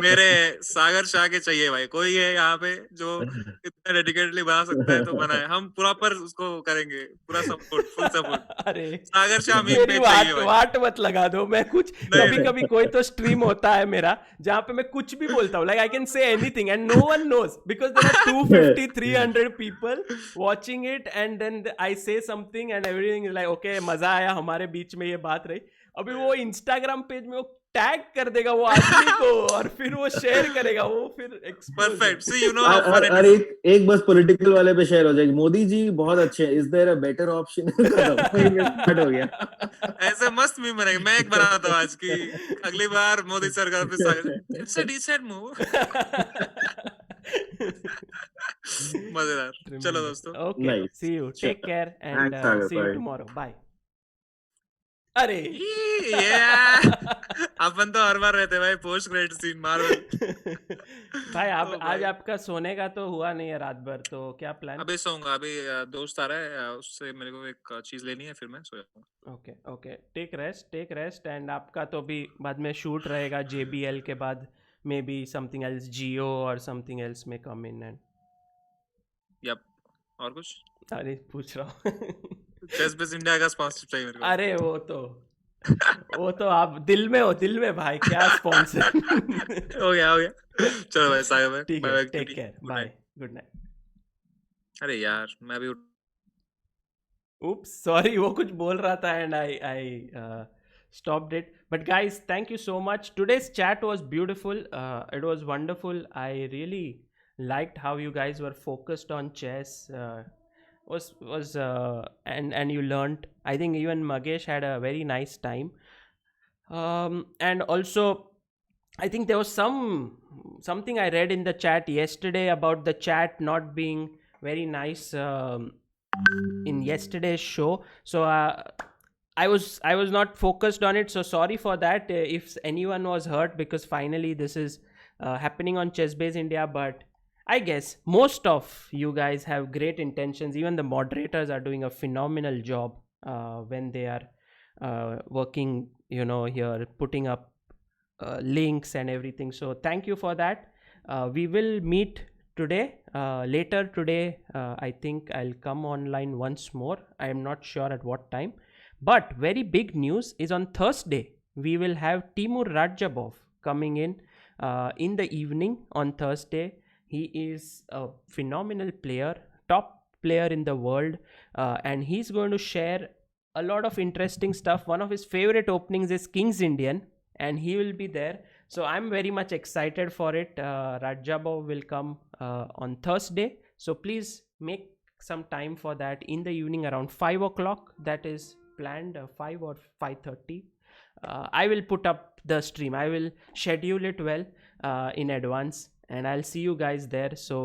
मेरे सागर शाह के चाहिए भाई, कोई है यहाँ पे जो इतना डेडिकेटली बना सकता है तो बनाए, हम प्रॉपर उसको करेंगे, पूरा सपोर्ट, फुल सपोर्ट. अरे सागर शाह मीम पे चाहिए भाई. वाट मत लगा दो. मैं कुछ कभी कभी कोई तो स्ट्रीम होता है मेरा जहाँ पे मैं कुछ भी बोलता हूँ, like I can say anything and no one knows because there are 250-300 people watching it, and then I say something and everything is like okay, मजा आया, हमारे बीच में ये बात रही. अभी वो इंस्टाग्राम पेज में वो टैग कर देगा वो आदमी को और फिर वो शेयर करेगा, वो फिर परफेक्ट. सी यू नो अरे एक बस पॉलिटिकल वाले पे शेयर हो जाएगी, मोदी जी बहुत अच्छे हैं, is there a better option. Start हो गया. ऐसे मस्त मीम बनेगा. मैं एक बनाता हूँ आज की, अगली बार मोदी सरकार पे Sagar, it's a decent move. मजेदार. चलो दोस्तों, okay, see you, take care and see you tomorrow, bye. अरे अपन तो हर बार रहते भाई पोस्ट क्रेडिट सीन मार्वल. भाई आप आज आपका सोने का तो हुआ नहीं है रात भर, तो क्या प्लान? अभी सोऊंगा, अभी दोस्त आ रहा है, उससे मेरे को एक चीज लेनी है, फिर मैं सो जाऊंगा. Okay okay, take rest. And आपका तो भी बाद में शूट रहेगा JBL के बाद, मे बी समथिंग एल्स, जियो और समथिंग एल्स में कम इन एंड यप. और कुछ? अरे पूछ रहा हूँ. ChessBase इंडिया का स्पॉन्सरशिप चाहिए मेरे को. अरे वो तो आप दिल में भाई, क्या स्पॉन्सर. हो गया. चलो भाई, सागर भाई, ठीक है, take care, bye, good night. अरे यार मैं भी Oops, sorry, वो कुछ बोल रहा था and I stopped it. But guys, thank you so much. Today's chat was beautiful. It was wonderful. I really liked how you guys were focused on chess. And you learned. I think even Magesh had a very nice time. And also, I think there was something I read in the chat yesterday about the chat not being very nice in yesterday's show. So I was not focused on it. So sorry for that if anyone was hurt, because finally this is happening on ChessBase India. But I guess most of you guys have great intentions. Even the moderators are doing a phenomenal job when they are working, here, putting up links and everything. So thank you for that. We will meet today, later today. I think I'll come online once more. I am not sure at what time. But very big news is on Thursday. We will have Timur Rajabov coming in the evening on Thursday. He is a phenomenal player, top player in the world, and he's going to share a lot of interesting stuff. One of his favorite openings is King's Indian, and he will be there. So I'm very much excited for it. Rajabov will come on Thursday. So please make some time for that in the evening around 5 o'clock. That is planned 5 or 5:30. I will put up the stream. I will schedule it well in advance, and I'll see you guys there. So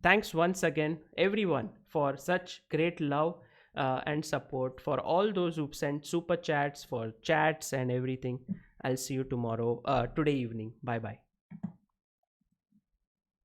thanks once again, everyone, for such great love and support, for all those who sent super chats, for chats and everything. I'll see you tomorrow, today evening. Bye bye.